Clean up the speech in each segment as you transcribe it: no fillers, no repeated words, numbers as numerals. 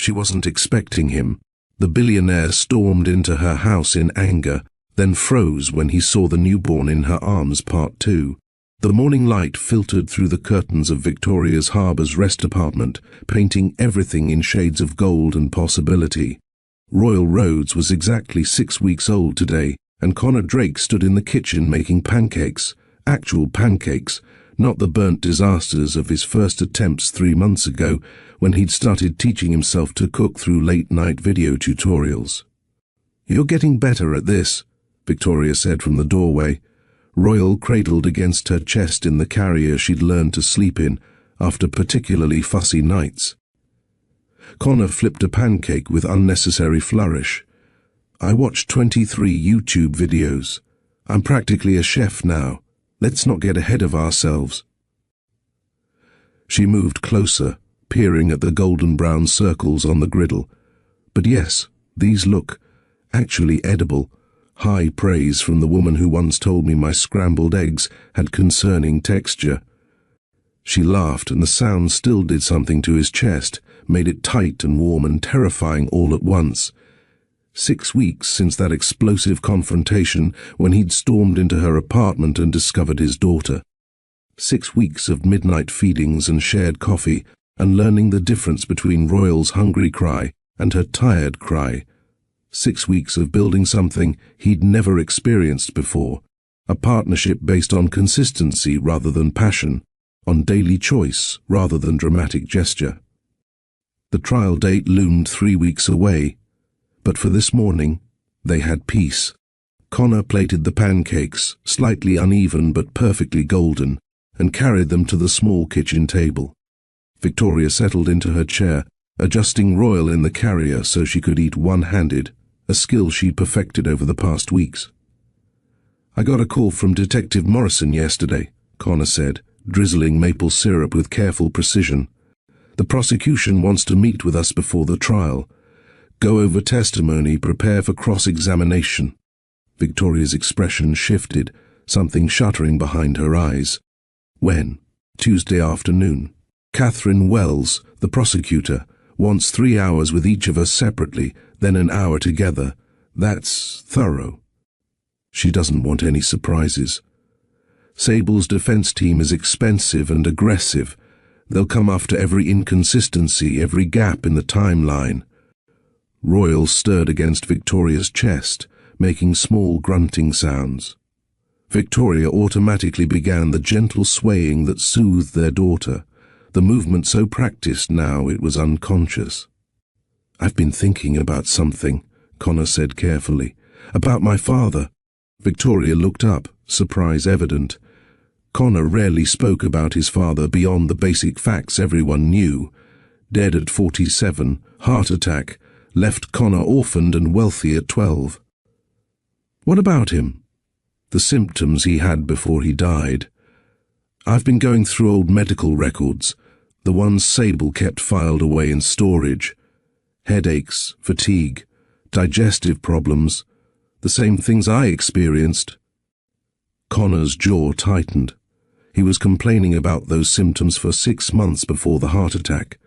She wasn't expecting him. The billionaire stormed into her house in anger, then froze when he saw the newborn in her arms. Part 2. The morning light filtered through the curtains of Victoria's Harbour's rest apartment, painting everything in shades of gold and possibility. Royal Roads was exactly 6 weeks old today, and Connor Drake stood in the kitchen making pancakes. Actual pancakes, not the burnt disasters of his first attempts 3 months ago, when he'd started teaching himself to cook through late-night video tutorials. "You're getting better at this," Victoria said from the doorway. Royal cradled against her chest in the carrier she'd learned to sleep in after particularly fussy nights. Connor flipped a pancake with unnecessary flourish. "I watched 23 YouTube videos. I'm practically a chef now. Let's not get ahead of ourselves." She moved closer, peering at the golden brown circles on the griddle. "But yes, these look actually edible. High praise from the woman who once told me my scrambled eggs had concerning texture." She laughed, and the sound still did something to his chest, made it tight and warm and terrifying all at once. 6 weeks since that explosive confrontation when he'd stormed into her apartment and discovered his daughter. 6 weeks of midnight feedings and shared coffee, and learning the difference between Royal's hungry cry and her tired cry. 6 weeks of building something he'd never experienced before, a partnership based on consistency rather than passion, on daily choice rather than dramatic gesture. The trial date loomed 3 weeks away, but for this morning, they had peace. Connor plated the pancakes, slightly uneven but perfectly golden, and carried them to the small kitchen table. Victoria settled into her chair, adjusting Royal in the carrier so she could eat one-handed, a skill she'd perfected over the past weeks. "I got a call from Detective Morrison yesterday," Connor said, drizzling maple syrup with careful precision. "The prosecution wants to meet with us before the trial. Go over testimony, prepare for cross-examination." Victoria's expression shifted, something shuddering behind her eyes. "When?" "Tuesday afternoon. Catherine Wells, the prosecutor, wants 3 hours with each of us separately, then an hour together. That's thorough. She doesn't want any surprises. Sable's defense team is expensive and aggressive. They'll come after every inconsistency, every gap in the timeline." Royal stirred against Victoria's chest, making small grunting sounds. Victoria automatically began the gentle swaying that soothed their daughter, the movement so practiced now it was unconscious. "I've been thinking about something," Connor said carefully. "About my father." Victoria looked up, surprise evident. Connor rarely spoke about his father beyond the basic facts everyone knew. Dead at 47, heart attack, left Connor orphaned and wealthy at 12. "What about him?" "The symptoms he had before he died. I've been going through old medical records, the ones Sable kept filed away in storage. Headaches, fatigue, digestive problems, the same things I experienced." Connor's jaw tightened. He was complaining about those symptoms for 6 months before the heart attack,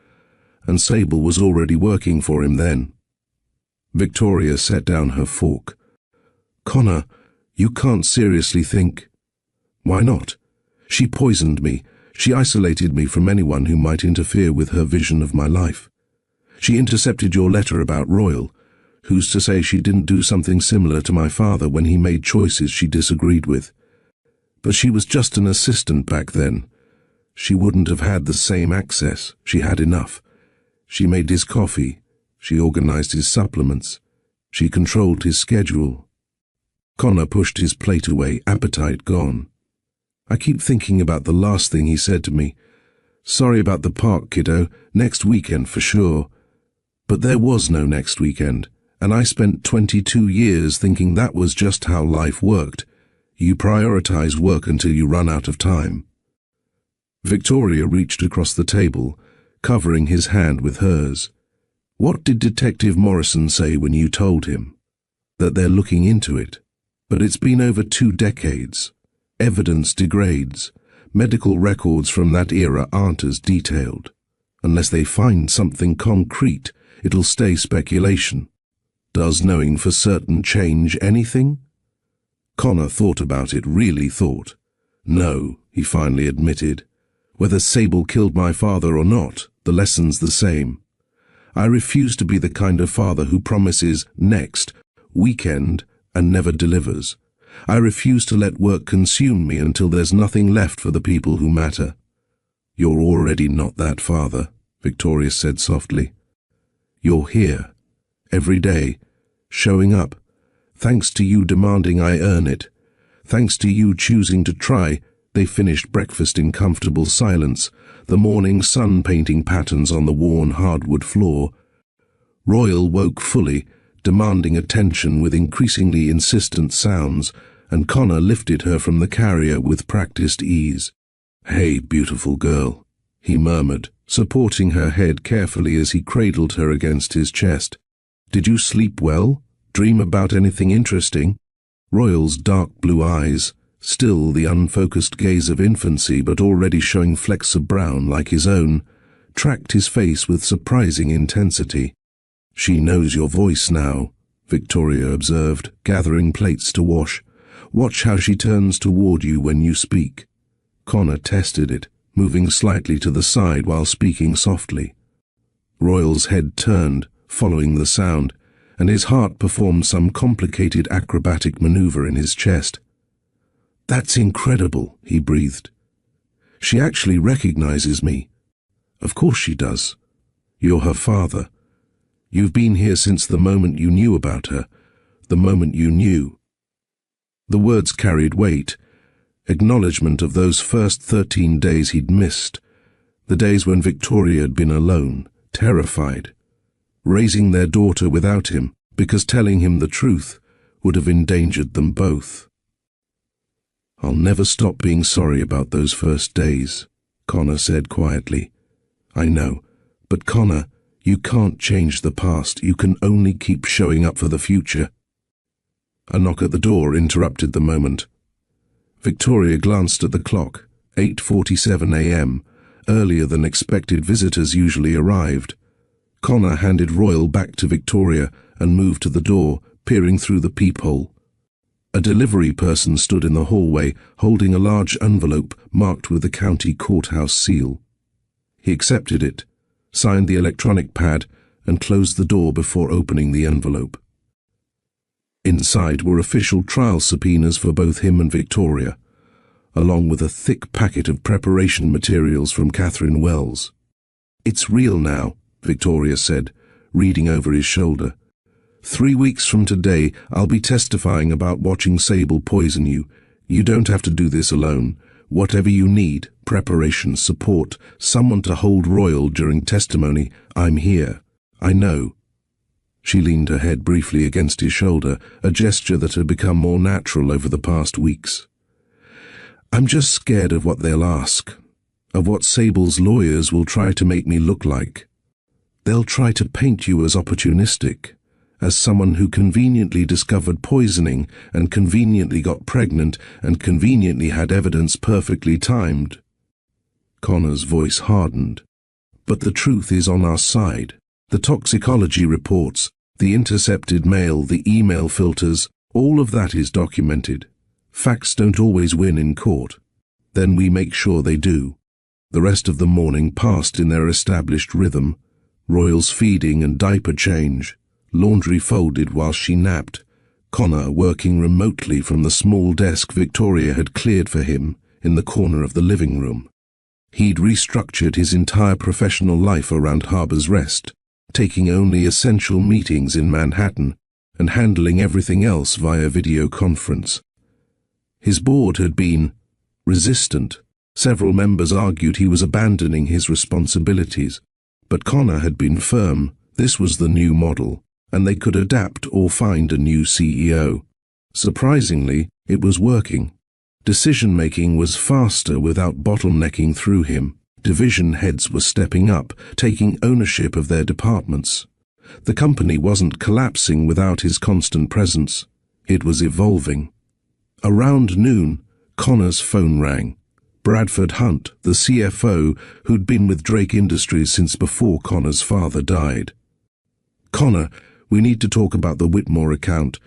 and Sable was already working for him then. Victoria set down her fork. "Connor, you can't seriously think—" "Why not? She poisoned me. She isolated me from anyone who might interfere with her vision of my life. She intercepted your letter about Royal. Who's to say she didn't do something similar to my father when he made choices she disagreed with? But she was just an assistant back then. She wouldn't have had the same access. She had enough. She made his coffee. She organized his supplements. She controlled his schedule." Connor pushed his plate away, appetite gone. "I keep thinking about the last thing he said to me. Sorry about the park, kiddo. Next weekend for sure." But there was no next weekend, and I spent 22 years thinking that was just how life worked. You prioritize work until you run out of time. Victoria reached across the table, covering his hand with hers. "What did Detective Morrison say when you told him?" "That they're looking into it. But it's been over 2 decades. Evidence degrades. Medical records from that era aren't as detailed. Unless they find something concrete, it'll stay speculation. Does knowing for certain change anything? Connor thought about it, really thought. No, he finally admitted. Whether Sable killed my father or not, the lesson's the same. I refuse to be the kind of father who promises next weekend and never delivers. I refuse to let work consume me until there's nothing left for the people who matter. You're already not that father, Victoria said softly. You're here, every day, showing up, thanks to you demanding I earn it, thanks to you choosing to try. They finished breakfast in comfortable silence, the morning sun painting patterns on the worn hardwood floor. Royal woke fully, demanding attention with increasingly insistent sounds, and Connor lifted her from the carrier with practiced ease. "Hey, beautiful girl," he murmured, supporting her head carefully as he cradled her against his chest. "Did you sleep well? Dream about anything interesting?" Royal's dark blue eyes, still the unfocused gaze of infancy but already showing flecks of brown like his own, tracked his face with surprising intensity. "She knows your voice now," Victoria observed, gathering plates to wash. "Watch how she turns toward you when you speak." Connor tested it, moving slightly to the side while speaking softly. Royal's head turned, following the sound, and his heart performed some complicated acrobatic maneuver in his chest. "That's incredible," he breathed. "She actually recognizes me." "Of course she does. You're her father. You've been here since the moment you knew about her, the moment you knew." The words carried weight, acknowledgement of those first 13 days he'd missed, the days when Victoria had been alone, terrified, raising their daughter without him, because telling him the truth would have endangered them both. "I'll never stop being sorry about those first days," Connor said quietly. "I know, but Connor, you can't change the past. You can only keep showing up for the future." A knock at the door interrupted the moment. Victoria glanced at the clock. 8:47 a.m., earlier than expected visitors usually arrived. Connor handed Royal back to Victoria and moved to the door, peering through the peephole. A delivery person stood in the hallway, holding a large envelope marked with the county courthouse seal. He accepted it, signed the electronic pad, and closed the door before opening the envelope. Inside were official trial subpoenas for both him and Victoria, along with a thick packet of preparation materials from Catherine Wells. "It's real now," Victoria said, reading over his shoulder. 3 weeks from today, I'll be testifying about watching Sable poison you. You don't have to do this alone. Whatever you need, preparation, support, someone to hold Royal during testimony, I'm here. I know." She leaned her head briefly against his shoulder, a gesture that had become more natural over the past weeks. "I'm just scared of what they'll ask, of what Sable's lawyers will try to make me look like. They'll try to paint you as opportunistic, as someone who conveniently discovered poisoning and conveniently got pregnant and conveniently had evidence perfectly timed." Connor's voice hardened. "But the truth is on our side. The toxicology reports, the intercepted mail, the email filters, all of that is documented. Facts don't always win in court. Then we make sure they do." The rest of the morning passed in their established rhythm. Royal's feeding and diaper change, laundry folded while she napped, Connor working remotely from the small desk Victoria had cleared for him in the corner of the living room. He'd restructured his entire professional life around Harbor's Rest, taking only essential meetings in Manhattan and handling everything else via video conference. His board had been resistant. Several members argued he was abandoning his responsibilities, but Connor had been firm. This was the new model, and they could adapt or find a new CEO. Surprisingly, it was working. Decision-making was faster without bottlenecking through him. Division heads were stepping up, taking ownership of their departments. The company wasn't collapsing without his constant presence. It was evolving. Around noon, Connor's phone rang. Bradford Hunt, the CFO, who'd been with Drake Industries since before Connor's father died. Connor, we need to talk about the Whitmore account.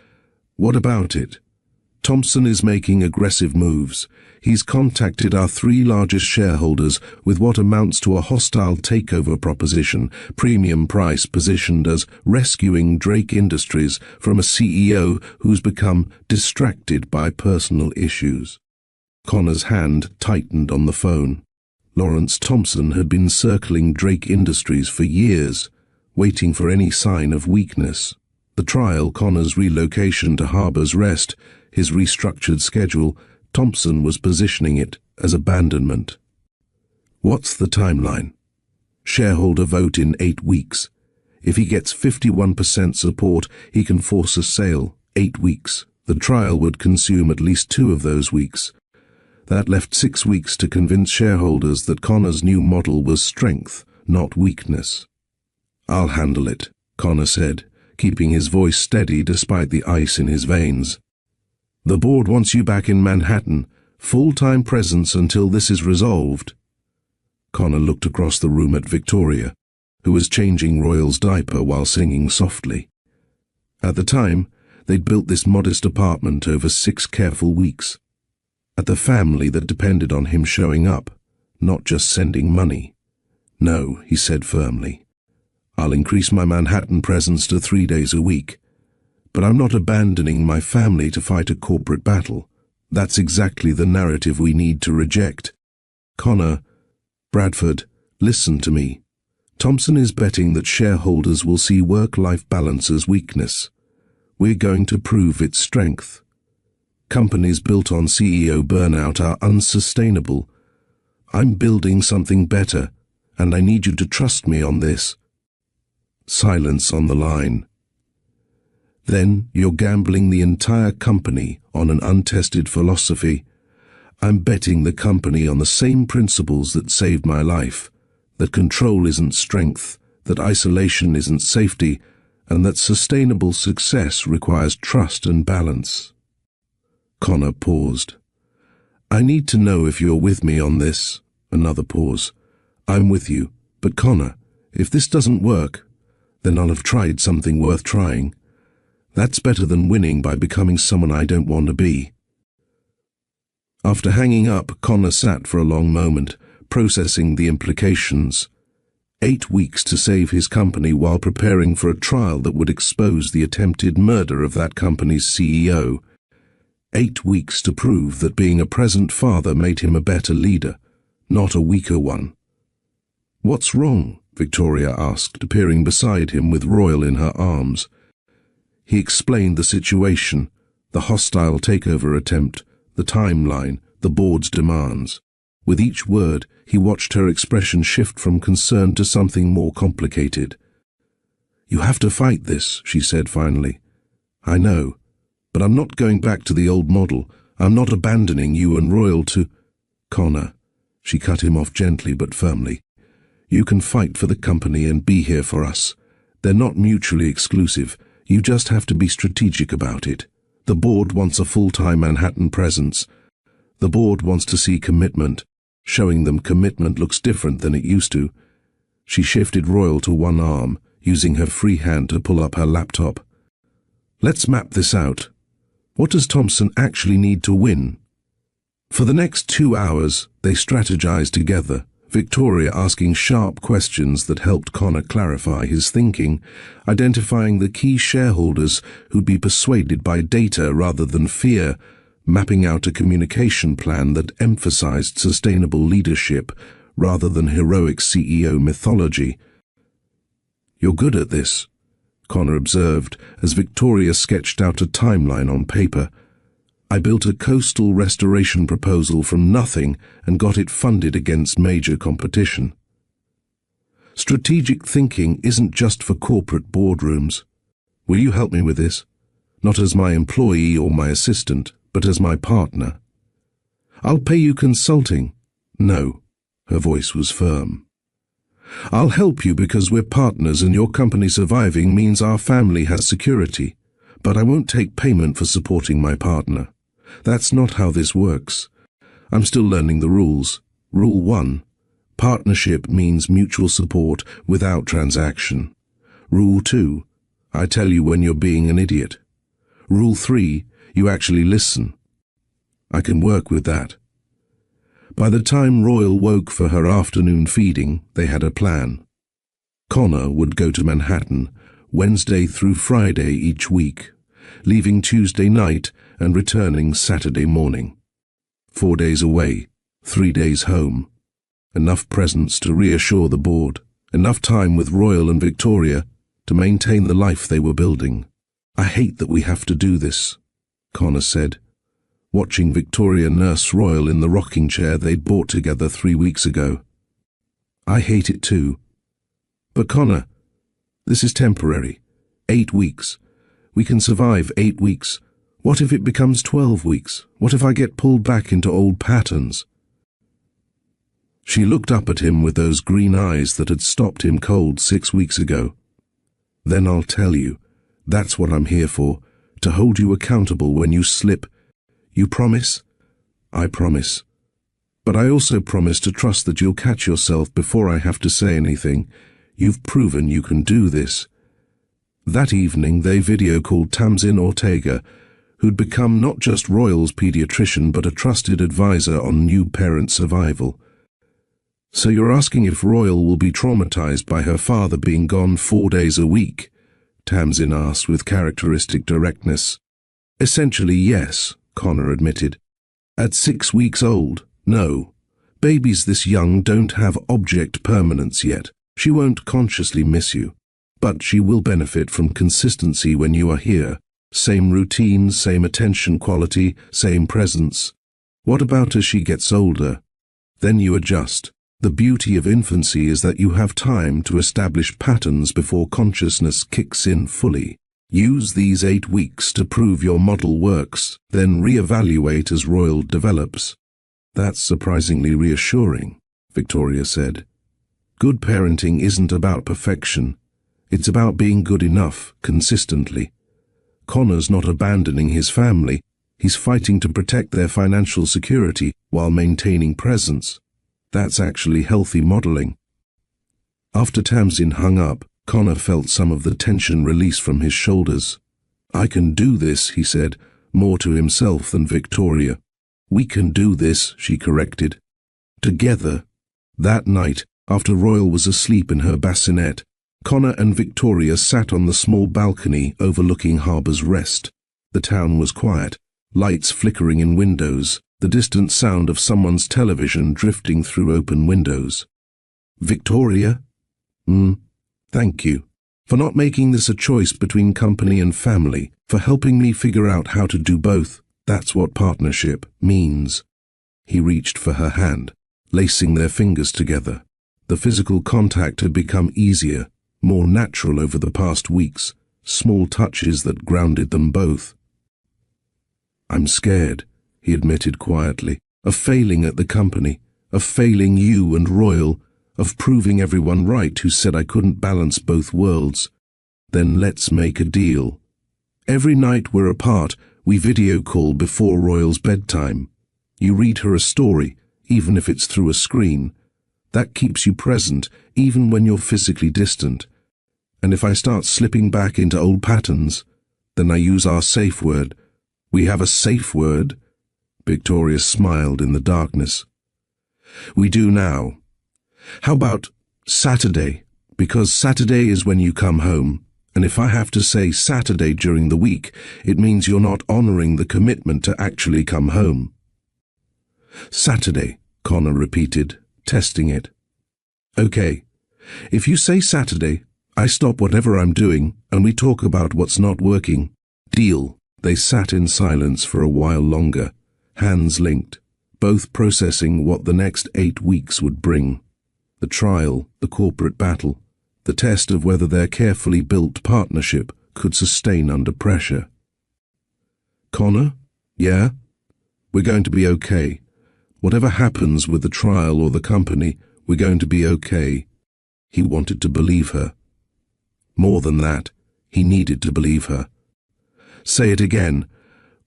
What about it? Thompson is making aggressive moves. He's contacted our 3 largest shareholders with what amounts to a hostile takeover proposition, premium price positioned as rescuing Drake Industries from a CEO who's become distracted by personal issues. Connor's hand tightened on the phone. Lawrence Thompson had been circling Drake Industries for years, waiting for any sign of weakness. The trial, Connor's relocation to Harbor's Rest, his restructured schedule, Thompson was positioning it as abandonment. What's the timeline? Shareholder vote in 8 weeks. If he gets 51% support, he can force a sale. 8 weeks. The trial would consume at least 2 of those weeks. That left 6 weeks to convince shareholders that Connor's new model was strength, not weakness. I'll handle it, Connor said, keeping his voice steady despite the ice in his veins. The board wants you back in Manhattan, full-time presence until this is resolved. Connor looked across the room at Victoria, who was changing Royal's diaper while singing softly. At the time, they'd built this modest apartment over 6 careful weeks. At the family that depended on him showing up, not just sending money. No, he said firmly. I'll increase my Manhattan presence to 3 days a week. But I'm not abandoning my family to fight a corporate battle. That's exactly the narrative we need to reject. Connor, Bradford, listen to me. Thompson is betting that shareholders will see work-life balance as weakness. We're going to prove its strength. Companies built on CEO burnout are unsustainable. I'm building something better, and I need you to trust me on this. Silence on the line. Then you're gambling the entire company on an untested philosophy. I'm betting the company on the same principles that saved my life, that control isn't strength, that isolation isn't safety, and that sustainable success requires trust and balance. Connor paused. I need to know if you're with me on this. Another pause. I'm with you, but Connor, if this doesn't work, then I'll have tried something worth trying. That's better than winning by becoming someone I don't want to be. After hanging up, Connor sat for a long moment, processing the implications. 8 weeks to save his company while preparing for a trial that would expose the attempted murder of that company's CEO. 8 weeks to prove that being a present father made him a better leader, not a weaker one. What's wrong? Victoria asked, appearing beside him with Royal in her arms. He explained the situation, the hostile takeover attempt, the timeline, the board's demands. With each word, he watched her expression shift from concern to something more complicated. You have to fight this, she said finally. I know, but I'm not going back to the old model. I'm not abandoning you and Royal to... Connor, she cut him off gently but firmly. You can fight for the company and be here for us. They're not mutually exclusive. You just have to be strategic about it. The board wants a full-time Manhattan presence. The board wants to see commitment. Showing them commitment looks different than it used to. She shifted Royal to one arm, using her free hand to pull up her laptop. Let's map this out. What does Thompson actually need to win? For the next 2 hours, they strategized together, Victoria asking sharp questions that helped Connor clarify his thinking, identifying the key shareholders who'd be persuaded by data rather than fear, mapping out a communication plan that emphasized sustainable leadership rather than heroic CEO mythology. You're good at this, Connor observed as Victoria sketched out a timeline on paper. I built a coastal restoration proposal from nothing and got it funded against major competition. Strategic thinking isn't just for corporate boardrooms. Will you help me with this? Not as my employee or my assistant, but as my partner. I'll pay you consulting. No, her voice was firm. I'll help you because we're partners and your company surviving means our family has security. But I won't take payment for supporting my partner. That's not how this works. I'm still learning the rules. Rule 1. Partnership means mutual support without transaction. Rule 2. I tell you when you're being an idiot. Rule 3, you actually listen. I can work with that. By the time Royal woke for her afternoon feeding, they had a plan. Connor would go to Manhattan Wednesday through Friday each week, leaving Tuesday night and returning Saturday morning. 4 days away, 3 days home. Enough presents to reassure the board, enough time with Royal and Victoria to maintain the life they were building. I hate that we have to do this, Connor said, watching Victoria nurse Royal in the rocking chair they'd bought together 3 weeks ago. I hate it too. But Connor, this is temporary. 8 weeks. We can survive 8 weeks. What if it becomes 12 weeks? What if I get pulled back into old patterns? She looked up at him with those green eyes that had stopped him cold 6 weeks ago. Then I'll tell you, that's what I'm here for, to hold you accountable when you slip. You promise? I promise. But I also promise to trust that you'll catch yourself before I have to say anything. You've proven you can do this. That evening they video-called Tamsin Ortega, who'd become not just Royal's pediatrician but a trusted advisor on new parent survival. So you're asking if Royal will be traumatized by her father being gone 4 days a week? Tamsin asked with characteristic directness. Essentially, yes, Connor admitted. At 6 weeks old, no. Babies this young don't have object permanence yet. She won't consciously miss you. But she will benefit from consistency when you are here. Same routine, same attention quality, same presence. What about as she gets older? Then you adjust. The beauty of infancy is that you have time to establish patterns before consciousness kicks in fully. Use these 8 weeks to prove your model works, then reevaluate as Royal develops. That's surprisingly reassuring, Victoria said. Good parenting isn't about perfection. It's about being good enough, consistently. Connor's not abandoning his family. He's fighting to protect their financial security while maintaining presence. That's actually healthy modeling. After Tamsin hung up, Connor felt some of the tension release from his shoulders. I can do this, he said, more to himself than Victoria. We can do this, she corrected. Together. That night, after Royal was asleep in her bassinet, Connor and Victoria sat on the small balcony overlooking Harbour's Rest. The town was quiet, lights flickering in windows, the distant sound of someone's television drifting through open windows. Victoria? Thank you. For not making this a choice between company and family, for helping me figure out how to do both. That's what partnership means. He reached for her hand, lacing their fingers together. The physical contact had become easier, more natural over the past weeks, small touches that grounded them both. I'm scared, he admitted quietly, of failing at the company, of failing you and Royal, of proving everyone right who said I couldn't balance both worlds. Then let's make a deal. Every night we're apart, we video call before Royal's bedtime. You read her a story, even if it's through a screen. That keeps you present, even when you're physically distant. And if I start slipping back into old patterns, then I use our safe word. We have a safe word? Victoria smiled in the darkness. We do now. How about Saturday? Because Saturday is when you come home, and if I have to say Saturday during the week, it means you're not honoring the commitment to actually come home. Saturday, Connor repeated, testing it. Okay, if you say Saturday, I stop whatever I'm doing, and we talk about what's not working. Deal. They sat in silence for a while longer, hands linked, both processing what the next 8 weeks would bring. The trial, the corporate battle, the test of whether their carefully built partnership could sustain under pressure. Connor? Yeah? We're going to be okay. Whatever happens with the trial or the company, we're going to be okay. He wanted to believe her. More than that, he needed to believe her. Say it again.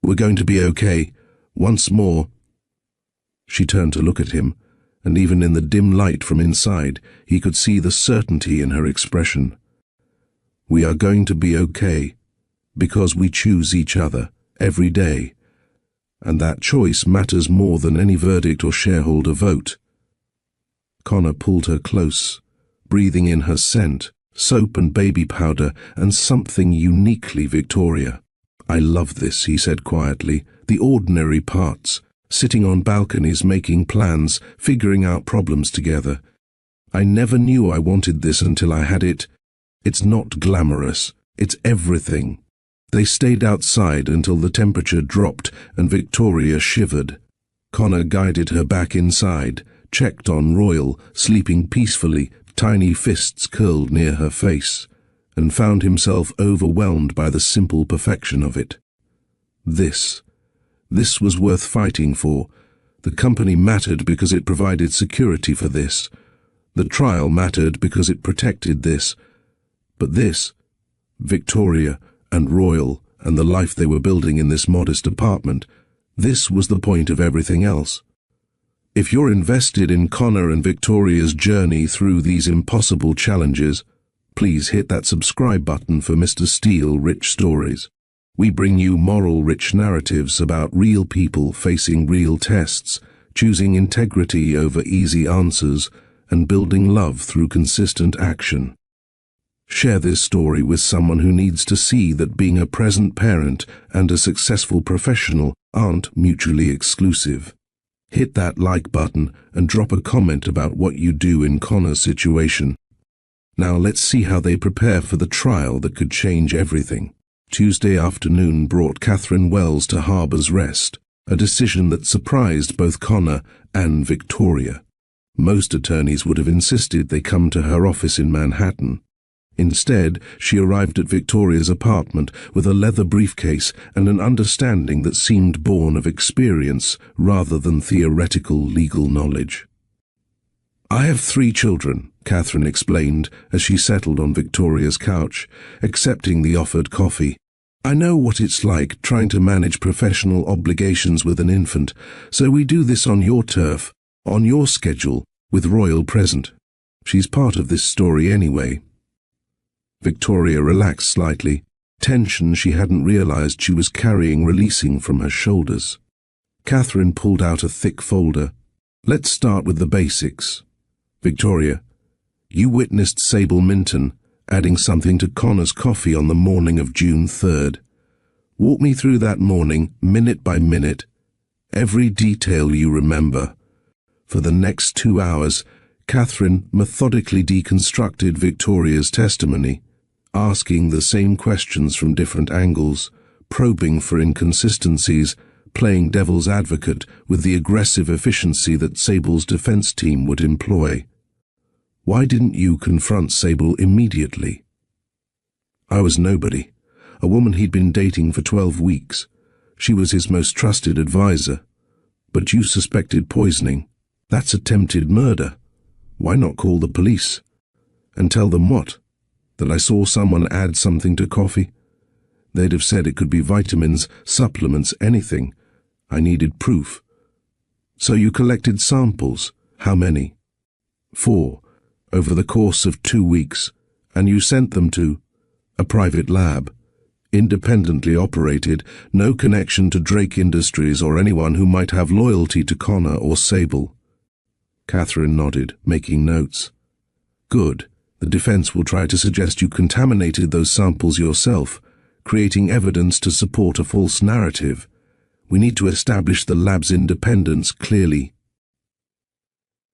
We're going to be okay. Once more. She turned to look at him, and even in the dim light from inside, he could see the certainty in her expression. We are going to be okay, because we choose each other, every day. And that choice matters more than any verdict or shareholder vote. Connor pulled her close, breathing in her scent, soap and baby powder, and something uniquely Victoria. I love this, he said quietly, the ordinary parts, sitting on balconies making plans, figuring out problems together. I never knew I wanted this until I had it. It's not glamorous, it's everything. They stayed outside until the temperature dropped and Victoria shivered. Connor guided her back inside, checked on Royal, sleeping peacefully, tiny fists curled near her face, and found himself overwhelmed by the simple perfection of it. This was worth fighting for. The company mattered because it provided security for this. The trial mattered because it protected this. But this, Victoria and Royal and the life they were building in this modest apartment, this was the point of everything else. If you're invested in Connor and Victoria's journey through these impossible challenges, please hit that subscribe button for Mr. Steele Rich Stories. We bring you moral-rich narratives about real people facing real tests, choosing integrity over easy answers, and building love through consistent action. Share this story with someone who needs to see that being a present parent and a successful professional aren't mutually exclusive. Hit that like button and drop a comment about what you do in Connor's situation. Now let's see how they prepare for the trial that could change everything. Tuesday afternoon brought Catherine Wells to Harbour's Rest, a decision that surprised both Connor and Victoria. Most attorneys would have insisted they come to her office in Manhattan. Instead, she arrived at Victoria's apartment with a leather briefcase and an understanding that seemed born of experience rather than theoretical legal knowledge. I have 3 children, Catherine explained as she settled on Victoria's couch, accepting the offered coffee. I know what it's like trying to manage professional obligations with an infant, so we do this on your turf, on your schedule, with Royal present. She's part of this story anyway. Victoria relaxed slightly, tension she hadn't realized she was carrying releasing from her shoulders. Catherine pulled out a thick folder. Let's start with the basics. Victoria, you witnessed Sable Minton adding something to Connor's coffee on the morning of June 3rd. Walk me through that morning, minute by minute, every detail you remember. For the next 2 hours, Catherine methodically deconstructed Victoria's testimony, asking the same questions from different angles, probing for inconsistencies, playing devil's advocate with the aggressive efficiency that Sable's defense team would employ. Why didn't you confront Sable immediately? I was nobody, a woman he'd been dating for 12 weeks. She was his most trusted advisor. But you suspected poisoning. That's attempted murder. Why not call the police? And tell them what? That I saw someone add something to coffee? They'd have said it could be vitamins, supplements, anything. I needed proof. So you collected samples. How many? 4, over the course of 2 weeks, and you sent them to a private lab, independently operated, no connection to Drake Industries or anyone who might have loyalty to Connor or Sable. Catherine nodded, making notes. Good. The defense will try to suggest you contaminated those samples yourself, creating evidence to support a false narrative. We need to establish the lab's independence clearly.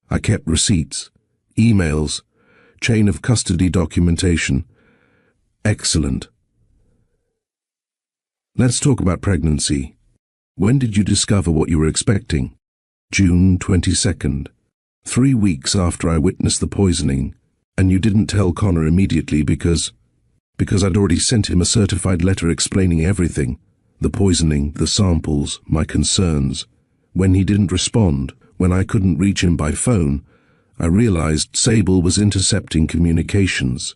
I kept receipts, emails, chain of custody documentation. Excellent. Let's talk about pregnancy. When did you discover what you were expecting? June 22nd. 3 weeks after I witnessed the poisoning. And you didn't tell Connor immediately because I'd already sent him a certified letter explaining everything. The poisoning, the samples, my concerns. When he didn't respond, when I couldn't reach him by phone, I realized Sable was intercepting communications.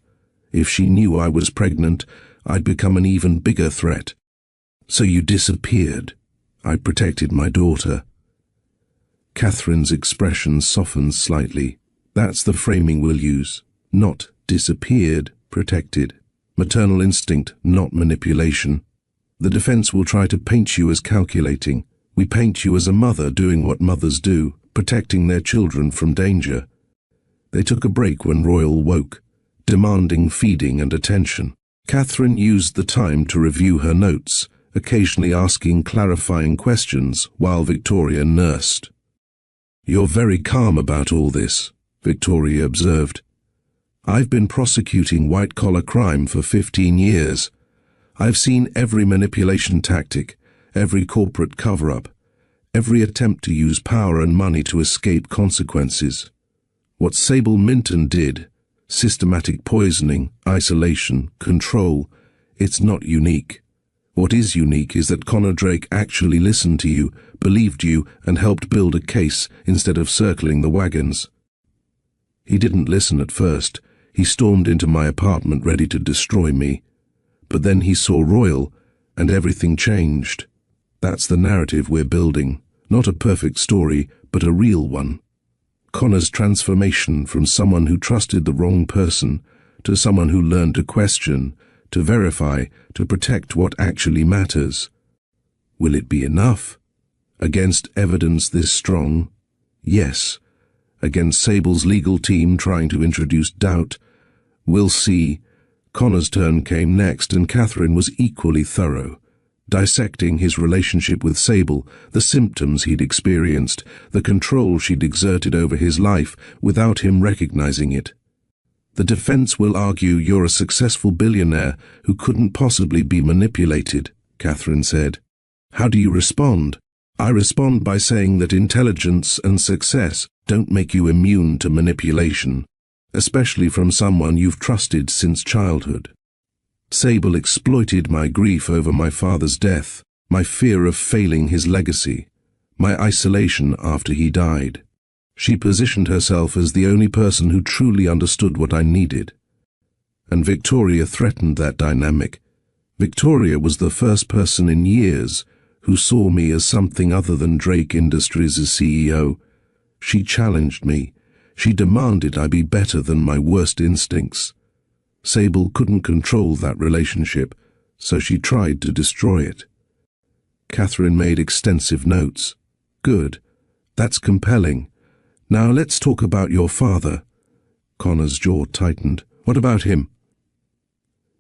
If she knew I was pregnant, I'd become an even bigger threat. So you disappeared. I protected my daughter. Catherine's expression softened slightly. That's the framing we'll use. Not disappeared, protected. Maternal instinct, not manipulation. The defense will try to paint you as calculating. We paint you as a mother doing what mothers do, protecting their children from danger. They took a break when Royal woke, demanding feeding and attention. Catherine used the time to review her notes, occasionally asking clarifying questions while Victoria nursed. "You're very calm about all this," Victoria observed. "I've been prosecuting white-collar crime for 15 years. I've seen every manipulation tactic, every corporate cover-up, every attempt to use power and money to escape consequences. What Sable Minton did, systematic poisoning, isolation, control, it's not unique. What is unique is that Connor Drake actually listened to you, believed you, and helped build a case instead of circling the wagons. He didn't listen at first. He stormed into my apartment ready to destroy me. But then he saw Royal, and everything changed. That's the narrative we're building. Not a perfect story, but a real one. Connor's transformation from someone who trusted the wrong person to someone who learned to question, to verify, to protect what actually matters. Will it be enough? Against evidence this strong? Yes. Against Sable's legal team trying to introduce doubt? We'll see. Connor's turn came next, and Catherine was equally thorough, dissecting his relationship with Sable, the symptoms he'd experienced, the control she'd exerted over his life without him recognizing it. "The defense will argue you're a successful billionaire who couldn't possibly be manipulated," Catherine said. "How do you respond?" "I respond by saying that intelligence and success don't make you immune to manipulation, especially from someone you've trusted since childhood. Sable exploited my grief over my father's death, my fear of failing his legacy, my isolation after he died. She positioned herself as the only person who truly understood what I needed. And Victoria threatened that dynamic. Victoria was the first person in years who saw me as something other than Drake Industries' CEO. She challenged me. She demanded I be better than my worst instincts. Sable couldn't control that relationship, so she tried to destroy it." Catherine made extensive notes. "Good. That's compelling. Now let's talk about your father." Connor's jaw tightened. "What about him?"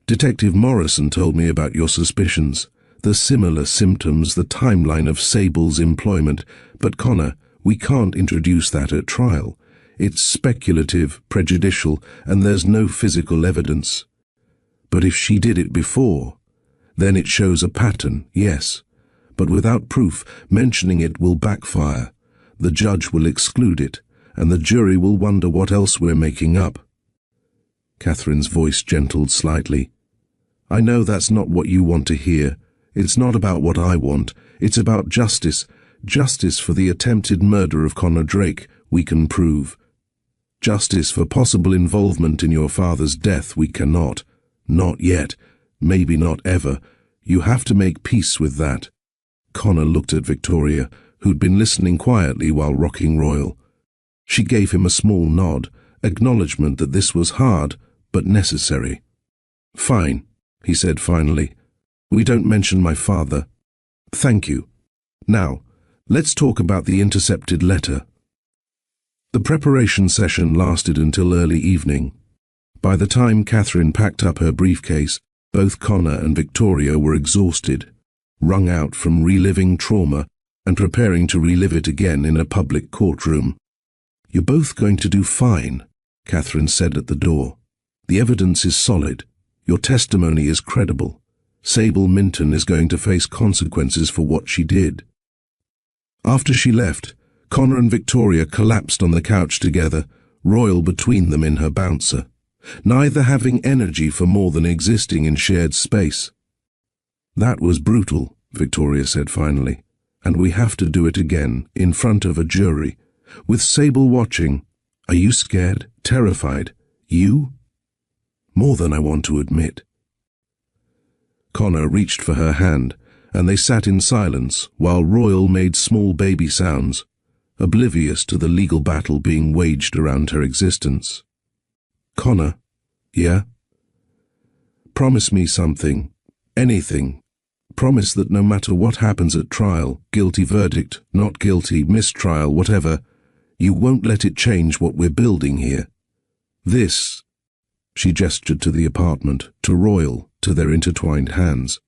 "Detective Morrison told me about your suspicions, the similar symptoms, the timeline of Sable's employment, but Connor, we can't introduce that at trial. It's speculative, prejudicial, and there's no physical evidence. But if she did it before, then it shows a pattern, yes. But without proof, mentioning it will backfire. The judge will exclude it, and the jury will wonder what else we're making up." Catherine's voice gentled slightly. "I know that's not what you want to hear. It's not about what I want. It's about justice. Justice for the attempted murder of Connor Drake, we can prove. Justice for possible involvement in your father's death, we cannot. Not yet. Maybe not ever. You have to make peace with that." Connor looked at Victoria, who'd been listening quietly while rocking Royal. She gave him a small nod, acknowledgement that this was hard, but necessary. "Fine," he said finally. "We don't mention my father. Thank you. Now, let's talk about the intercepted letter." The preparation session lasted until early evening. By the time Catherine packed up her briefcase, both Connor and Victoria were exhausted, wrung out from reliving trauma and preparing to relive it again in a public courtroom. "You're both going to do fine," Catherine said at the door. "The evidence is solid. Your testimony is credible. Sable Minton is going to face consequences for what she did." After she left, Connor and Victoria collapsed on the couch together, Royal between them in her bouncer, neither having energy for more than existing in shared space. "That was brutal," Victoria said finally, "and we have to do it again, in front of a jury, with Sable watching. Are you scared, terrified? You?" "More than I want to admit." Connor reached for her hand, and they sat in silence while Royal made small baby sounds, oblivious to the legal battle being waged around her existence. "Connor?" "Yeah?" Promise me something. Anything. Promise that no matter what happens at trial, guilty verdict, not guilty, mistrial, whatever, you won't let it change what we're building here. This," she gestured to the apartment, to Royal, to their intertwined hands.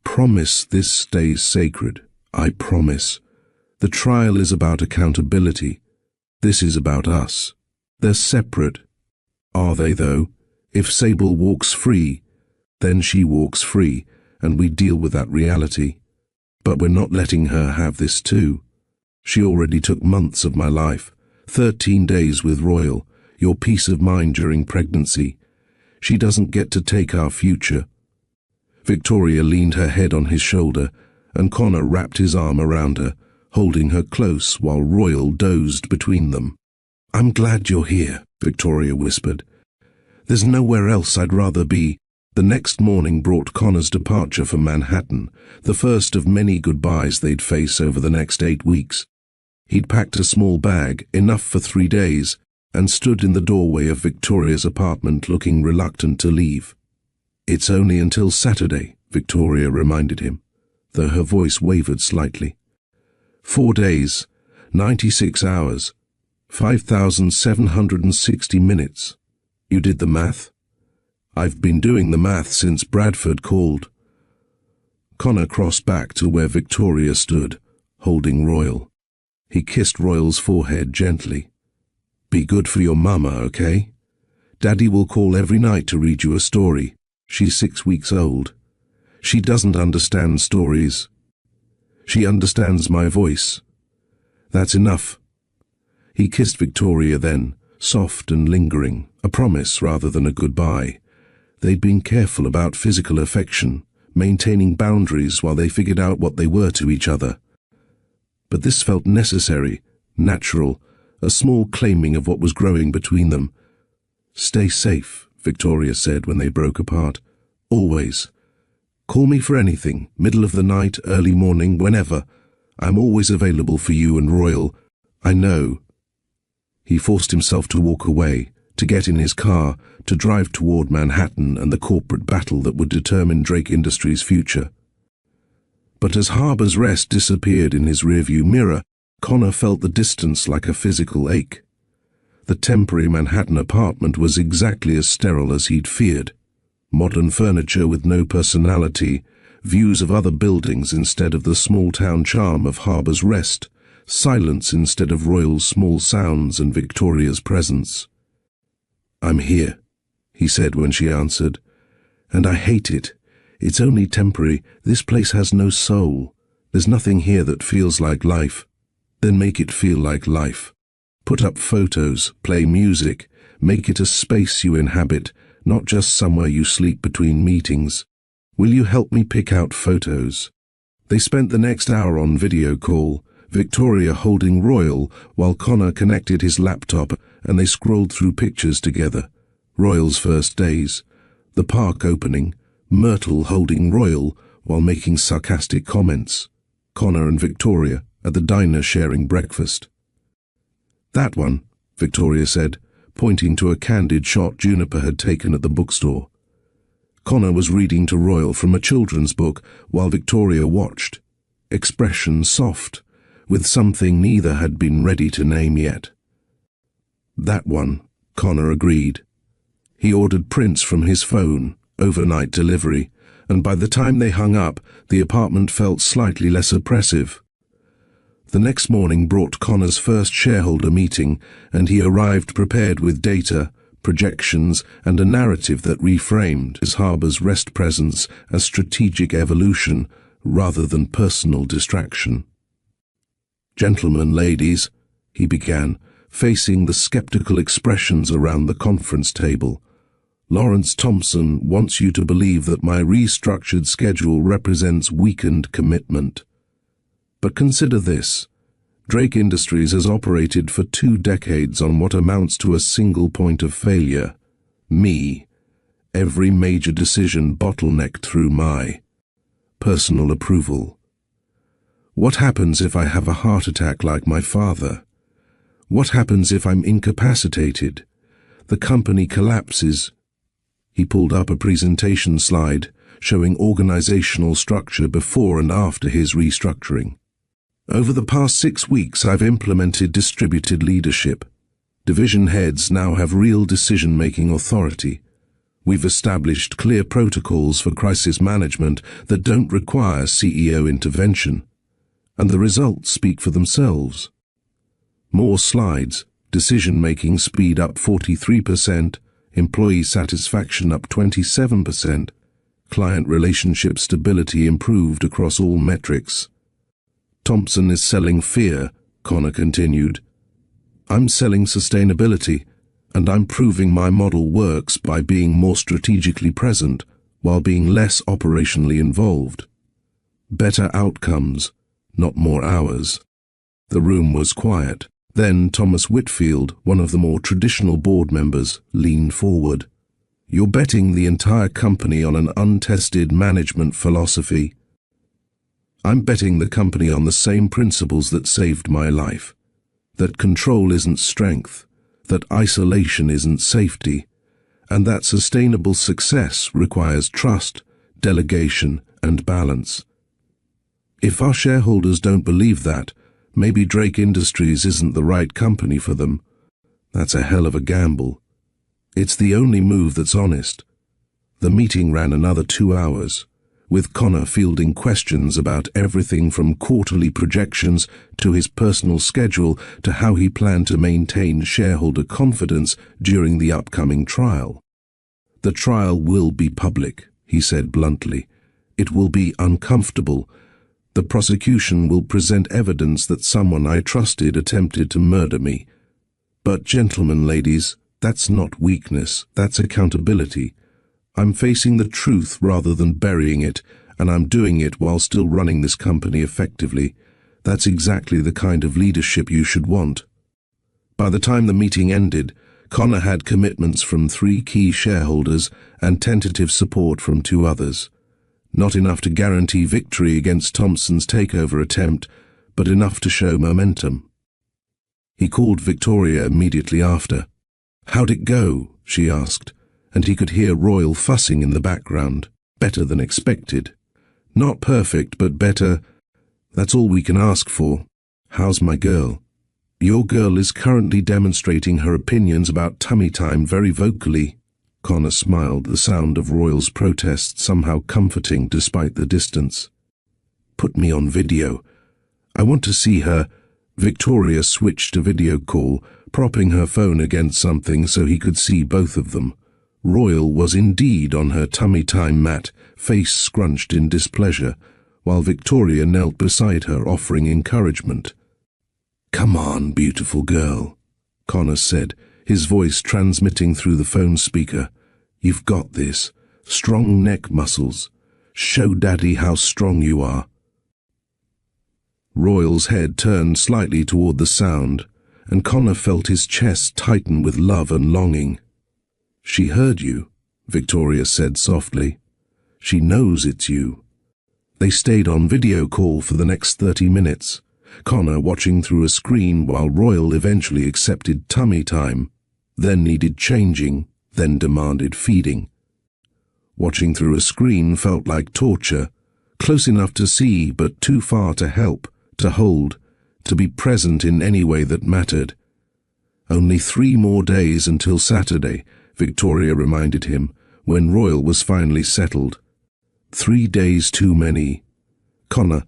"Promise this stays sacred. I promise. The trial is about accountability. This is about us. They're separate. Are they, though? If Sable walks free, then she walks free, and we deal with that reality. But we're not letting her have this too. She already took months of my life, 13 days with Royal, your peace of mind during pregnancy. She doesn't get to take our future." Victoria leaned her head on his shoulder, and Connor wrapped his arm around her, holding her close while Royal dozed between them. "I'm glad you're here," Victoria whispered. "There's nowhere else I'd rather be." The next morning brought Connor's departure from Manhattan, the first of many goodbyes they'd face over the next 8 weeks. He'd packed a small bag, enough for 3 days, and stood in the doorway of Victoria's apartment looking reluctant to leave. "It's only until Saturday," Victoria reminded him, though her voice wavered slightly. 4 days, 96 hours, 5,760 minutes. You did the math? "I've been doing the math since Bradford called." Connor crossed back to where Victoria stood, holding Royal. He kissed Royal's forehead gently. "Be good for your mama, okay? Daddy will call every night to read you a story. She's 6 weeks old. She doesn't understand stories. She understands my voice. That's enough." He kissed Victoria then, soft and lingering, a promise rather than a goodbye. They'd been careful about physical affection, maintaining boundaries while they figured out what they were to each other. But this felt necessary, natural, a small claiming of what was growing between them. "Stay safe," Victoria said when they broke apart. "Always. Call me for anything, middle of the night, early morning, whenever. I'm always available for you and Royal. I know." He forced himself to walk away, to get in his car, to drive toward Manhattan and the corporate battle that would determine Drake Industries' future. But as Harbor's Rest disappeared in his rearview mirror, Connor felt the distance like a physical ache. The temporary Manhattan apartment was exactly as sterile as he'd feared. Modern furniture with no personality, views of other buildings instead of the small-town charm of Harbor's Rest, silence instead of Royal's small sounds and Victoria's presence. "I'm here," he said when she answered. "And I hate it. It's only temporary. This place has no soul. There's nothing here that feels like life. Then make it feel like life. Put up photos, play music, make it a space you inhabit, not just somewhere you sleep between meetings. Will you help me pick out photos?" They spent the next hour on video call, Victoria holding Royal while Connor connected his laptop, and they scrolled through pictures together. Royal's first days, the park opening, Myrtle holding Royal while making sarcastic comments, Connor and Victoria at the diner sharing breakfast. "That one," Victoria said, pointing to a candid shot Juniper had taken at the bookstore. Connor was reading to Royal from a children's book while Victoria watched, expression soft, with something neither had been ready to name yet. "That one," Connor agreed. He ordered prints from his phone, overnight delivery, and by the time they hung up, the apartment felt slightly less oppressive. The next morning brought Connor's first shareholder meeting, and he arrived prepared with data, projections, and a narrative that reframed his Harbor's Rest presence as strategic evolution rather than personal distraction. "Gentlemen, ladies," he began, facing the skeptical expressions around the conference table. "Lawrence Thompson wants you to believe that my restructured schedule represents weakened commitment. But consider this. Drake Industries has operated for 2 decades on what amounts to a single point of failure. Me. Every major decision bottlenecked through my personal approval. What happens if I have a heart attack like my father? What happens if I'm incapacitated? The company collapses. He pulled up a presentation slide showing organizational structure before and after his restructuring. Over the past 6 weeks, I've implemented distributed leadership. Division heads now have real decision-making authority. We've established clear protocols for crisis management that don't require CEO intervention. And the results speak for themselves. More slides, decision-making speed up 43%, employee satisfaction up 27%, client relationship stability improved across all metrics. Thompson is selling fear, Connor continued. I'm selling sustainability, and I'm proving my model works by being more strategically present while being less operationally involved. Better outcomes, not more hours. The room was quiet. Then Thomas Whitfield, one of the more traditional board members, leaned forward. You're betting the entire company on an untested management philosophy. I'm betting the company on the same principles that saved my life. That control isn't strength, that isolation isn't safety, and that sustainable success requires trust, delegation, and balance. If our shareholders don't believe that, maybe Drake Industries isn't the right company for them. That's a hell of a gamble. It's the only move that's honest. The meeting ran another 2 hours, with Connor fielding questions about everything from quarterly projections to his personal schedule to how he planned to maintain shareholder confidence during the upcoming trial. The trial will be public, he said bluntly. It will be uncomfortable. The prosecution will present evidence that someone I trusted attempted to murder me. But gentlemen, ladies, that's not weakness, that's accountability. I'm facing the truth rather than burying it, and I'm doing it while still running this company effectively. That's exactly the kind of leadership you should want. By the time the meeting ended, Connor had commitments from 3 key shareholders and tentative support from 2 others. Not enough to guarantee victory against Thompson's takeover attempt, but enough to show momentum. He called Victoria immediately after. How'd it go? She asked, and he could hear Royal fussing in the background. Better than expected. Not perfect, but better. That's all we can ask for. How's my girl? Your girl is currently demonstrating her opinions about tummy time very vocally. Connor smiled, the sound of Royal's protest somehow comforting despite the distance. Put me on video. I want to see her. Victoria switched to video call, propping her phone against something so he could see both of them. Royal was indeed on her tummy time mat, face scrunched in displeasure, while Victoria knelt beside her offering encouragement. Come on, beautiful girl, Connor said, his voice transmitting through the phone speaker. You've got this. Strong neck muscles. Show Daddy how strong you are. Royal's head turned slightly toward the sound, and Connor felt his chest tighten with love and longing. She heard you, Victoria said softly. She knows it's you. They stayed on video call for the next 30 minutes, Connor watching through a screen while Royal eventually accepted tummy time, then needed changing, then demanded feeding. Watching through a screen felt like torture, close enough to see but too far to help, to hold, to be present in any way that mattered. Only 3 more days until Saturday, Victoria reminded him, when Royal was finally settled. 3 days too many. Connor,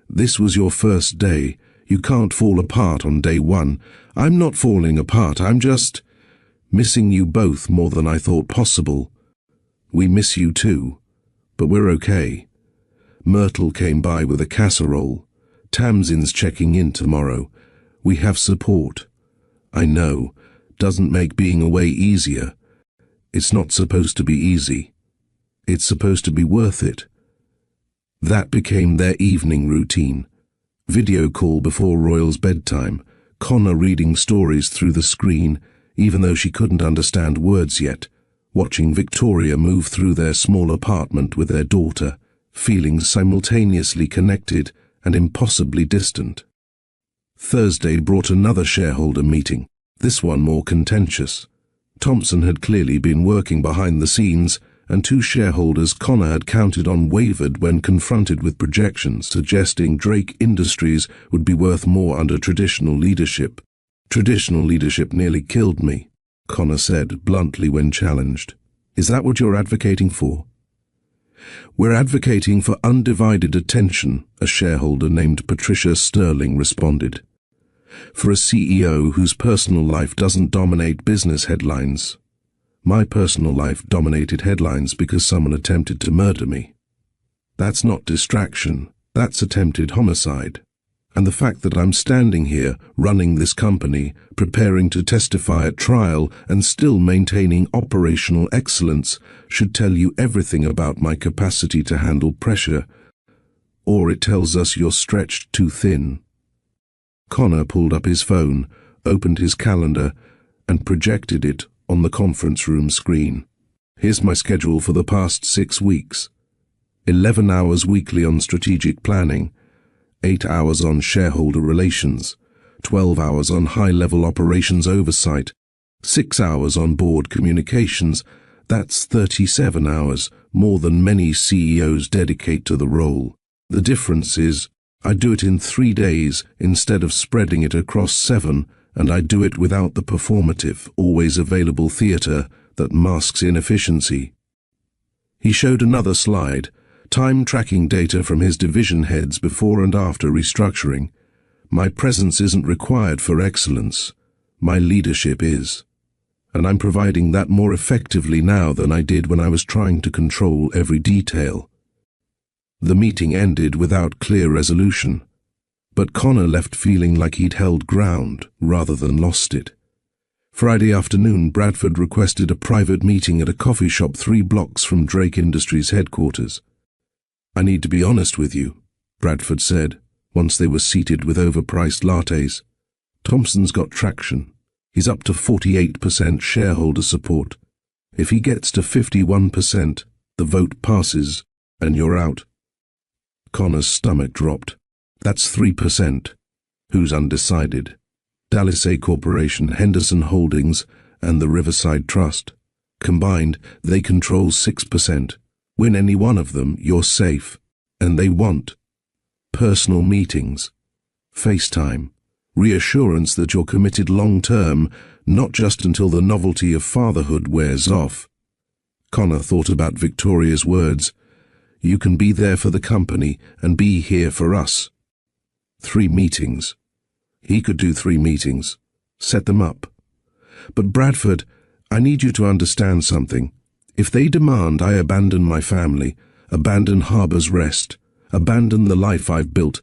this was your first day. You can't fall apart on day 1. I'm not falling apart, I'm just missing you both more than I thought possible. We miss you too, but we're okay. Myrtle came by with a casserole. Tamsin's checking in tomorrow. We have support. I know, doesn't make being away easier. It's not supposed to be easy. It's supposed to be worth it. That became their evening routine. Video call before Royal's bedtime, Connor reading stories through the screen, even though she couldn't understand words yet, watching Victoria move through their small apartment with their daughter, feeling simultaneously connected and impossibly distant. Thursday brought another shareholder meeting, this one more contentious. Thompson had clearly been working behind the scenes, and two shareholders Connor had counted on wavered when confronted with projections suggesting Drake Industries would be worth more under traditional leadership. "Traditional leadership nearly killed me," Connor said bluntly when challenged. "Is that what you're advocating for?" "We're advocating for undivided attention," a shareholder named Patricia Sterling responded. "For a CEO whose personal life doesn't dominate business headlines. My personal life dominated headlines because someone attempted to murder me. That's not distraction, that's attempted homicide. And the fact that I'm standing here, running this company, preparing to testify at trial, and still maintaining operational excellence should tell you everything about my capacity to handle pressure. Or it tells us you're stretched too thin." Connor pulled up his phone, opened his calendar, and projected it on the conference room screen. "Here's my schedule for the past 6 weeks. 11 hours weekly on strategic planning, 8 hours on shareholder relations, 12 hours on high-level operations oversight, 6 hours on board communications. That's 37 hours, more than many CEOs dedicate to the role. The difference is, I do it in 3 days instead of spreading it across 7, and I do it without the performative, always available theater that masks inefficiency." He showed another slide, time-tracking data from his division heads before and after restructuring. "My presence isn't required for excellence. My leadership is. And I'm providing that more effectively now than I did when I was trying to control every detail." The meeting ended without clear resolution, but Connor left feeling like he'd held ground rather than lost it. Friday afternoon, Bradford requested a private meeting at a coffee shop 3 blocks from Drake Industries headquarters. "I need to be honest with you," Bradford said, once they were seated with overpriced lattes. "Thompson's got traction. He's up to 48% shareholder support. If he gets to 51%, the vote passes, and you're out." Connor's stomach dropped. "That's 3%. Who's undecided?" "Dallasay Corporation, Henderson Holdings, and the Riverside Trust. Combined, they control 6%. Win any one of them, you're safe. And they want personal meetings, FaceTime, reassurance that you're committed long-term, not just until the novelty of fatherhood wears off." Connor thought about Victoria's words, "You can be there for the company and be here for us." 3 meetings. He could do 3 meetings. Set them up. "But Bradford, I need you to understand something. If they demand I abandon my family, abandon Harbor's Rest, abandon the life I've built,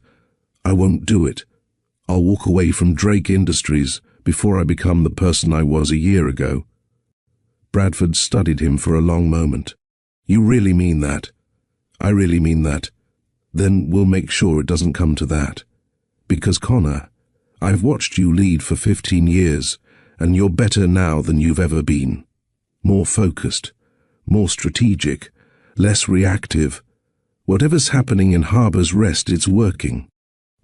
I won't do it. I'll walk away from Drake Industries before I become the person I was a year ago." Bradford studied him for a long moment. "You really mean that?" "I really mean that." "Then we'll make sure it doesn't come to that. Because Connor, I've watched you lead for 15 years, and you're better now than you've ever been. More focused, more strategic, less reactive. Whatever's happening in Harbor's Rest, it's working.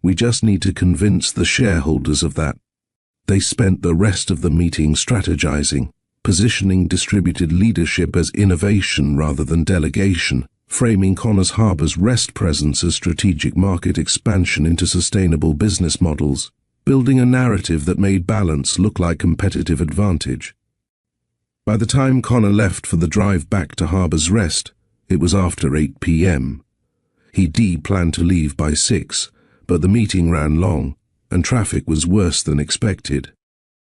We just need to convince the shareholders of that." They spent the rest of the meeting strategizing, positioning distributed leadership as innovation rather than delegation, framing Connor's Harbor's Rest presence as strategic market expansion into sustainable business models, building a narrative that made balance look like competitive advantage. By the time Connor left for the drive back to Harbor's Rest, it was after 8 p.m. He planned to leave by 6, but the meeting ran long, and traffic was worse than expected.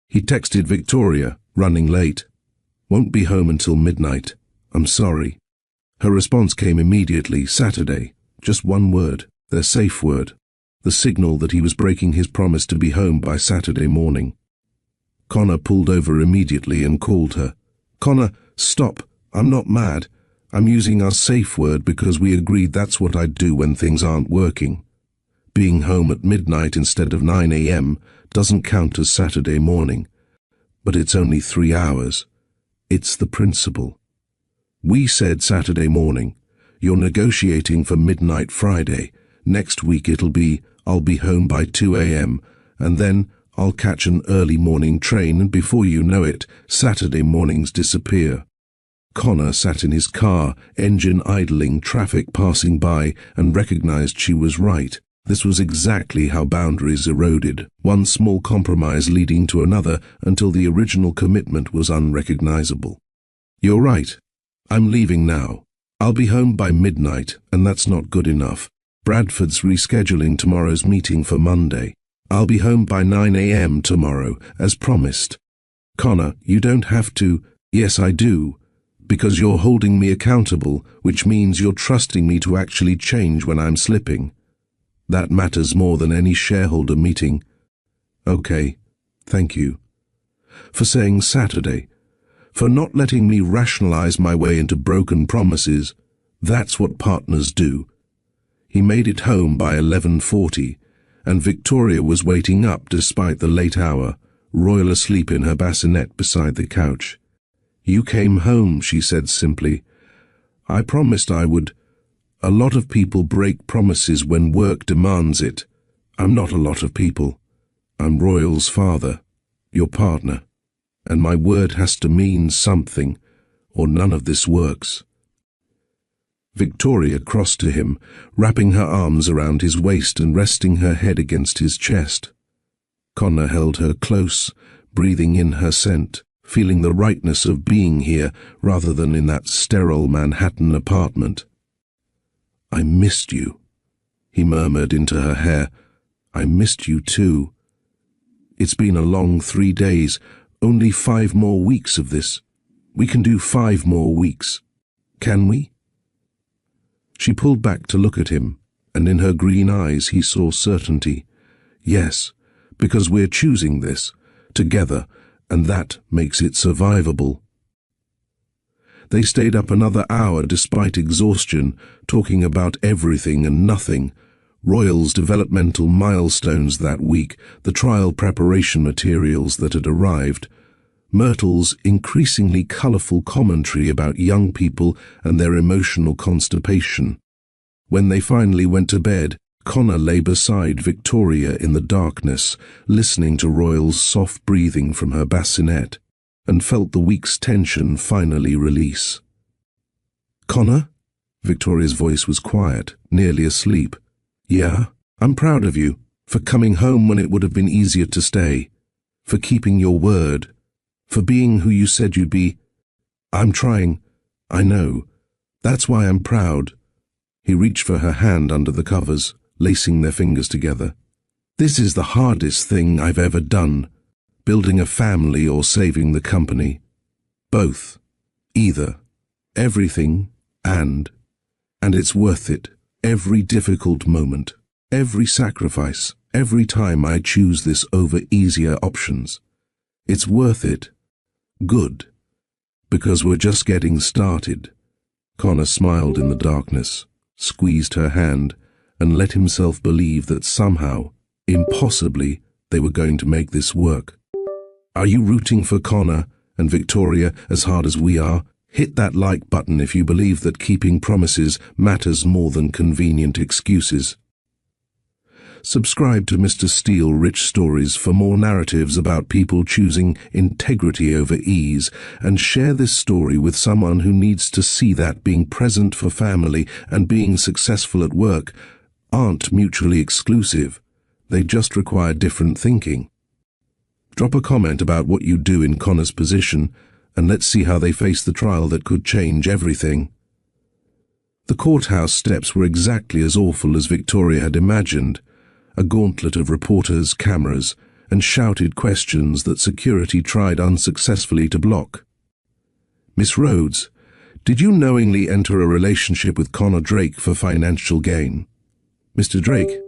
He texted Victoria, running late. "Won't be home until midnight. I'm sorry." Her response came immediately, Saturday, just one word, their safe word, the signal that he was breaking his promise to be home by Saturday morning. Connor pulled over immediately and called her. "Connor, stop. I'm not mad. I'm using our safe word because we agreed that's what I'd do when things aren't working. Being home at midnight instead of 9 a.m. doesn't count as Saturday morning. But it's only 3 hours. It's the principle. We said Saturday morning. You're negotiating for midnight Friday. Next week it'll be, I'll be home by 2 a.m. and then I'll catch an early morning train, and before you know it, Saturday mornings disappear. Connor sat in his car, engine idling, traffic passing by, and recognized she was right. This was exactly how boundaries eroded, one small compromise leading to another until the original commitment was unrecognizable. You're right. I'm leaving now. I'll be home by midnight, and that's not good enough. Bradford's rescheduling tomorrow's meeting for Monday. I'll be home by 9 a.m. tomorrow, as promised. Connor, you don't have to. Yes, I do. Because you're holding me accountable, which means you're trusting me to actually change when I'm slipping. That matters more than any shareholder meeting. Okay, thank you. For saying Saturday. For not letting me rationalize my way into broken promises. That's what partners do. He made it home by 11:40, and Victoria was waiting up despite the late hour, royal asleep in her bassinet beside the couch. You came home, she said simply. I promised I would. A lot of people break promises when work demands it. I'm not a lot of people. I'm Royal's father, your partner, and my word has to mean something, or none of this works. Victoria crossed to him, wrapping her arms around his waist and resting her head against his chest. Connor held her close, breathing in her scent, feeling the rightness of being here rather than in that sterile Manhattan apartment. I missed you, he murmured into her hair. I missed you too. It's been a long 3 days, only 5 more weeks of this. We can do 5 more weeks. Can we? She pulled back to look at him, and in her green eyes he saw certainty. Yes, because we're choosing this, together, and that makes it survivable. They stayed up another hour despite exhaustion, talking about everything and nothing. Royal's developmental milestones that week, the trial preparation materials that had arrived, Myrtle's increasingly colourful commentary about young people and their emotional constipation. When they finally went to bed, Connor lay beside Victoria in the darkness, listening to Royal's soft breathing from her bassinet, and felt the week's tension finally release. Connor? Victoria's voice was quiet, nearly asleep. Yeah, I'm proud of you, for coming home when it would have been easier to stay, for keeping your word, for being who you said you'd be. I'm trying, I know. That's why I'm proud. He reached for her hand under the covers, lacing their fingers together. This is the hardest thing I've ever done, building a family or saving the company. Both. Either. Everything and it's worth it. Every difficult moment, every sacrifice, every time I choose this over easier options. It's worth it. Good. Because we're just getting started. Connor smiled in the darkness, squeezed her hand, and let himself believe that somehow, impossibly, they were going to make this work. Are you rooting for Connor and Victoria as hard as we are? Hit that like button if you believe that keeping promises matters more than convenient excuses. Subscribe to Mr. Steele Rich Stories for more narratives about people choosing integrity over ease, and share this story with someone who needs to see that being present for family and being successful at work aren't mutually exclusive. They just require different thinking. Drop a comment about what you do in Connor's position, and let's see how they face the trial that could change everything. The courthouse steps were exactly as awful as Victoria had imagined, a gauntlet of reporters, cameras, and shouted questions that security tried unsuccessfully to block. Miss Rhodes, did you knowingly enter a relationship with Connor Drake for financial gain? Mr. Drake,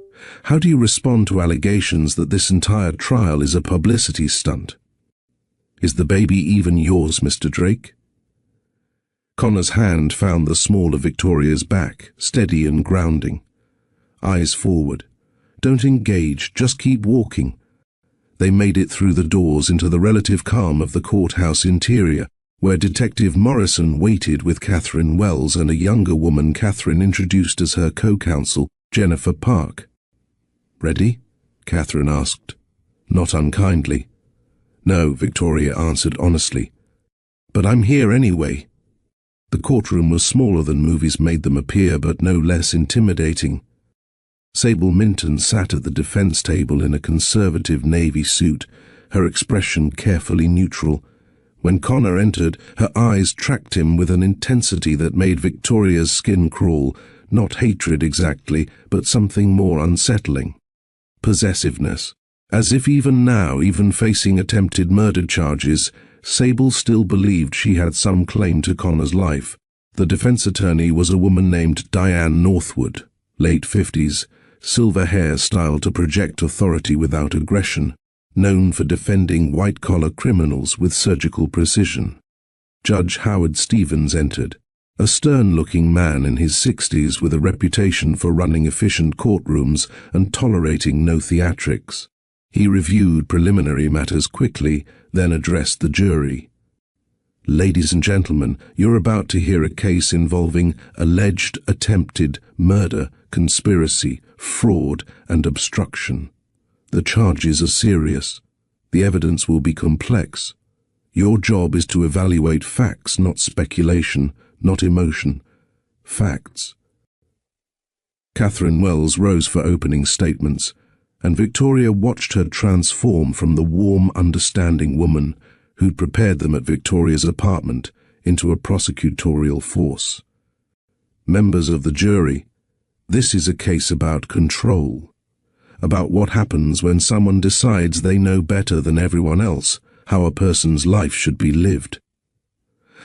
how do you respond to allegations that this entire trial is a publicity stunt? Is the baby even yours, Mr. Drake? Connor's hand found the small of Victoria's back, steady and grounding. Eyes forward. Don't engage, just keep walking. They made it through the doors into the relative calm of the courthouse interior, where Detective Morrison waited with Catherine Wells and a younger woman Catherine introduced as her co-counsel, Jennifer Park. Ready? Catherine asked. not unkindly. "No," Victoria answered honestly. "But I'm here anyway." The courtroom was smaller than movies made them appear, but no less intimidating. Sable Minton sat at the defense table in a conservative navy suit, her expression carefully neutral. When Connor entered, her eyes tracked him with an intensity that made Victoria's skin crawl, not hatred exactly, but something more unsettling. Possessiveness. As if even now, even facing attempted murder charges, Sable still believed she had some claim to Connor's life. The defense attorney was a woman named Diane Northwood, late 50s, silver hair styled to project authority without aggression, known for defending white-collar criminals with surgical precision. Judge Howard Stevens entered, a stern-looking man in his 60s with a reputation for running efficient courtrooms and tolerating no theatrics. He reviewed preliminary matters quickly, then addressed the jury. "Ladies and gentlemen, you're about to hear a case involving alleged attempted murder, conspiracy, fraud, and obstruction. The charges are serious. The evidence will be complex. Your job is to evaluate facts, not speculation, not emotion. Facts." Catherine Wells rose for opening statements, and Victoria watched her transform from the warm, understanding woman who'd prepared them at Victoria's apartment into a prosecutorial force. "Members of the jury, this is a case about control, about what happens when someone decides they know better than everyone else how a person's life should be lived.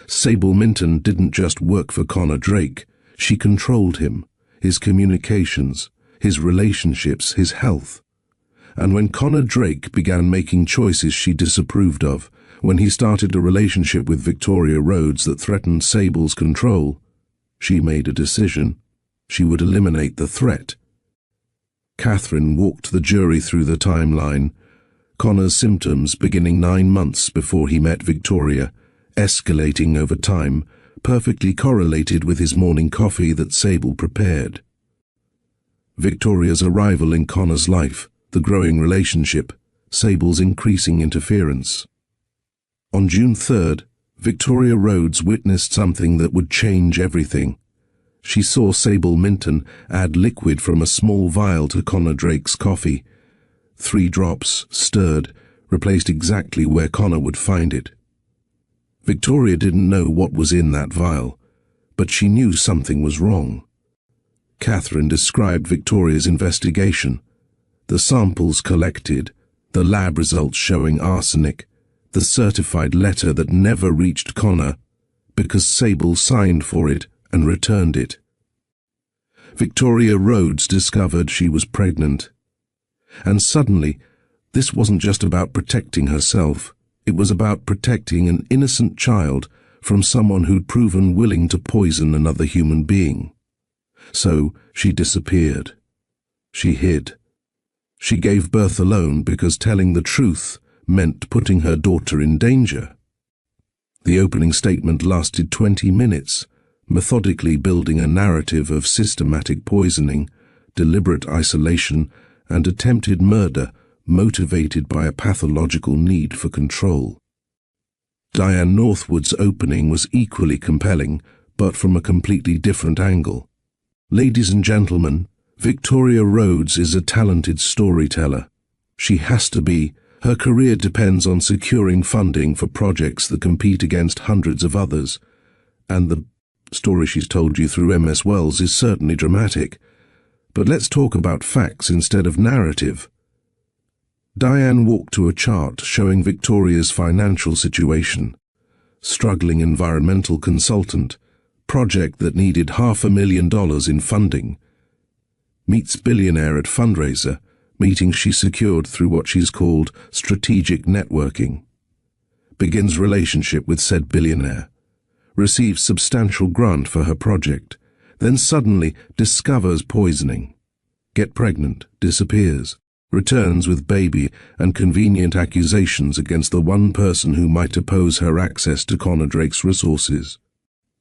Sable Minton didn't just work for Connor Drake, she controlled him, his communications, his relationships, his health. And when Connor Drake began making choices she disapproved of, when he started a relationship with Victoria Rhodes that threatened Sable's control, she made a decision. She would eliminate the threat. Catherine walked the jury through the timeline, Connor's symptoms beginning 9 months before he met Victoria, escalating over time, perfectly correlated with his morning coffee that Sable prepared. Victoria's arrival in Connor's life, the growing relationship, Sable's increasing interference. On June 3rd, Victoria Rhodes witnessed something that would change everything. She saw Sable Minton add liquid from a small vial to Connor Drake's coffee. 3 drops, stirred, replaced exactly where Connor would find it. Victoria didn't know what was in that vial, but she knew something was wrong. Catherine described Victoria's investigation. The samples collected, the lab results showing arsenic, the certified letter that never reached Connor because Sable signed for it and returned it. Victoria Rhodes discovered she was pregnant. And suddenly, this wasn't just about protecting herself, it was about protecting an innocent child from someone who'd proven willing to poison another human being. So she disappeared. She hid. She gave birth alone because telling the truth meant putting her daughter in danger. The opening statement lasted 20 minutes, methodically building a narrative of systematic poisoning, deliberate isolation, and attempted murder motivated by a pathological need for control. Diane Northwood's opening was equally compelling, but from a completely different angle. Ladies and gentlemen, Victoria Rhodes is a talented storyteller. She has to be. Her career depends on securing funding for projects that compete against hundreds of others, and the story she's told you through MS Wells is certainly dramatic. But let's talk about facts instead of narrative. Diane walked to a chart showing Victoria's financial situation. Struggling environmental consultant, project that needed $500,000 in funding. Meets billionaire at fundraiser, meeting she secured through what she's called strategic networking. Begins relationship with said billionaire. Receives substantial grant for her project, then suddenly discovers poisoning. Get pregnant, disappears, returns with baby and convenient accusations against the one person who might oppose her access to Connor Drake's resources.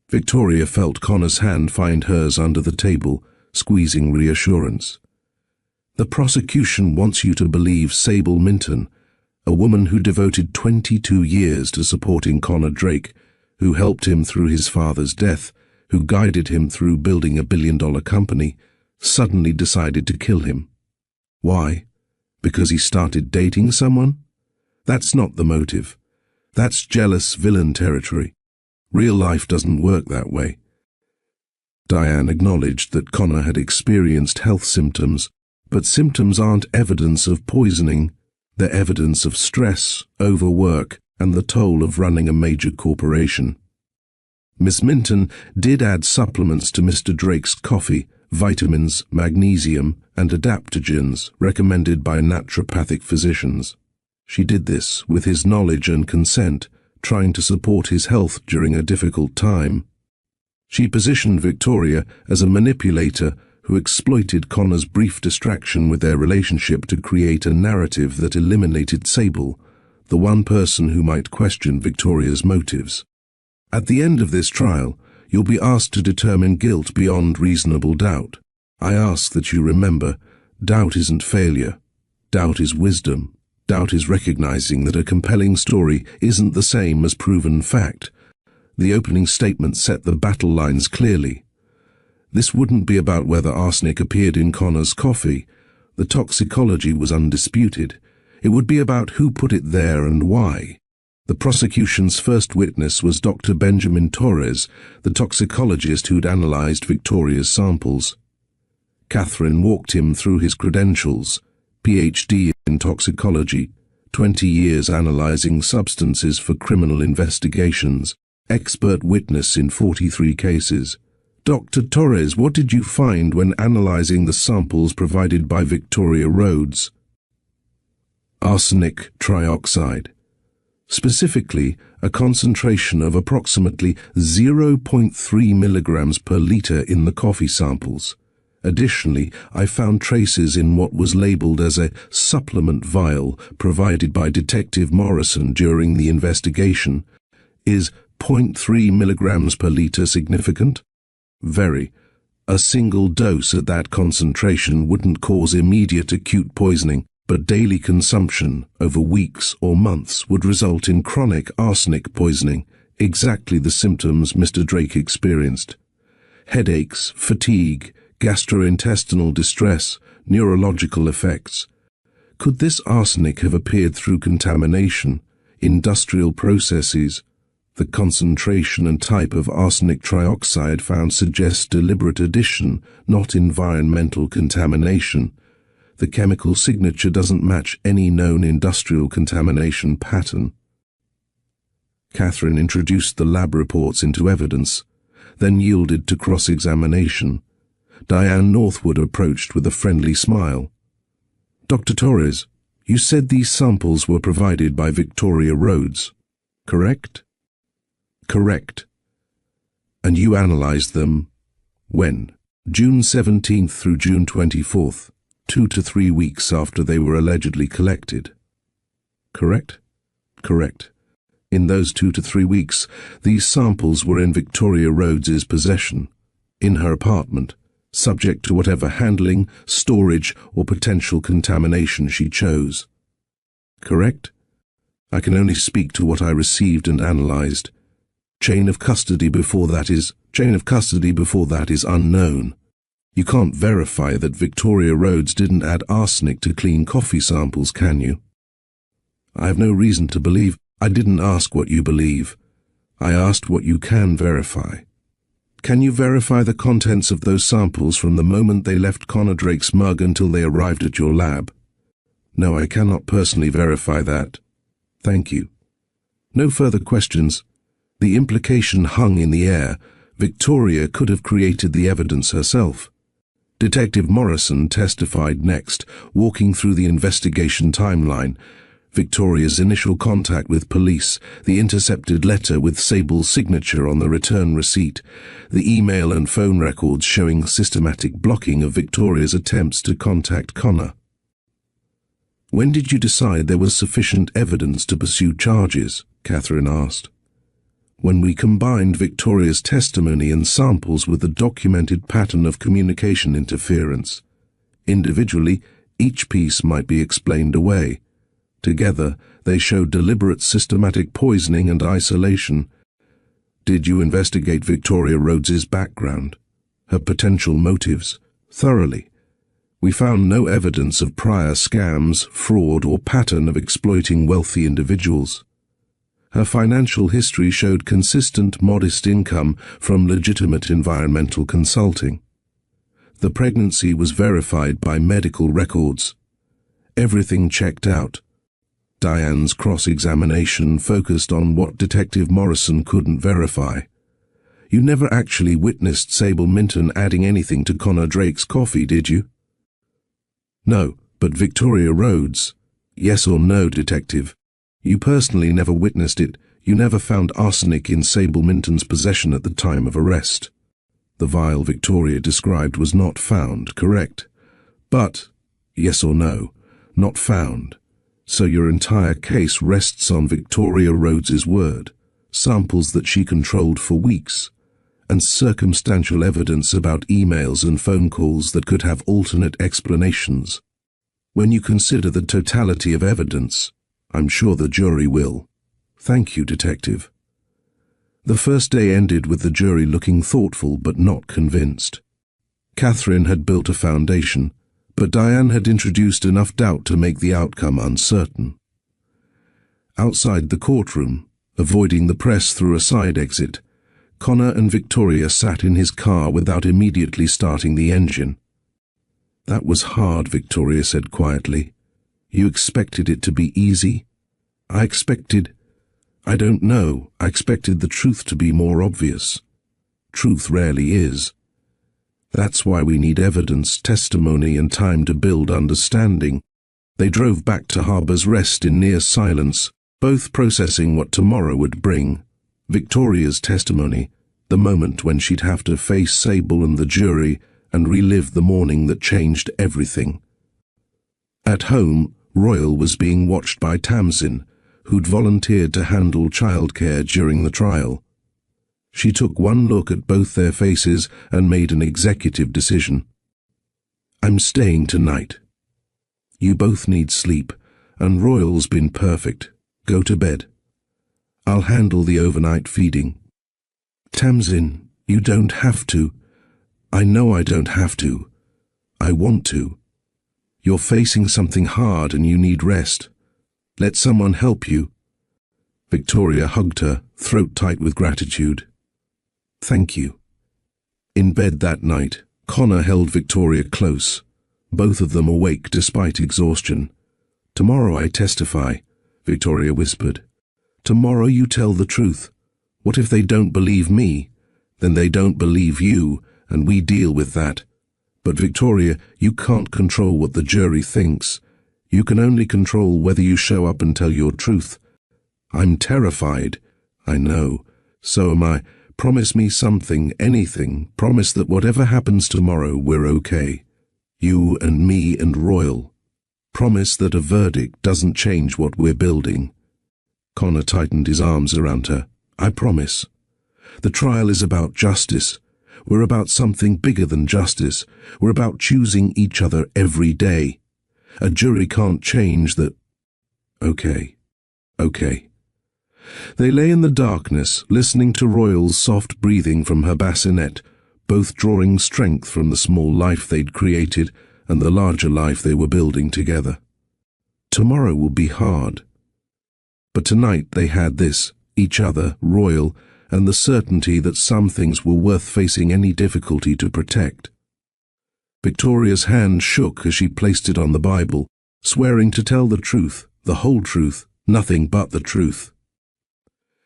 Victoria felt Connor's hand find hers under the table, squeezing reassurance. The prosecution wants you to believe Sable Minton, a woman who devoted 22 years to supporting Connor Drake, who helped him through his father's death, who guided him through building a billion-dollar company, suddenly decided to kill him. Why? Because he started dating someone? That's not the motive. That's jealous villain territory. Real life doesn't work that way. Diane acknowledged that Connor had experienced health symptoms, but symptoms aren't evidence of poisoning. They're evidence of stress, overwork, and the toll of running a major corporation. Miss Minton did add supplements to Mr. Drake's coffee, vitamins, magnesium, and adaptogens recommended by naturopathic physicians. She did this with his knowledge and consent, trying to support his health during a difficult time. She positioned Victoria as a manipulator who exploited Connor's brief distraction with their relationship to create a narrative that eliminated Sable, the one person who might question Victoria's motives. At the end of this trial, you'll be asked to determine guilt beyond reasonable doubt. I ask that you remember, doubt isn't failure. Doubt is wisdom. Doubt is recognizing that a compelling story isn't the same as proven fact. The opening statement set the battle lines clearly. This wouldn't be about whether arsenic appeared in Connor's coffee. The toxicology was undisputed. It would be about who put it there and why. The prosecution's first witness was Dr. Benjamin Torres, the toxicologist who'd analyzed Victoria's samples. Catherine walked him through his credentials: PhD in toxicology, 20 years analyzing substances for criminal investigations, expert witness in 43 cases. Dr. Torres, what did you find when analyzing the samples provided by Victoria Rhodes? Arsenic trioxide. Specifically, a concentration of approximately 0.3 milligrams per liter in the coffee samples. Additionally, I found traces in what was labeled as a supplement vial provided by Detective Morrison during the investigation. Is 0.3 milligrams per liter significant? Very. A single dose at that concentration wouldn't cause immediate acute poisoning, but daily consumption over weeks or months would result in chronic arsenic poisoning, exactly the symptoms Mr. Drake experienced. Headaches, fatigue, gastrointestinal distress, neurological effects. Could this arsenic have appeared through contamination, industrial processes? The concentration and type of arsenic trioxide found suggests deliberate addition, not environmental contamination. The chemical signature doesn't match any known industrial contamination pattern. Catherine introduced the lab reports into evidence, then yielded to cross-examination. Diane Northwood approached with a friendly smile. Dr. Torres, you said these samples were provided by Victoria Rhodes, correct? Correct. And you analyzed them when? June 17th through June 24th, 2 to 3 weeks after they were allegedly collected. Correct? Correct. In those 2 to 3 weeks, these samples were in Victoria Rhodes's possession, in her apartment, subject to whatever handling, storage, or potential contamination she chose. Correct? I can only speak to what I received and analyzed. Chain of custody before that is unknown. You can't verify that Victoria Rhodes didn't add arsenic to clean coffee samples, can you? I have no reason to believe. I didn't ask what you believe. I asked what you can verify. Can you verify the contents of those samples from the moment they left Connor Drake's mug until they arrived at your lab? No, I cannot personally verify that. Thank you. No further questions. The implication hung in the air. Victoria could have created the evidence herself. Detective Morrison testified next, walking through the investigation timeline. Victoria's initial contact with police, the intercepted letter with Sable's signature on the return receipt, the email and phone records showing systematic blocking of Victoria's attempts to contact Connor. When did you decide there was sufficient evidence to pursue charges? Catherine asked. When we combined Victoria's testimony and samples with the documented pattern of communication interference. Individually, Each piece might be explained away. Together, they showed deliberate systematic poisoning and isolation. Did you investigate Victoria Rhodes's background, her potential motives, thoroughly? We found no evidence of prior scams, fraud, or pattern of exploiting wealthy individuals. Her financial history showed consistent, modest income from legitimate environmental consulting. The pregnancy was verified by medical records. Everything checked out. Diane's cross-examination focused on what Detective Morrison couldn't verify. You never actually witnessed Sable Minton adding anything to Connor Drake's coffee, did you? No, but Victoria Rhodes. Yes or no, Detective? You personally never witnessed it. You never found arsenic in Sable Minton's possession at the time of arrest. The vial Victoria described was not found, correct? But, yes or no, not found. So your entire case rests on Victoria Rhodes's word, samples that she controlled for weeks, and circumstantial evidence about emails and phone calls that could have alternate explanations. When you consider the totality of evidence, I'm sure the jury will. Thank you, Detective. The first day ended with the jury looking thoughtful but not convinced. Catherine had built a foundation, but Diane had introduced enough doubt to make the outcome uncertain. Outside the courtroom, avoiding the press through a side exit, Connor and Victoria sat in his car without immediately starting the engine. That was hard, Victoria said quietly. You expected it to be easy? I expected the truth to be more obvious. Truth rarely is. That's why we need evidence, testimony, and time to build understanding. They drove back to Harbour's Rest in near silence, both processing what tomorrow would bring. Victoria's testimony, the moment when she'd have to face Sable and the jury and relive the morning that changed everything. At home, Royal was being watched by Tamsin, who'd volunteered to handle childcare during the trial. She took one look at both their faces and made an executive decision. I'm staying tonight. You both need sleep, and Royal's been perfect. Go to bed. I'll handle the overnight feeding. Tamsin, you don't have to. I know I don't have to. I want to. You're facing something hard and you need rest. Let someone help you. Victoria hugged her, throat tight with gratitude. Thank you. In bed that night, Connor held Victoria close, both of them awake despite exhaustion. Tomorrow I testify, Victoria whispered. Tomorrow you tell the truth. What if they don't believe me? Then they don't believe you, and we deal with that. But Victoria, you can't control what the jury thinks. You can only control whether you show up and tell your truth. I'm terrified. I know. So am I. Promise me something, anything. Promise that whatever happens tomorrow, we're okay. You and me and Royal. Promise that a verdict doesn't change what we're building. Connor tightened his arms around her. I promise. The trial is about justice. We're about something bigger than justice. We're about choosing each other every day. A jury can't change that. Okay. Okay. They lay in the darkness, listening to Royal's soft breathing from her bassinet, both drawing strength from the small life they'd created and the larger life they were building together. Tomorrow will be hard. But tonight they had this, each other, Royal, and the certainty that some things were worth facing any difficulty to protect. Victoria's hand shook as she placed it on the Bible, swearing to tell the truth, the whole truth, nothing but the truth.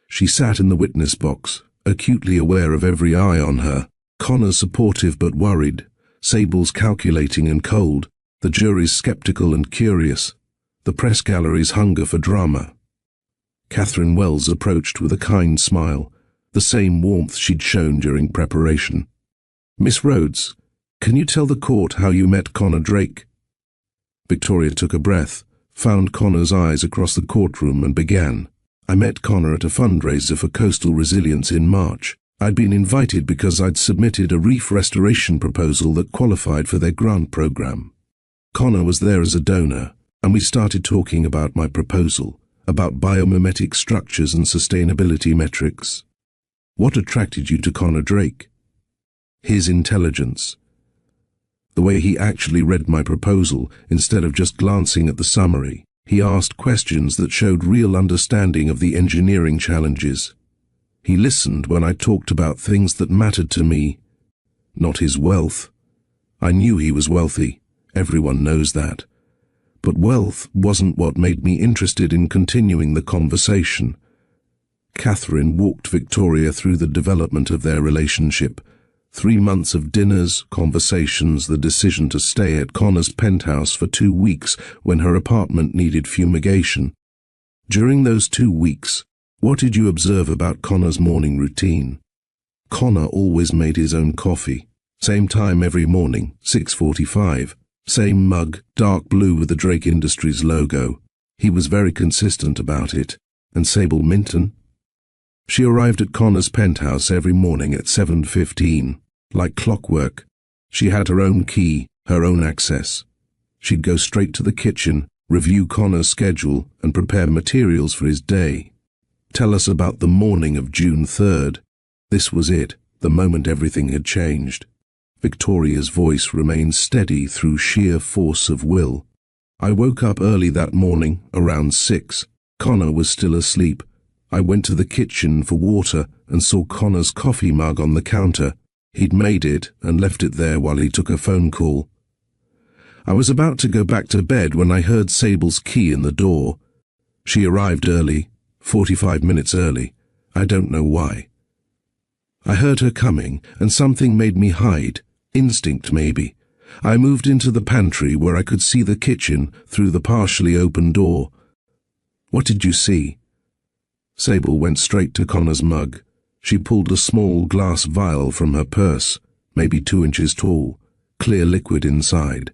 She sat in the witness box, acutely aware of every eye on her, Connor supportive but worried, Sable's calculating and cold, the jury's skeptical and curious, the press gallery's hunger for drama. Catherine Wells approached with a kind smile, the same warmth she'd shown during preparation. Miss Rhodes, can you tell the court how you met Connor Drake? Victoria took a breath, found Connor's eyes across the courtroom and began. I met Connor at a fundraiser for coastal resilience in March. I'd been invited because I'd submitted a reef restoration proposal that qualified for their grant program. Connor was there as a donor, and we started talking about my proposal, about biomimetic structures and sustainability metrics. What attracted you to Connor Drake? His intelligence. The way he actually read my proposal, instead of just glancing at the summary. He asked questions that showed real understanding of the engineering challenges. He listened when I talked about things that mattered to me, not his wealth. I knew he was wealthy. Everyone knows that. But wealth wasn't what made me interested in continuing the conversation. Catherine walked Victoria through the development of their relationship. 3 months of dinners, conversations, the decision to stay at Connor's penthouse for 2 weeks when her apartment needed fumigation. During those 2 weeks, what did you observe about Connor's morning routine? Connor always made his own coffee. Same time every morning, 6:45. Same mug, dark blue with the Drake Industries logo. He was very consistent about it. And Sable Minton? She arrived at Connor's penthouse every morning at 7:15. Like clockwork. She had her own key, her own access. She'd go straight to the kitchen, review Connor's schedule, and prepare materials for his day. Tell us about the morning of June 3rd. This was it, the moment everything had changed. Victoria's voice remained steady through sheer force of will. I woke up early that morning, around 6. Connor was still asleep. I went to the kitchen for water and saw Connor's coffee mug on the counter. He'd made it and left it there while he took a phone call. I was about to go back to bed when I heard Sable's key in the door. She arrived early, 45 minutes early. I don't know why. I heard her coming, and something made me hide. Instinct, maybe. I moved into the pantry where I could see the kitchen through the partially open door. What did you see? Sable went straight to Connor's mug. She pulled a small glass vial from her purse, maybe 2 inches tall, clear liquid inside.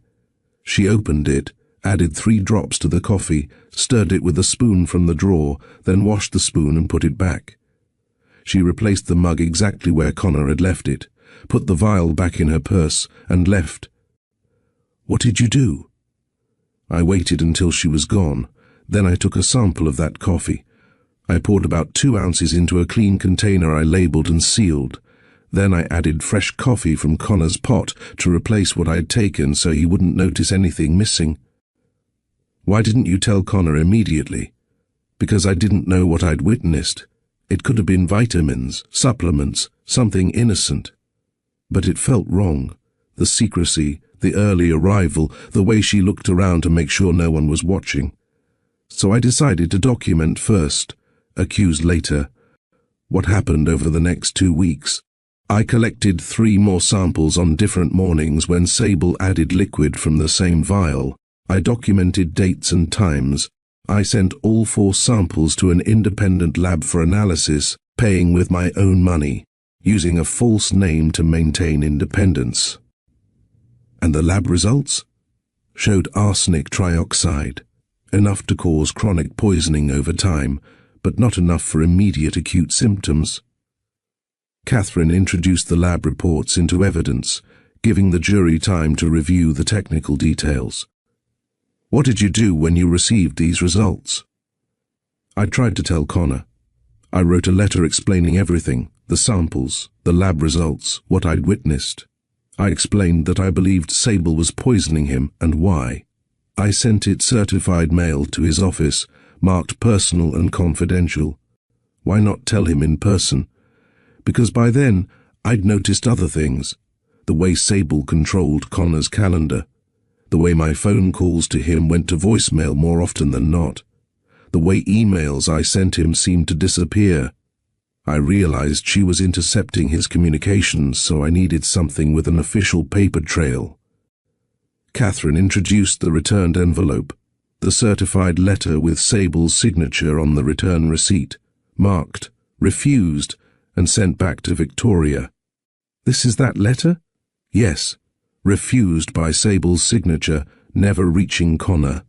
She opened it, added 3 drops to the coffee, stirred it with a spoon from the drawer, then washed the spoon and put it back. She replaced the mug exactly where Connor had left it, put the vial back in her purse, and left. What did you do? I waited until she was gone. Then I took a sample of that coffee. I poured about 2 ounces into a clean container I labeled and sealed. Then I added fresh coffee from Connor's pot to replace what I had taken so he wouldn't notice anything missing. Why didn't you tell Connor immediately? Because I didn't know what I'd witnessed. It could have been vitamins, supplements, something innocent. But it felt wrong. The secrecy, the early arrival, the way she looked around to make sure no one was watching. So I decided to document first, accuse later. What happened over the next 2 weeks? I collected 3 more samples on different mornings when Sable added liquid from the same vial. I documented dates and times. I sent all 4 samples to an independent lab for analysis, paying with my own money, using a false name to maintain independence. And the lab results? Showed arsenic trioxide, enough to cause chronic poisoning over time, but not enough for immediate acute symptoms. Catherine introduced the lab reports into evidence, giving the jury time to review the technical details. What did you do when you received these results? I tried to tell Connor. I wrote a letter explaining everything, the samples, the lab results, what I'd witnessed. I explained that I believed Sable was poisoning him and why. I sent it certified mail to his office, marked personal and confidential. Why not tell him in person? Because by then, I'd noticed other things. The way Sable controlled Connor's calendar. The way my phone calls to him went to voicemail more often than not. The way emails I sent him seemed to disappear. I realized she was intercepting his communications, so I needed something with an official paper trail. Catherine introduced the returned envelope, the certified letter with Sable's signature on the return receipt, marked, refused, and sent back to Victoria. This is that letter? Yes. Refused by Sable's signature, never reaching Connor.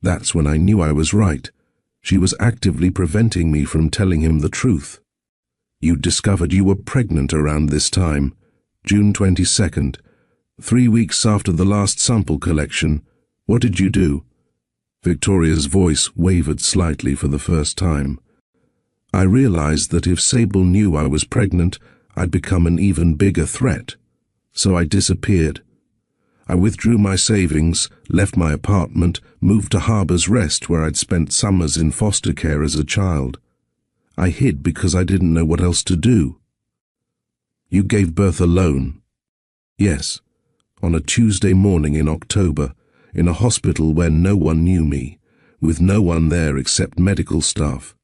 That's when I knew I was right. She was actively preventing me from telling him the truth. You discovered you were pregnant around this time, June 22nd, 3 weeks after the last sample collection, What did you do? Victoria's voice wavered slightly for the first time. I realized that if Sable knew I was pregnant, I'd become an even bigger threat. So I disappeared. I withdrew my savings, left my apartment, moved to Harbour's Rest where I'd spent summers in foster care as a child. I hid because I didn't know what else to do. You gave birth alone? Yes, on a Tuesday morning in October, in a hospital where no one knew me, with no one there except medical staff.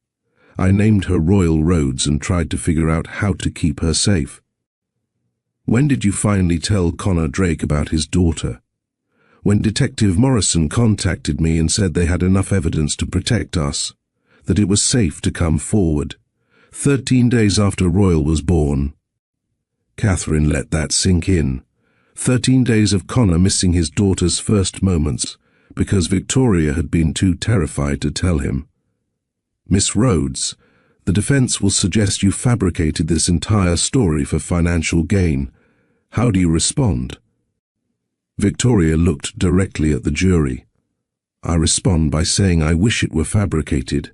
I named her Royal Roads and tried to figure out how to keep her safe. When did you finally tell Connor Drake about his daughter? When Detective Morrison contacted me and said they had enough evidence to protect us, that it was safe to come forward, 13 days after Royal was born. Catherine let that sink in. 13 days of Connor missing his daughter's first moments, because Victoria had been too terrified to tell him. Miss Rhodes, the defense will suggest you fabricated this entire story for financial gain. How do you respond? Victoria looked directly at the jury. I respond by saying I wish it were fabricated.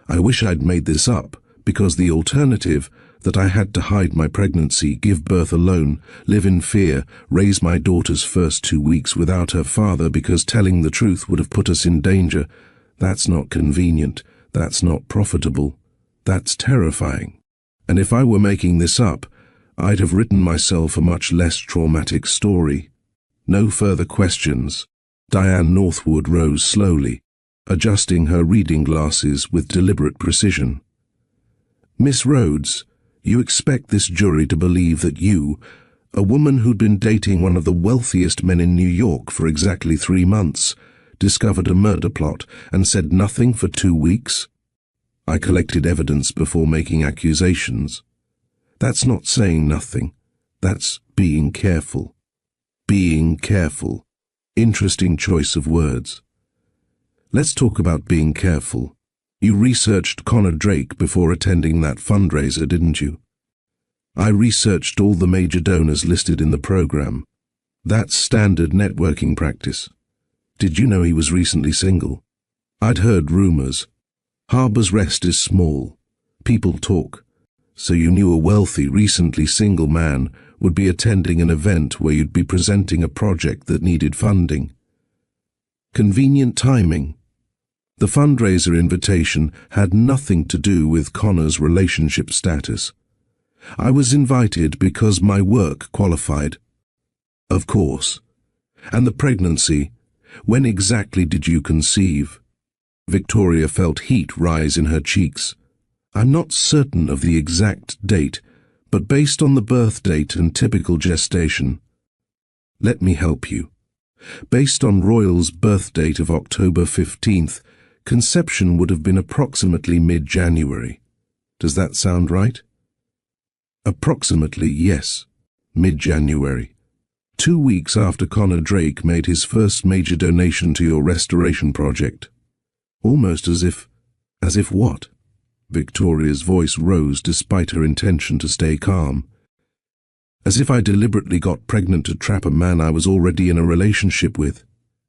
I wish I'd made this up, because the alternative, that I had to hide my pregnancy, give birth alone, live in fear, raise my daughter's first 2 weeks without her father because telling the truth would have put us in danger, that's not convenient, that's not profitable, that's terrifying. And if I were making this up, I'd have written myself a much less traumatic story. No further questions. Diane Northwood rose slowly, adjusting her reading glasses with deliberate precision. Miss Rhodes, you expect this jury to believe that you, a woman who'd been dating one of the wealthiest men in New York for exactly 3 months, discovered a murder plot and said nothing for 2 weeks? I collected evidence before making accusations. That's not saying nothing. That's being careful. Being careful. Interesting choice of words. Let's talk about being careful. You researched Connor Drake before attending that fundraiser, didn't you? I researched all the major donors listed in the program. That's standard networking practice. Did you know he was recently single? I'd heard rumors. Harbour's Rest is small. People talk. So you knew a wealthy, recently single man would be attending an event where you'd be presenting a project that needed funding. Convenient timing. The fundraiser invitation had nothing to do with Connor's relationship status. I was invited because my work qualified. Of course. And the pregnancy, when exactly did you conceive? Victoria felt heat rise in her cheeks. I'm not certain of the exact date, but based on the birth date and typical gestation. Let me help you. Based on Royal's birth date of October 15th, conception would have been approximately mid-January. Does that sound right? Approximately, yes. Mid-January. 2 weeks after Connor Drake made his first major donation to your restoration project. Almost as if what? Victoria's voice rose despite her intention to stay calm. As if I deliberately got pregnant to trap a man I was already in a relationship with.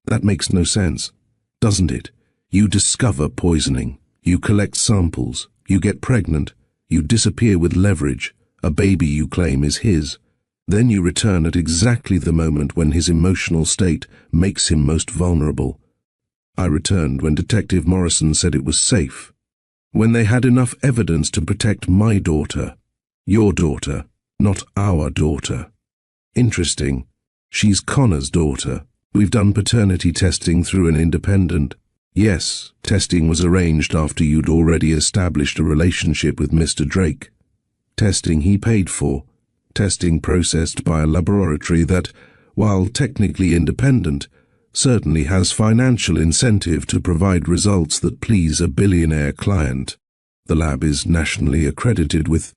That makes no sense, doesn't it? You discover poisoning, you collect samples, you get pregnant, you disappear with leverage, a baby you claim is his. Then you return at exactly the moment when his emotional state makes him most vulnerable. I returned when Detective Morrison said it was safe. When they had enough evidence to protect my daughter. Your daughter, not our daughter. Interesting. She's Connor's daughter. We've done paternity testing through an independent. Yes, testing was arranged after you'd already established a relationship with Mr. Drake. Testing he paid for. Testing processed by a laboratory that, while technically independent, certainly has financial incentive to provide results that please a billionaire client. The lab is nationally accredited with,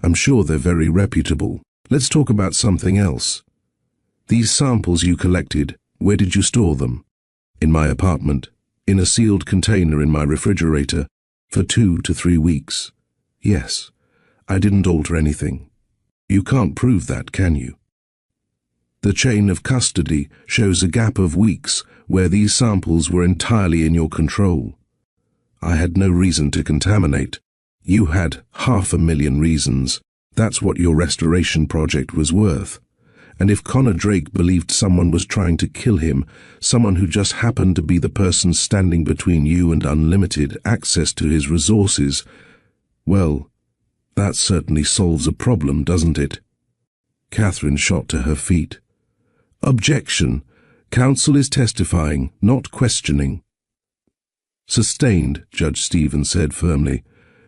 I'm sure they're very reputable. Let's talk about something else. These samples you collected, where did you store them? In my apartment, in a sealed container in my refrigerator, for 2 to 3 weeks. Yes, I didn't alter anything. You can't prove that, can you? The chain of custody shows a gap of weeks where these samples were entirely in your control. I had no reason to contaminate. You had 500,000 reasons. That's what your restoration project was worth. And if Connor Drake believed someone was trying to kill him, someone who just happened to be the person standing between you and unlimited access to his resources, well, that certainly solves a problem, doesn't it? Catherine shot to her feet. Objection. Counsel is testifying, not questioning. Sustained, Judge Stevens said firmly.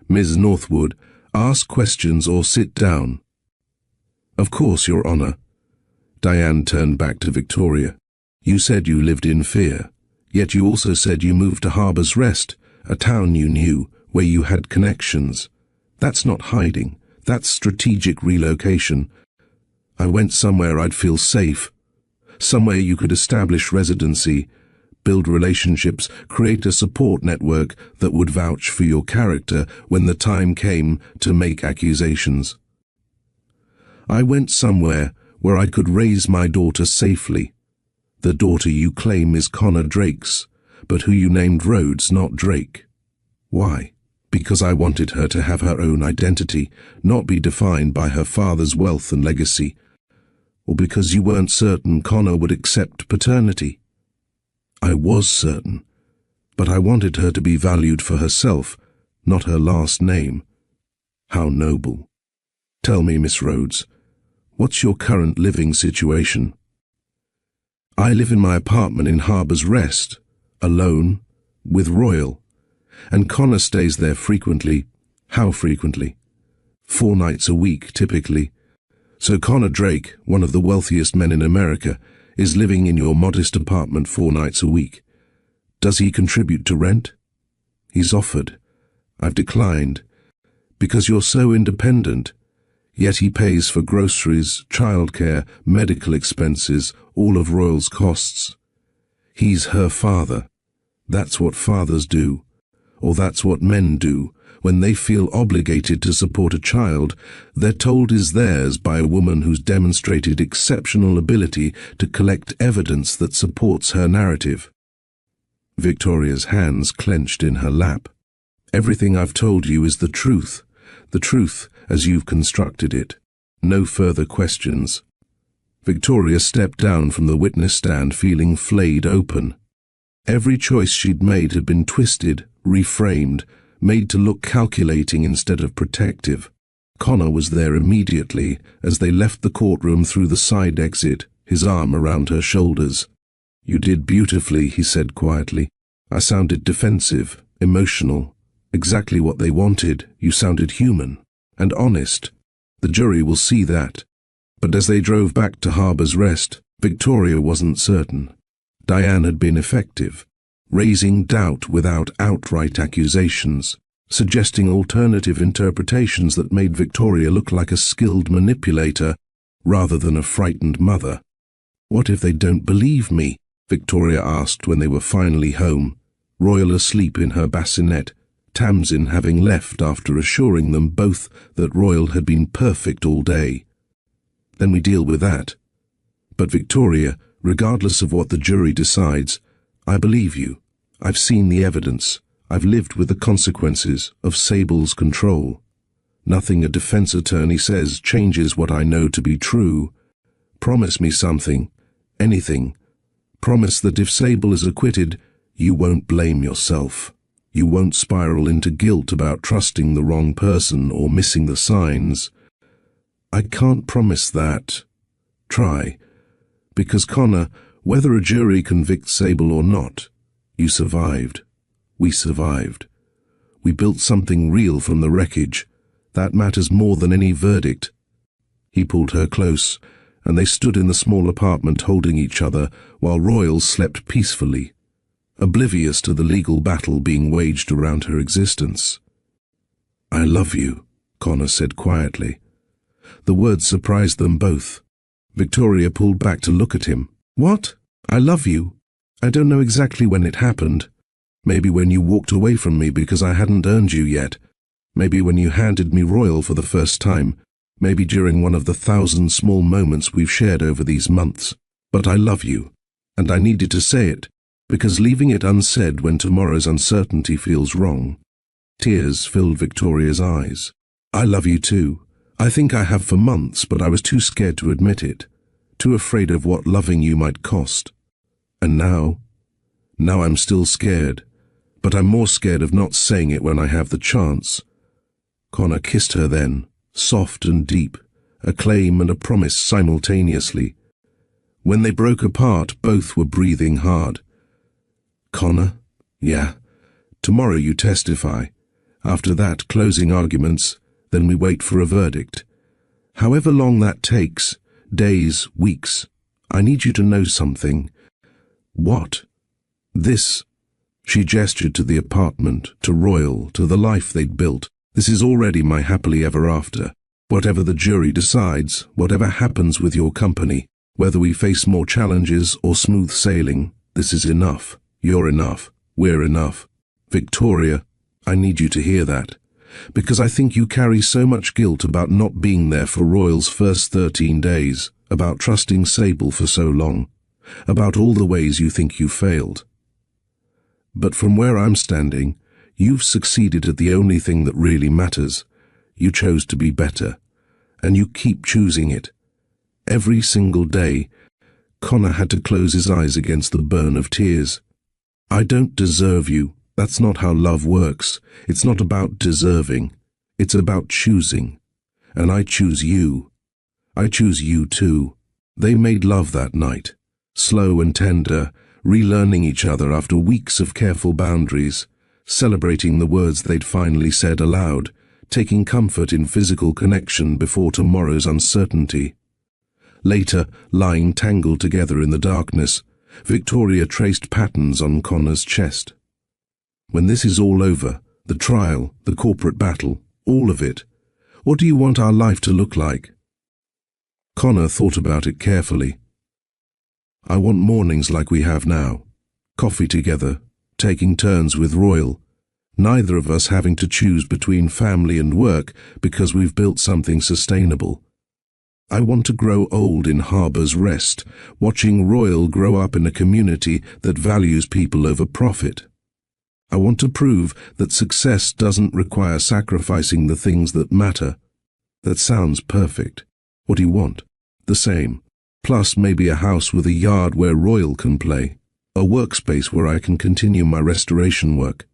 Ms. Northwood, ask questions or sit down. Of course, Your Honor. Diane turned back to Victoria. You said you lived in fear, yet you also said you moved to Harbour's Rest, a town you knew, where you had connections. That's not hiding, that's strategic relocation. I went somewhere I'd feel safe, somewhere you could establish residency, build relationships, create a support network that would vouch for your character when the time came to make accusations. I went somewhere where I could raise my daughter safely. The daughter you claim is Connor Drake's, but who you named Rhodes, not Drake. Why? Because I wanted her to have her own identity, not be defined by her father's wealth and legacy. Or because you weren't certain Connor would accept paternity. I was certain, but I wanted her to be valued for herself, not her last name. How noble. Tell me, Miss Rhodes, what's your current living situation? I live in my apartment in Harbour's Rest, alone, with Royal, and Connor stays there frequently. How frequently? 4 nights a week, typically. So Connor Drake, one of the wealthiest men in America, is living in your modest apartment 4 nights a week. Does he contribute to rent? He's offered. I've declined. Because you're so independent. Yet he pays for groceries, childcare, medical expenses, all of Royal's costs. He's her father. That's what fathers do. Or that's what men do. When they feel obligated to support a child, they're told is theirs by a woman who's demonstrated exceptional ability to collect evidence that supports her narrative. Victoria's hands clenched in her lap. Everything I've told you is the truth as you've constructed it. No further questions. Victoria stepped down from the witness stand feeling flayed open. Every choice she'd made had been twisted, reframed, made to look calculating instead of protective. Connor was there immediately as they left the courtroom through the side exit, his arm around her shoulders. You did beautifully, he said quietly. I sounded defensive, emotional, exactly what they wanted. You sounded human and honest. The jury will see that. But as they drove back to Harbour's Rest, Victoria wasn't certain. Diane had been effective, raising doubt without outright accusations, suggesting alternative interpretations that made Victoria look like a skilled manipulator rather than a frightened mother. What if they don't believe me? Victoria asked when they were finally home, Royal asleep in her bassinet, Tamsin having left after assuring them both that Royal had been perfect all day. Then we deal with that. But Victoria, regardless of what the jury decides, I believe you. I've seen the evidence. I've lived with the consequences of Sable's control. Nothing a defense attorney says changes what I know to be true. Promise me something, anything. Promise that if Sable is acquitted, you won't blame yourself. You won't spiral into guilt about trusting the wrong person or missing the signs. I can't promise that. Try. Because Connor, whether a jury convicts Sable or not, you survived. We survived. We built something real from the wreckage. That matters more than any verdict. He pulled her close, and they stood in the small apartment holding each other while Royal slept peacefully, oblivious to the legal battle being waged around her existence. I love you, Connor said quietly. The words surprised them both. Victoria pulled back to look at him. What? I love you? I don't know exactly when it happened. Maybe when you walked away from me because I hadn't earned you yet. Maybe when you handed me Royal for the first time. maybe during one of the 1,000 small moments we've shared over these months. But I love you, and I needed to say it, because leaving it unsaid when tomorrow's uncertainty feels wrong. Tears filled Victoria's eyes. I love you too. I think I have for months, but I was too scared to admit it, too afraid of what loving you might cost. And now I'm still scared, but I'm more scared of not saying it when I have the chance. Connor kissed her then, soft and deep, a claim and a promise simultaneously. When they broke apart, both were breathing hard. Connor? Yeah. Tomorrow you testify. After that, closing arguments, then we wait for a verdict. However long that takes, days, weeks, I need you to know something. What? This. She gestured to the apartment, to Royal, to the life they'd built. This is already my happily ever after. Whatever the jury decides, whatever happens with your company, whether we face more challenges or smooth sailing, this is enough. You're enough. We're enough. Victoria, I need you to hear that, because I think you carry so much guilt about not being there for Royal's first 13 days, about trusting Sable for so long, about all the ways you think you failed. But from where I'm standing, you've succeeded at the only thing that really matters. You chose to be better, and you keep choosing it. Every single day, Connor had to close his eyes against the burn of tears. I don't deserve you. That's not how love works. It's not about deserving. It's about choosing. And I choose you. I choose you too. They made love that night, slow and tender, relearning each other after weeks of careful boundaries, celebrating the words they'd finally said aloud, taking comfort in physical connection before tomorrow's uncertainty. Later, lying tangled together in the darkness, Victoria traced patterns on Connor's chest. When this is all over, the trial, the corporate battle, all of it, what do you want our life to look like? Connor thought about it carefully. I want mornings like we have now, coffee together, taking turns with Royal, neither of us having to choose between family and work because we've built something sustainable. I want to grow old in Harbour's Rest, watching Royal grow up in a community that values people over profit. I want to prove that success doesn't require sacrificing the things that matter. That sounds perfect. What do you want? The same. Plus maybe a house with a yard where Royal can play. A workspace where I can continue my restoration work.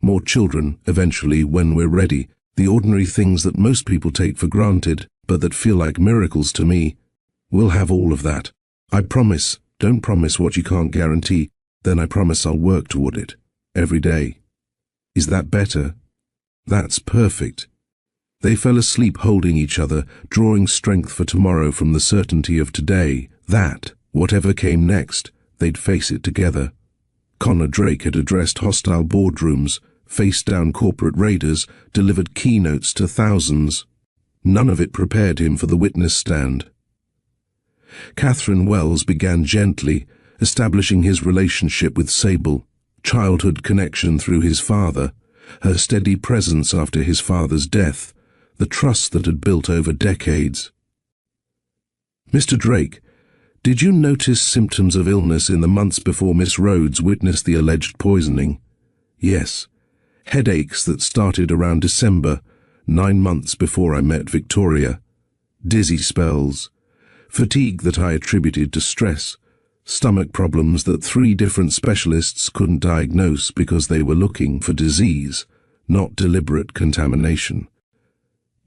More children, eventually, when we're ready. The ordinary things that most people take for granted, but that feel like miracles to me. We'll have all of that. I promise. Don't promise what you can't guarantee. Then I promise I'll work toward it. Every day. Is that better? That's perfect. They fell asleep holding each other, drawing strength for tomorrow from the certainty of today, that, whatever came next, they'd face it together. Connor Drake had addressed hostile boardrooms, faced down corporate raiders, delivered keynotes to thousands. None of it prepared him for the witness stand. Catherine Wells began gently, establishing his relationship with Sable, childhood connection through his father, her steady presence after his father's death, the trust that had built over decades. Mr. Drake, did you notice symptoms of illness in the months before Miss Rhodes witnessed the alleged poisoning? Yes. Headaches that started around December, 9 months before I met Victoria. Dizzy spells. Fatigue that I attributed to stress. Stomach problems that 3 different specialists couldn't diagnose because they were looking for disease, not deliberate contamination.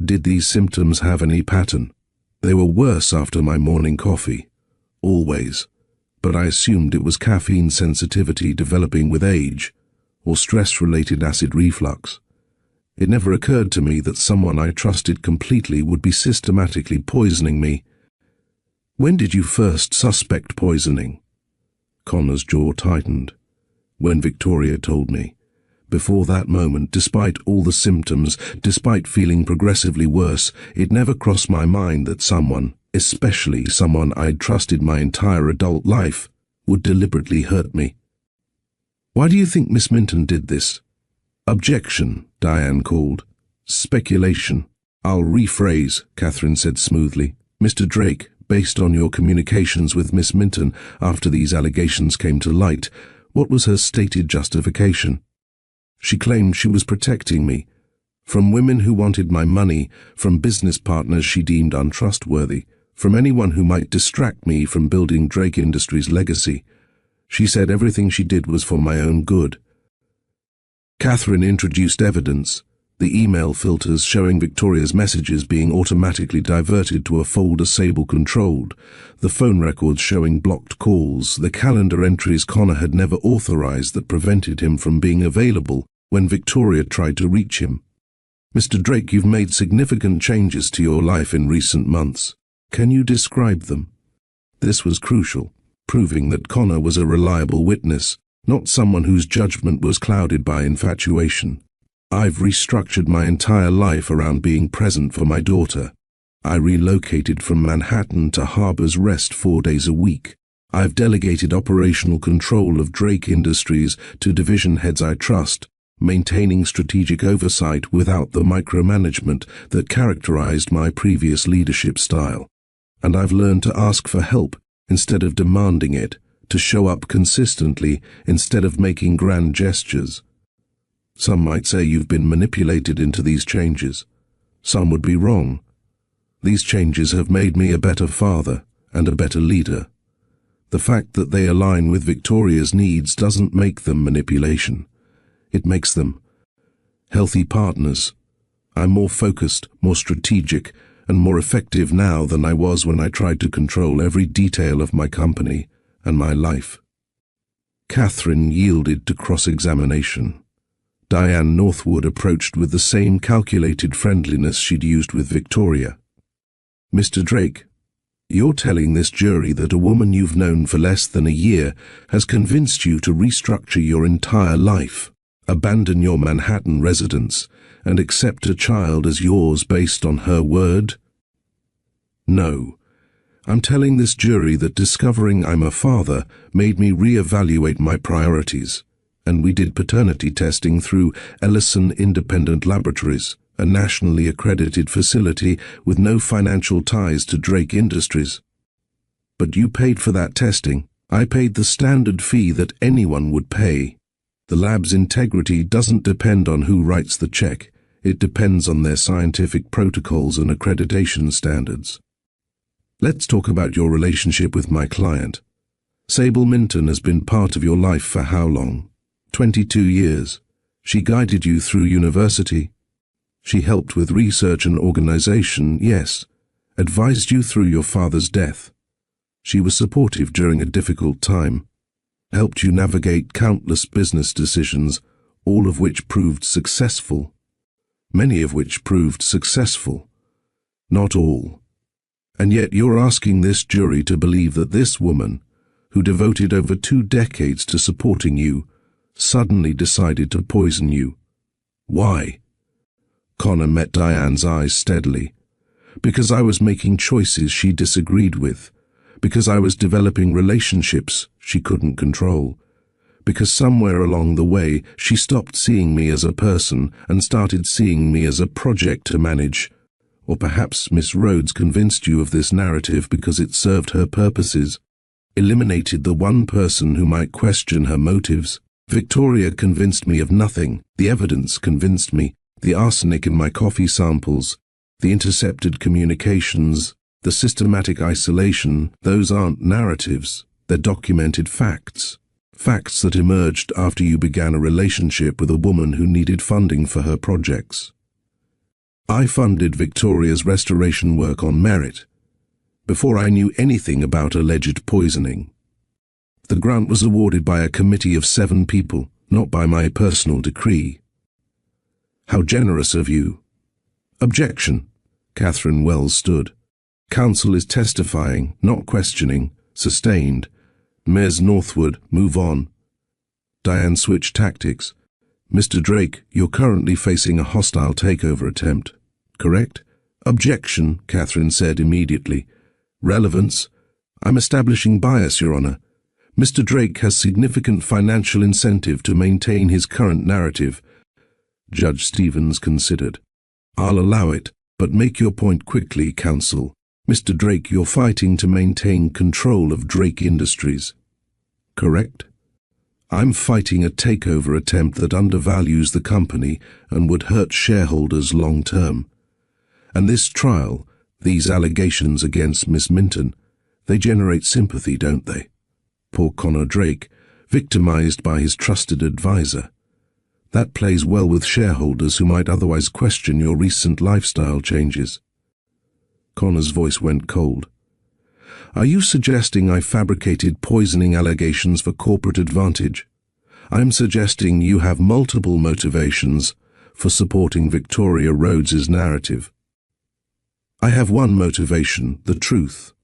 Did these symptoms have any pattern? They were worse after my morning coffee. Always. But I assumed it was caffeine sensitivity developing with age, or stress-related acid reflux. It never occurred to me that someone I trusted completely would be systematically poisoning me. When did you first suspect poisoning? Connor's jaw tightened. When Victoria told me. Before that moment, despite all the symptoms, despite feeling progressively worse, it never crossed my mind that someone, especially someone I'd trusted my entire adult life, would deliberately hurt me. Why do you think Miss Minton did this? Objection, Diane called. Speculation. I'll rephrase, Catherine said smoothly. Mr. Drake, based on your communications with Miss Minton after these allegations came to light, what was her stated justification? She claimed she was protecting me. From women who wanted my money, from business partners she deemed untrustworthy, from anyone who might distract me from building Drake Industries' legacy. She said everything she did was for my own good. Catherine introduced evidence, the email filters showing Victoria's messages being automatically diverted to a folder Sable controlled, the phone records showing blocked calls, the calendar entries Connor had never authorized that prevented him from being available when Victoria tried to reach him. Mr. Drake, you've made significant changes to your life in recent months. Can you describe them? This was crucial, proving that Connor was a reliable witness, not someone whose judgment was clouded by infatuation. I've restructured my entire life around being present for my daughter. I relocated from Manhattan to Harbor's Rest 4 days a week. I've delegated operational control of Drake Industries to division heads I trust, maintaining strategic oversight without the micromanagement that characterized my previous leadership style. And I've learned to ask for help instead of demanding it, to show up consistently instead of making grand gestures. Some might say you've been manipulated into these changes. Some would be wrong. These changes have made me a better father and a better leader. The fact that they align with Victoria's needs doesn't make them manipulation. It makes them healthy partners. I'm more focused, more strategic, and more effective now than I was when I tried to control every detail of my company and my life. Catherine yielded to cross-examination. Diane Northwood approached with the same calculated friendliness she'd used with Victoria. Mr. Drake, you're telling this jury that a woman you've known for less than a year has convinced you to restructure your entire life, abandon your Manhattan residence, and accept a child as yours based on her word? No. I'm telling this jury that discovering I'm a father made me reevaluate my priorities, and we did paternity testing through Ellison Independent Laboratories, a nationally accredited facility with no financial ties to Drake Industries. But you paid for that testing. I paid the standard fee that anyone would pay. The lab's integrity doesn't depend on who writes the check. It depends on their scientific protocols and accreditation standards. Let's talk about your relationship with my client. Sable Minton has been part of your life for how long? 22 years. She guided you through university. She helped with research and organization, yes. Advised you through your father's death. She was supportive during a difficult time. Helped you navigate countless business decisions, all of which proved successful. Many of which proved successful. Not all. And yet you're asking this jury to believe that this woman, who devoted over 2 decades to supporting you, suddenly decided to poison you. Why? Connor met Diane's eyes steadily. Because I was making choices she disagreed with. Because I was developing relationships she couldn't control. Because somewhere along the way she stopped seeing me as a person and started seeing me as a project to manage. Or perhaps Miss Rhodes convinced you of this narrative because it served her purposes, eliminated the one person who might question her motives. Victoria convinced me of nothing. The evidence convinced me. The arsenic in my coffee samples, the intercepted communications, the systematic isolation, those aren't narratives. They're documented facts. Facts that emerged after you began a relationship with a woman who needed funding for her projects. I funded Victoria's restoration work on merit, before I knew anything about alleged poisoning. The grant was awarded by a committee of 7 people, not by my personal decree. How generous of you. Objection. Catherine Wells stood. Counsel is testifying, not questioning. Sustained. Ms. Northwood, move on. Diane switched tactics. Mr. Drake, you're currently facing a hostile takeover attempt, correct? Objection, Catherine said immediately. Relevance. I'm establishing bias, Your Honor. Mr. Drake has significant financial incentive to maintain his current narrative. Judge Stevens considered. I'll allow it. But make your point quickly, counsel. Mr. Drake, you're fighting to maintain control of Drake Industries. Correct? I'm fighting a takeover attempt that undervalues the company and would hurt shareholders long term. And this trial, these allegations against Miss Minton, they generate sympathy, don't they? Poor Connor Drake, victimized by his trusted advisor. That plays well with shareholders who might otherwise question your recent lifestyle changes. Connor's voice went cold. Are you suggesting I fabricated poisoning allegations for corporate advantage? I'm suggesting you have multiple motivations for supporting Victoria Rhodes's narrative. I have one motivation, the truth.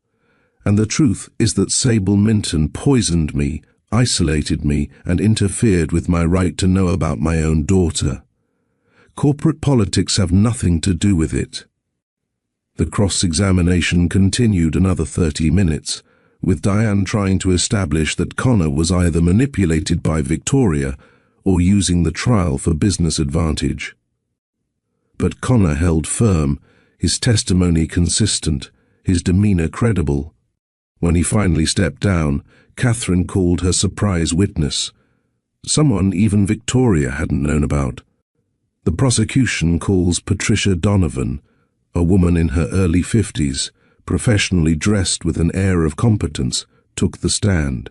And the truth is that Sable Minton poisoned me, isolated me, and interfered with my right to know about my own daughter. Corporate politics have nothing to do with it. The cross-examination continued another 30 minutes, with Diane trying to establish that Connor was either manipulated by Victoria or using the trial for business advantage. But Connor held firm, his testimony consistent, his demeanor credible. When he finally stepped down, Catherine called her surprise witness, someone even Victoria hadn't known about. The prosecution calls Patricia Donovan, a woman in her early 50s, professionally dressed with an air of competence, took the stand.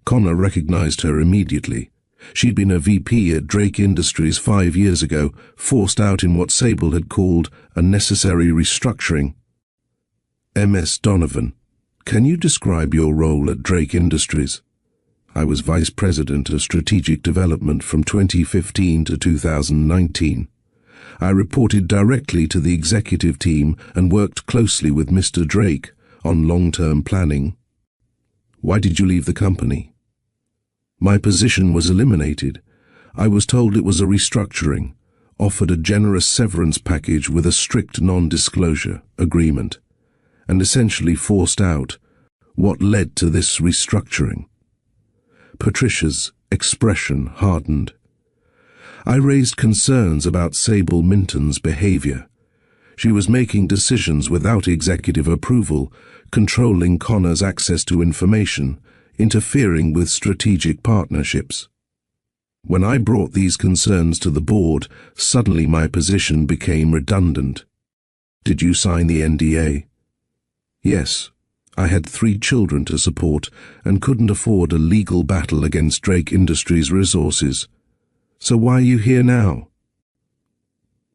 Connor recognized her immediately. She'd been a VP at Drake Industries 5 years ago, forced out in what Sable had called a necessary restructuring. Ms. Donovan, can you describe your role at Drake Industries? I was Vice President of Strategic Development from 2015 to 2019. I reported directly to the executive team and worked closely with Mr. Drake on long-term planning. Why did you leave the company? My position was eliminated. I was told it was a restructuring, offered a generous severance package with a strict non-disclosure agreement, and essentially forced out. What led to this restructuring? Patricia's expression hardened. I raised concerns about Sable Minton's behavior. She was making decisions without executive approval, controlling Connor's access to information, interfering with strategic partnerships. When I brought these concerns to the board, suddenly my position became redundant. Did you sign the NDA? Yes. I had 3 children to support and couldn't afford a legal battle against Drake Industries' resources. So why are you here now?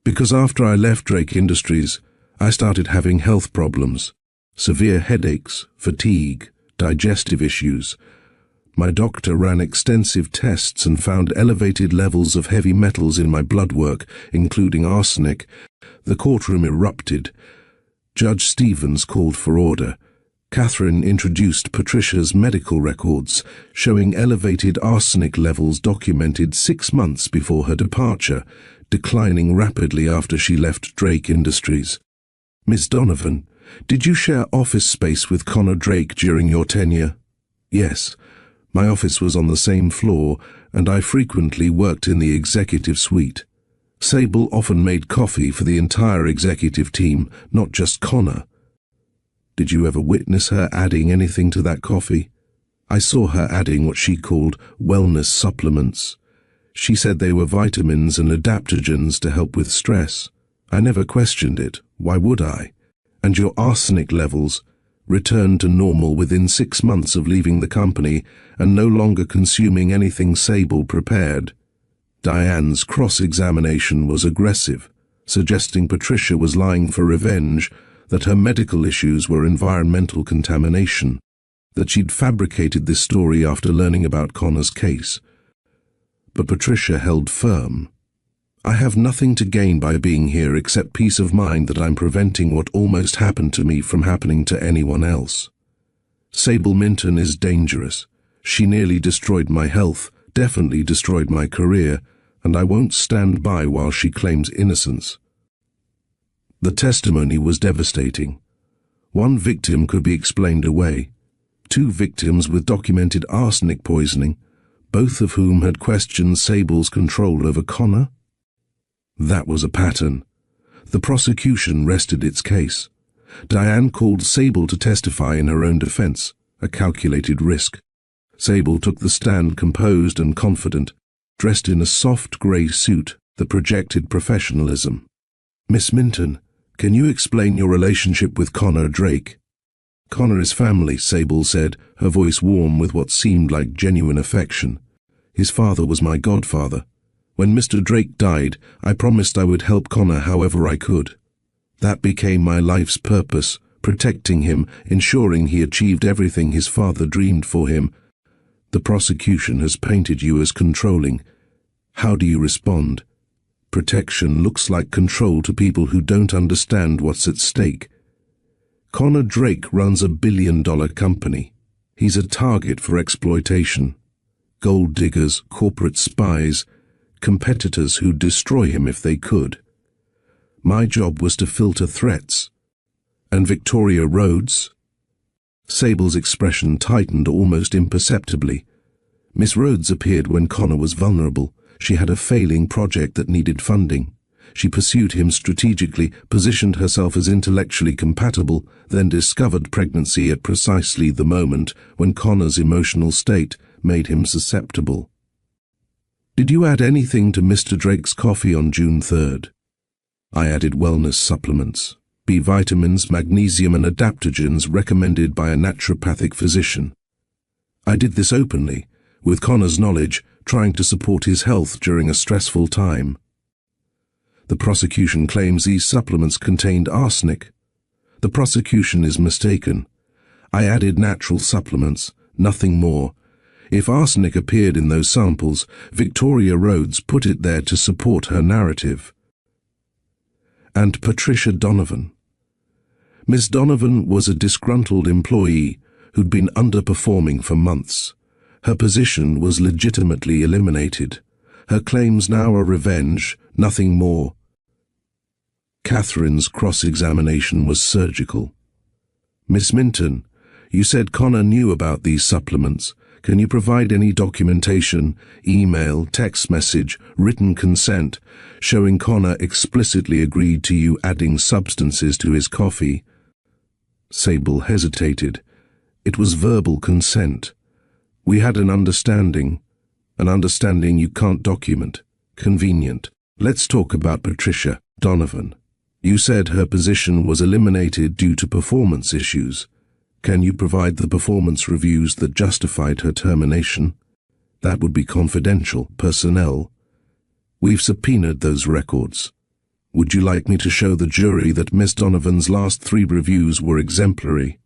Because after I left Drake Industries, I started having health problems, severe headaches, fatigue, digestive issues. My doctor ran extensive tests and found elevated levels of heavy metals in my blood work, including arsenic. The courtroom erupted. Judge Stevens called for order. Catherine introduced Patricia's medical records, showing elevated arsenic levels documented 6 months before her departure, declining rapidly after she left Drake Industries. Ms. Donovan, did you share office space with Connor Drake during your tenure? Yes. My office was on the same floor, and I frequently worked in the executive suite. Sable often made coffee for the entire executive team, not just Connor. Did you ever witness her adding anything to that coffee? I saw her adding what she called wellness supplements. She said they were vitamins and adaptogens to help with stress. I never questioned it. Why would I? And your arsenic levels returned to normal within 6 months of leaving the company and no longer consuming anything Sable prepared. Diane's cross-examination was aggressive, suggesting Patricia was lying for revenge, that her medical issues were environmental contamination, that she'd fabricated this story after learning about Connor's case. But Patricia held firm. I have nothing to gain by being here except peace of mind that I'm preventing what almost happened to me from happening to anyone else. Sable Minton is dangerous. She nearly destroyed my health, definitely destroyed my career, and I won't stand by while she claims innocence. The testimony was devastating. 1 victim could be explained away. 2 victims with documented arsenic poisoning, both of whom had questioned Sable's control over Connor. That was a pattern. The prosecution rested its case. Diane called Sable to testify in her own defense, a calculated risk. Sable took the stand composed and confident, dressed in a soft grey suit that projected professionalism. "Miss Minton, can you explain your relationship with Connor Drake?" "Connor is family," Sable said, her voice warm with what seemed like genuine affection. "His father was my godfather. When Mr. Drake died, I promised I would help Connor however I could. That became my life's purpose, protecting him, ensuring he achieved everything his father dreamed for him. The prosecution has painted you as controlling. How do you respond? Protection looks like control to people who don't understand what's at stake. Connor Drake runs a billion-dollar company. He's a target for exploitation. Gold diggers, corporate spies, competitors who'd destroy him if they could. My job was to filter threats. And Victoria Rhodes?" Sable's expression tightened almost imperceptibly. Miss Rhodes appeared when Connor was vulnerable. She had a failing project that needed funding. She pursued him strategically, positioned herself as intellectually compatible, then discovered pregnancy at precisely the moment when Connor's emotional state made him susceptible. "Did you add anything to Mr. Drake's coffee on June 3rd? "I added wellness supplements, B vitamins, magnesium and adaptogens recommended by a naturopathic physician. I did this openly, with Connor's knowledge, trying to support his health during a stressful time." The prosecution claims these supplements contained arsenic. The prosecution is mistaken. I added natural supplements, nothing more. If arsenic appeared in those samples, Victoria Rhodes put it there to support her narrative. And Patricia Donovan. Miss Donovan was a disgruntled employee who'd been underperforming for months. Her position was legitimately eliminated. Her claims now are revenge, nothing more. Catherine's cross-examination was surgical. "Miss Minton, you said Connor knew about these supplements. Can you provide any documentation, email, text message, written consent, showing Connor explicitly agreed to you adding substances to his coffee?" Sable hesitated. "It was verbal consent. We had an understanding you can't document. Convenient. Let's talk about Patricia Donovan. You said her position was eliminated due to performance issues. Can you provide the performance reviews that justified her termination? That would be confidential, personnel. We've subpoenaed those records. Would you like me to show the jury that Miss Donovan's last 3 reviews were exemplary?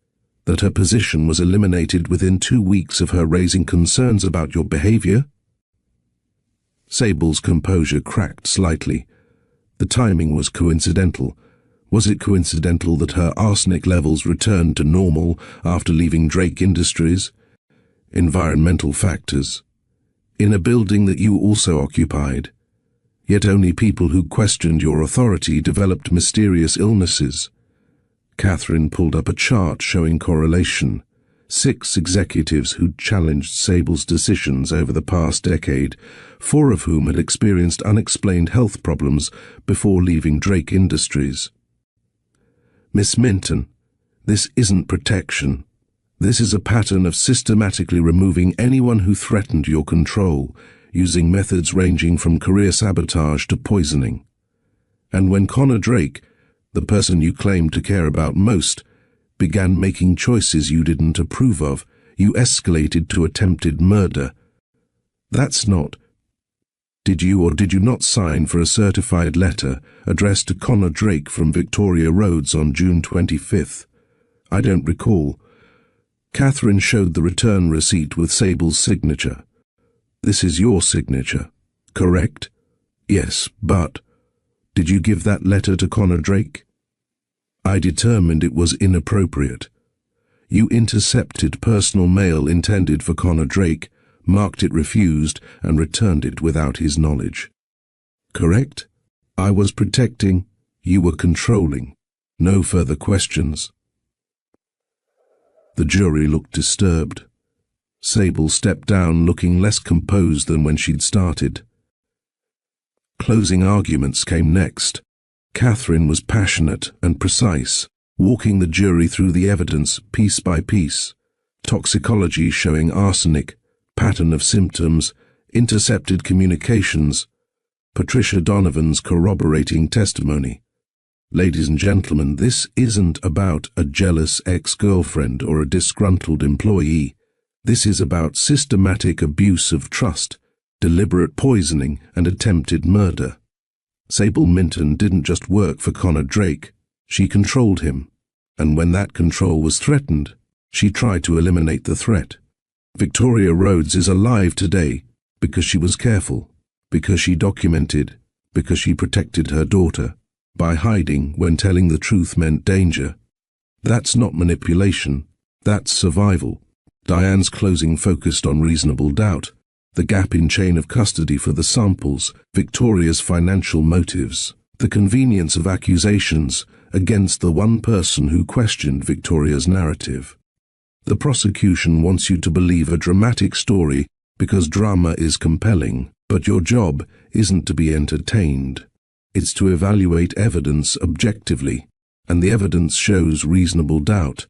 That her position was eliminated within 2 weeks of her raising concerns about your behavior?" Sable's composure cracked slightly. The timing was coincidental. Was it coincidental that her arsenic levels returned to normal after leaving Drake Industries? Environmental factors. In a building that you also occupied. Yet only people who questioned your authority developed mysterious illnesses. Catherine pulled up a chart showing correlation. 6 executives who'd challenged Sable's decisions over the past decade, 4 of whom had experienced unexplained health problems before leaving Drake Industries. "Miss Minton, this isn't protection. This is a pattern of systematically removing anyone who threatened your control, using methods ranging from career sabotage to poisoning. And when Connor Drake, the person you claimed to care about most, began making choices you didn't approve of, you escalated to attempted murder. That's not. Did you or did you not sign for a certified letter addressed to Connor Drake from Victoria Rhodes on June 25th? I don't recall. Catherine showed the return receipt with Sable's signature. This is your signature, correct? Yes, but did you give that letter to Connor Drake? I determined it was inappropriate. You intercepted personal mail intended for Connor Drake, marked it refused, and returned it without his knowledge. Correct? I was protecting, you were controlling. No further questions. The jury looked disturbed. Sable stepped down looking less composed than when she'd started. Closing arguments came next. Catherine was passionate and precise, walking the jury through the evidence piece by piece. Toxicology showing arsenic, pattern of symptoms, intercepted communications, Patricia Donovan's corroborating testimony. Ladies and gentlemen, this isn't about a jealous ex-girlfriend or a disgruntled employee. This is about systematic abuse of trust, deliberate poisoning, and attempted murder. Sable Minton didn't just work for Connor Drake, she controlled him. And when that control was threatened, she tried to eliminate the threat. Victoria Rhodes is alive today because she was careful, because she documented, because she protected her daughter, by hiding when telling the truth meant danger. That's not manipulation, that's survival. Diane's closing focused on reasonable doubt, the gap in chain of custody for the samples, Victoria's financial motives, the convenience of accusations against the one person who questioned Victoria's narrative. The prosecution wants you to believe a dramatic story because drama is compelling, but your job isn't to be entertained. It's to evaluate evidence objectively, and the evidence shows reasonable doubt.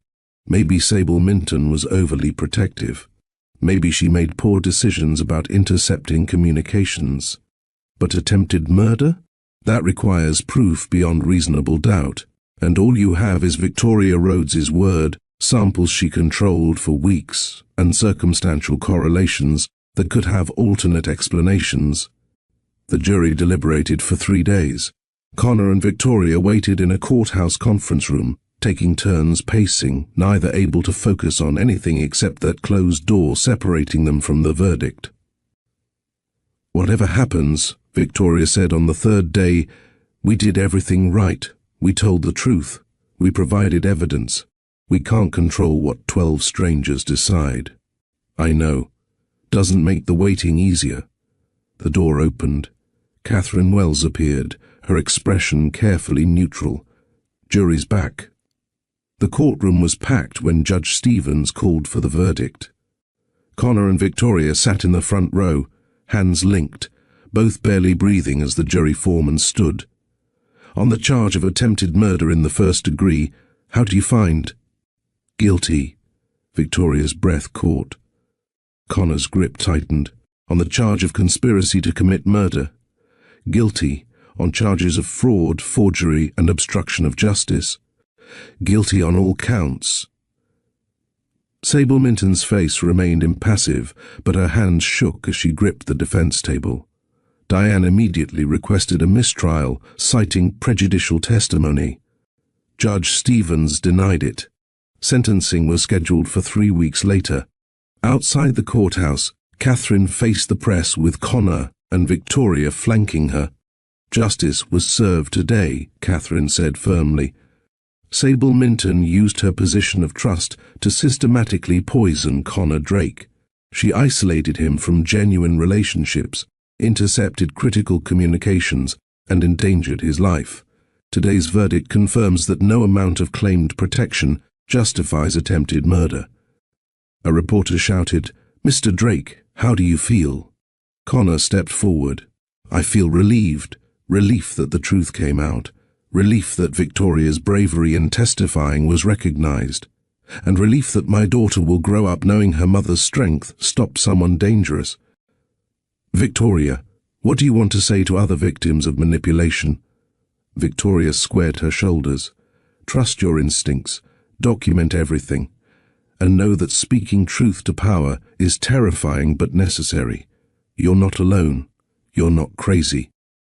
Maybe Sable Minton was overly protective. Maybe she made poor decisions about intercepting communications. But attempted murder? That requires proof beyond reasonable doubt, and all you have is Victoria Rhodes's word, samples she controlled for weeks, and circumstantial correlations that could have alternate explanations. The jury deliberated for 3 days. Connor and Victoria waited in a courthouse conference room, taking turns pacing, neither able to focus on anything except that closed door separating them from the verdict. "Whatever happens," Victoria said on the third day, "we did everything right. We told the truth. We provided evidence. We can't control what 12 strangers decide." "I know. Doesn't make the waiting easier." The door opened. Catherine Wells appeared, her expression carefully neutral. "Jury's back." The courtroom was packed when Judge Stevens called for the verdict. Connor and Victoria sat in the front row, hands linked, both barely breathing as the jury foreman stood. "On the charge of attempted murder in the first degree, how do you find?" "Guilty." Victoria's breath caught. Connor's grip tightened. "On the charge of conspiracy to commit murder?" "Guilty, on charges of fraud, forgery, and obstruction of justice." "Guilty on all counts." Sable Minton's face remained impassive, but her hands shook as she gripped the defense table. Diane immediately requested a mistrial, citing prejudicial testimony. Judge Stevens denied it. Sentencing was scheduled for 3 weeks later. Outside the courthouse, Catherine faced the press with Connor and Victoria flanking her. "Justice was served today," Catherine said firmly. Sable Minton used her position of trust to systematically poison Connor Drake. She isolated him from genuine relationships, intercepted critical communications, and endangered his life. Today's verdict confirms that no amount of claimed protection justifies attempted murder. A reporter shouted, "Mr. Drake, how do you feel?" Connor stepped forward. "I feel relieved, relief that the truth came out, relief that Victoria's bravery in testifying was recognized, and relief that my daughter will grow up knowing her mother's strength stopped someone dangerous." "Victoria, what do you want to say to other victims of manipulation?" Victoria squared her shoulders. "Trust your instincts, document everything, and know that speaking truth to power is terrifying but necessary. You're not alone, you're not crazy,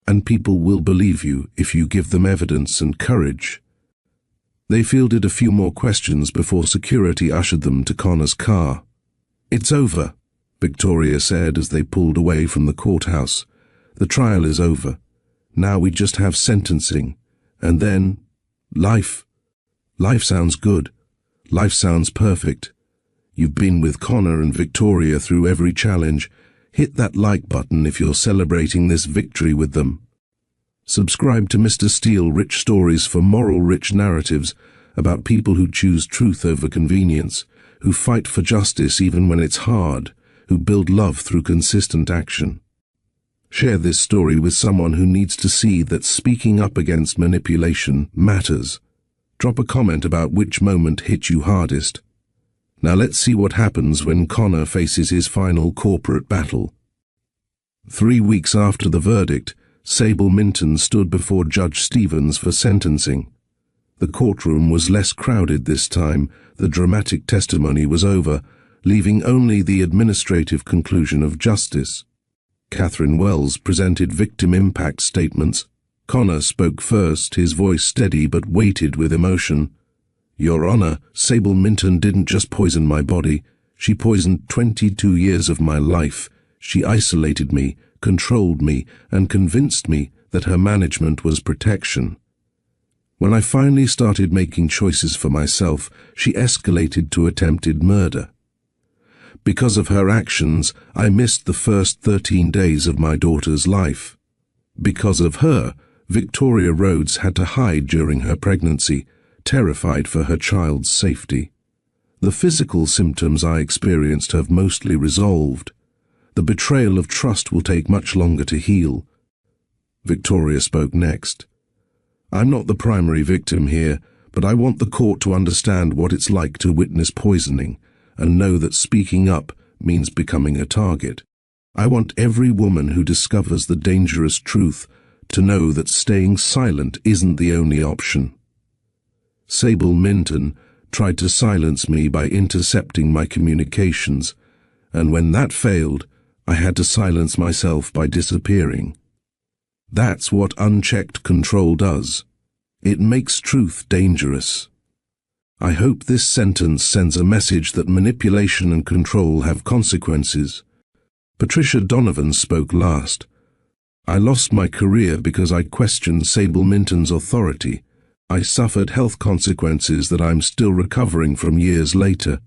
and people will believe you if you give them evidence and courage." They fielded a few more questions before security ushered them to Connor's car. "It's over," Victoria said as they pulled away from the courthouse. "The trial is over. Now we just have sentencing, and then life. Life sounds good. Life sounds perfect. You've been with Connor and Victoria through every challenge. Hit that like button if you're celebrating this victory with them. Subscribe to Mr. Steele Rich Stories for moral-rich narratives about people who choose truth over convenience, who fight for justice even when it's hard, who build love through consistent action. Share this story with someone who needs to see that speaking up against manipulation matters. Drop a comment about which moment hit you hardest. Now let's see what happens when Connor faces his final corporate battle. 3 weeks after the verdict, Sable Minton stood before Judge Stevens for sentencing. The courtroom was less crowded this time. The dramatic testimony was over, leaving only the administrative conclusion of justice. Catherine Wells presented victim impact statements. Connor spoke first, his voice steady but weighted with emotion. "Your Honor, Sable Minton didn't just poison my body. She poisoned 22 years of my life. She isolated me, controlled me, and convinced me that her management was protection. When I finally started making choices for myself, she escalated to attempted murder. Because of her actions, I missed the first 13 days of my daughter's life. Because of her, Victoria Rhodes had to hide during her pregnancy, terrified for her child's safety. The physical symptoms I experienced have mostly resolved. The betrayal of trust will take much longer to heal." Victoria spoke next. "I'm not the primary victim here, but I want the court to understand what it's like to witness poisoning and know that speaking up means becoming a target. I want every woman who discovers the dangerous truth to know that staying silent isn't the only option. Sable Minton tried to silence me by intercepting my communications, and when that failed, I had to silence myself by disappearing. That's what unchecked control does. It makes truth dangerous. I hope this sentence sends a message that manipulation and control have consequences." Patricia Donovan spoke last. "I lost my career because I questioned Sable Minton's authority. I suffered health consequences that I'm still recovering from years later.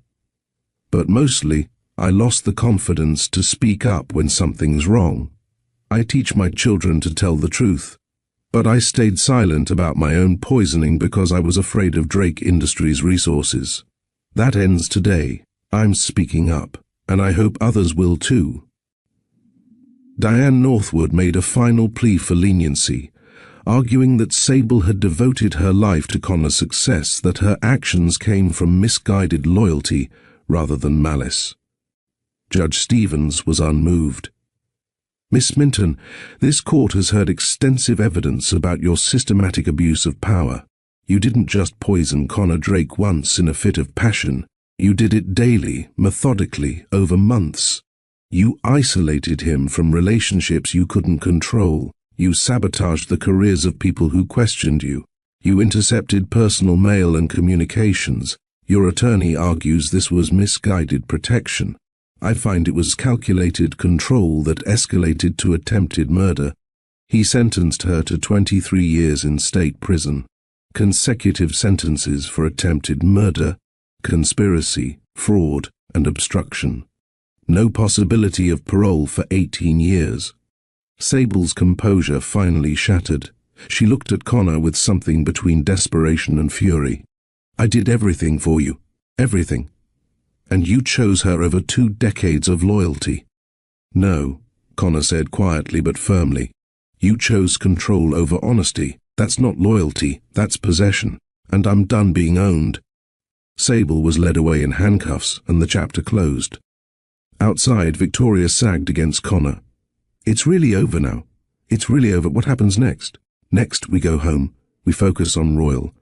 But mostly, I lost the confidence to speak up when something's wrong. I teach my children to tell the truth. But I stayed silent about my own poisoning because I was afraid of Drake Industries' resources. That ends today. I'm speaking up, and I hope others will too." Diane Northwood made a final plea for leniency, arguing that Sable had devoted her life to Connor's success, that her actions came from misguided loyalty rather than malice. Judge Stevens was unmoved. "Miss Minton, this court has heard extensive evidence about your systematic abuse of power. You didn't just poison Connor Drake once in a fit of passion. You did it daily, methodically, over months. You isolated him from relationships you couldn't control. You sabotaged the careers of people who questioned you. You intercepted personal mail and communications. Your attorney argues this was misguided protection. I find it was calculated control that escalated to attempted murder." He sentenced her to 23 years in state prison, consecutive sentences for attempted murder, conspiracy, fraud, and obstruction. No possibility of parole for 18 years. Sable's composure finally shattered. She looked at Connor with something between desperation and fury. "I did everything for you. Everything. And you chose her over 2 decades of loyalty." "No," Connor said quietly but firmly. "You chose control over honesty. That's not loyalty, that's possession. And I'm done being owned." Sable was led away in handcuffs, and the chapter closed. Outside, Victoria sagged against Connor. "It's really over now. It's really over. What happens next?" "Next, we go home. We focus on Royal.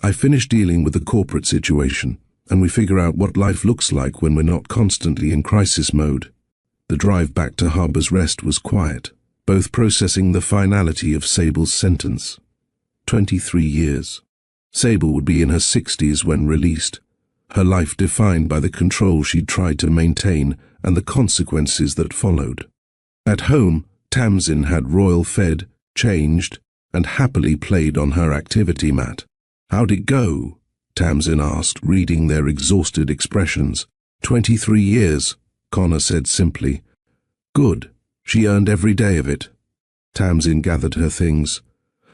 I finish dealing with the corporate situation, and we figure out what life looks like when we're not constantly in crisis mode." The drive back to Harbour's Rest was quiet, both processing the finality of Sable's sentence. 23 years. Sable would be in her 60s when released, her life defined by the control she'd tried to maintain and the consequences that followed. At home, Tamsin had Royal fed, changed, and happily played on her activity mat. "How'd it go?" Tamsin asked, reading their exhausted expressions. 23 years, Connor said simply. "Good. She earned every day of it." Tamsin gathered her things.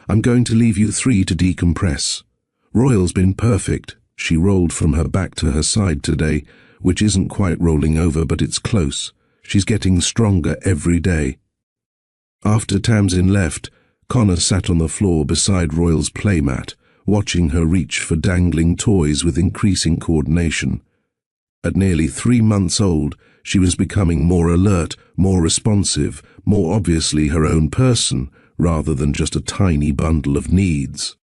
"I'm going to leave you 3 to decompress. Royal's been perfect." She rolled from her back to her side today, which isn't quite rolling over, but it's close. She's getting stronger every day. After Tamsin left, Connor sat on the floor beside Royal's playmat, watching her reach for dangling toys with increasing coordination. At nearly 3 months old, she was becoming more alert, more responsive, more obviously her own person, rather than just a tiny bundle of needs.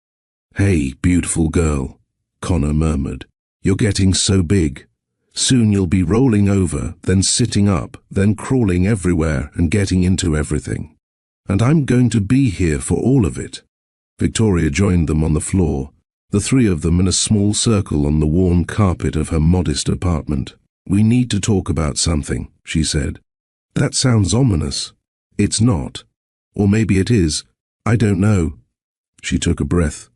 "Hey, beautiful girl," Connor murmured. "You're getting so big. Soon you'll be rolling over, then sitting up, then crawling everywhere and getting into everything. And I'm going to be here for all of it." Victoria joined them on the floor, the three of them in a small circle on the worn carpet of her modest apartment. "We need to talk about something," she said. "That sounds ominous." "It's not. Or maybe it is. I don't know." She took a breath.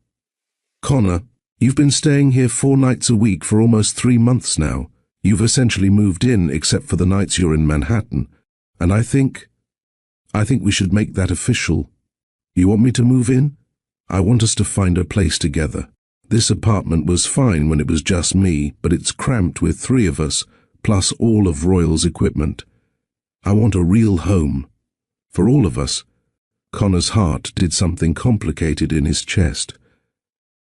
"Connor, you've been staying here 4 nights a week for almost 3 months now. You've essentially moved in except for the nights you're in Manhattan. And I think we should make that official. You want me to move in? I want us to find a place together. This apartment was fine when it was just me, but it's cramped with 3 of us, plus all of Royal's equipment. I want a real home. For all of us." Connor's heart did something complicated in his chest.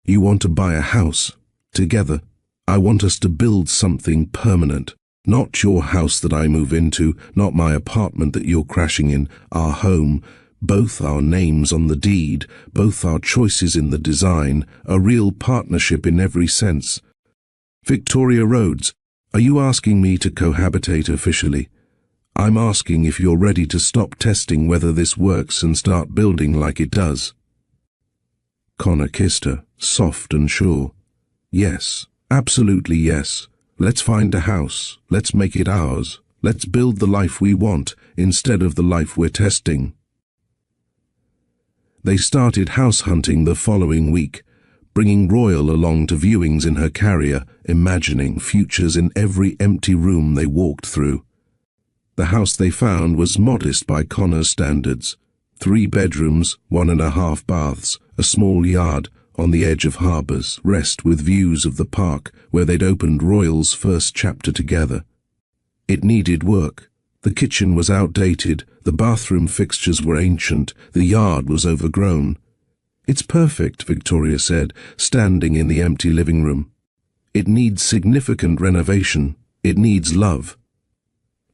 "You want to buy a house, together. I want us to build something permanent. Not your house that I move into, not my apartment that you're crashing in, our home. Both our names on the deed, both our choices in the design, a real partnership in every sense." "Victoria Rhodes, are you asking me to cohabitate officially? I'm asking if you're ready to stop testing whether this works and start building like it does." Connor kissed her, soft and sure. "Yes, absolutely yes. Let's find a house. Let's make it ours. Let's build the life we want instead of the life we're testing." They started house hunting the following week, bringing Royal along to viewings in her carrier, imagining futures in every empty room they walked through. The house they found was modest by Connor's standards. 3 bedrooms, 1.5 baths, a small yard on the edge of Harbour's Rest with views of the park where they'd opened Royal's first chapter together. It needed work. The kitchen was outdated, the bathroom fixtures were ancient, the yard was overgrown. "It's perfect," Victoria said, standing in the empty living room. "It needs significant renovation. It needs love."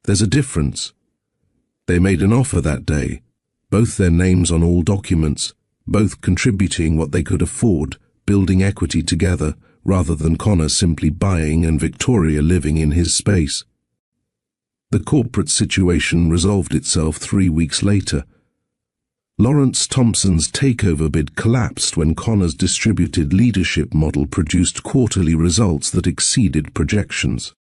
"There's a difference." They made an offer that day, both their names on all documents, both contributing what they could afford, building equity together, rather than Connor simply buying and Victoria living in his space. The corporate situation resolved itself 3 weeks later. Lawrence Thompson's takeover bid collapsed when Connor's distributed leadership model produced quarterly results that exceeded projections.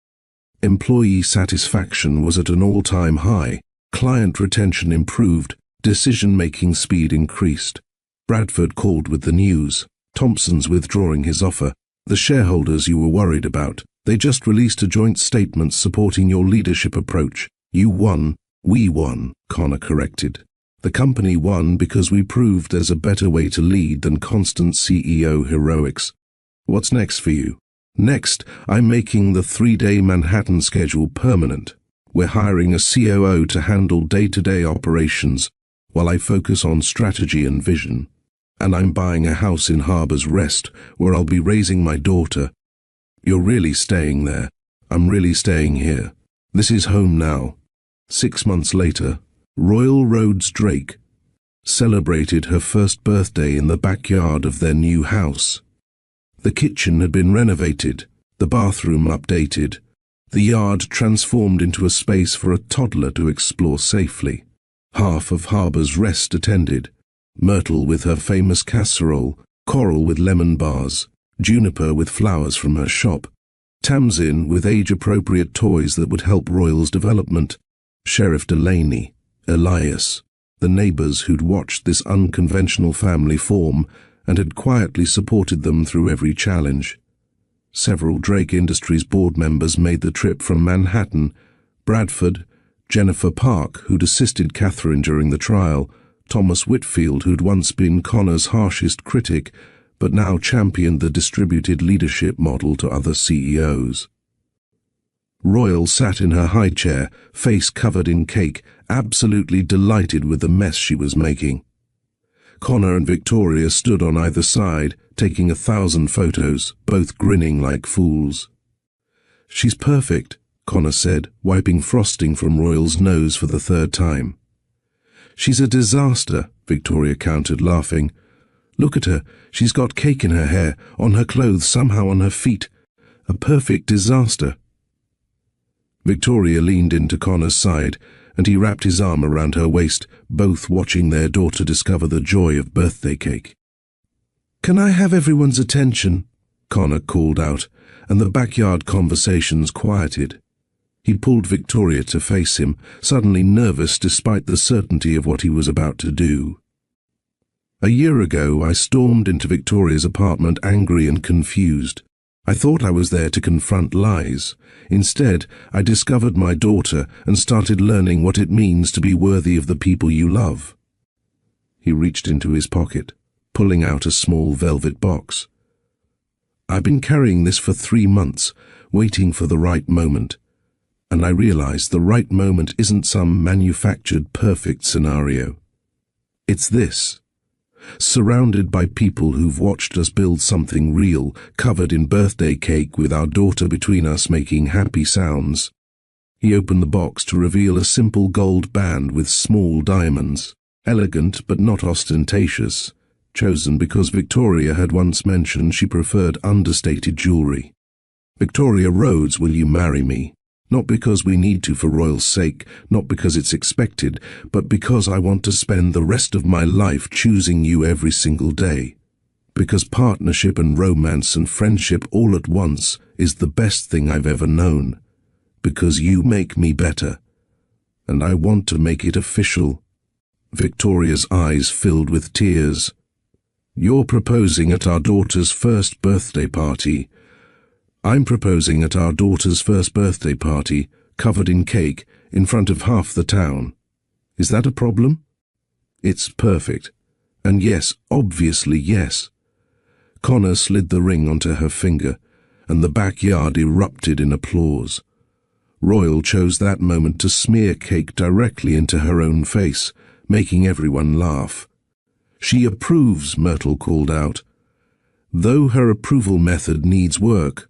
Employee satisfaction was at an all-time high, client retention improved, decision-making speed increased. Bradford called with the news. "Thompson's withdrawing his offer. The shareholders you were worried about. They just released a joint statement supporting your leadership approach. You won, we won," Connor corrected. "The company won because we proved there's a better way to lead than constant CEO heroics. What's next for you?" "Next, I'm making the 3-day Manhattan schedule permanent. We're hiring a COO to handle day-to-day operations, while I focus on strategy and vision. And I'm buying a house in Harbour's Rest, where I'll be raising my daughter." "You're really staying there." "I'm really staying here. This is home now." 6 months later, Royal Rhodes Drake celebrated her first birthday in the backyard of their new house. The kitchen had been renovated, the bathroom updated, the yard transformed into a space for a toddler to explore safely. Half of Harbour's Rest attended, Myrtle with her famous casserole, Coral with lemon bars, Juniper with flowers from her shop, Tamsin with age-appropriate toys that would help Royal's development, Sheriff Delaney, Elias, the neighbours who'd watched this unconventional family form and had quietly supported them through every challenge. Several Drake Industries board members made the trip from Manhattan. Bradford, Jennifer Park, who'd assisted Catherine during the trial, Thomas Whitfield, who'd once been Connor's harshest critic, but now championed the distributed leadership model to other CEOs. Royal sat in her high chair, face covered in cake, absolutely delighted with the mess she was making. Connor and Victoria stood on either side, taking 1,000 photos, both grinning like fools. "She's perfect," Connor said, wiping frosting from Royal's nose for the 3rd time. "She's a disaster," Victoria countered, laughing. "Look at her. She's got cake in her hair, on her clothes, somehow on her feet. A perfect disaster." Victoria leaned into Connor's side, and he wrapped his arm around her waist, both watching their daughter discover the joy of birthday cake. "Can I have everyone's attention?" Connor called out, and the backyard conversations quieted. He pulled Victoria to face him, suddenly nervous despite the certainty of what he was about to do. "A year ago, I stormed into Victoria's apartment angry and confused. I thought I was there to confront lies. Instead, I discovered my daughter and started learning what it means to be worthy of the people you love." He reached into his pocket, pulling out a small velvet box. "I've been carrying this for 3 months, waiting for the right moment. And I realized the right moment isn't some manufactured perfect scenario. It's this. Surrounded by people who've watched us build something real, covered in birthday cake with our daughter between us making happy sounds." He opened the box to reveal a simple gold band with small diamonds, elegant but not ostentatious, chosen because Victoria had once mentioned she preferred understated jewelry. "Victoria Rhodes, will you marry me? Not because we need to for Royal's sake, not because it's expected, but because I want to spend the rest of my life choosing you every single day. Because partnership and romance and friendship all at once is the best thing I've ever known. Because you make me better. And I want to make it official." Victoria's eyes filled with tears. "You're proposing at our daughter's first birthday party." "I'm proposing at our daughter's first birthday party, covered in cake, in front of half the town. Is that a problem?" "It's perfect. And yes, obviously yes." Connor slid the ring onto her finger, and the backyard erupted in applause. Royal chose that moment to smear cake directly into her own face, making everyone laugh. "She approves," Myrtle called out. "Though her approval method needs work."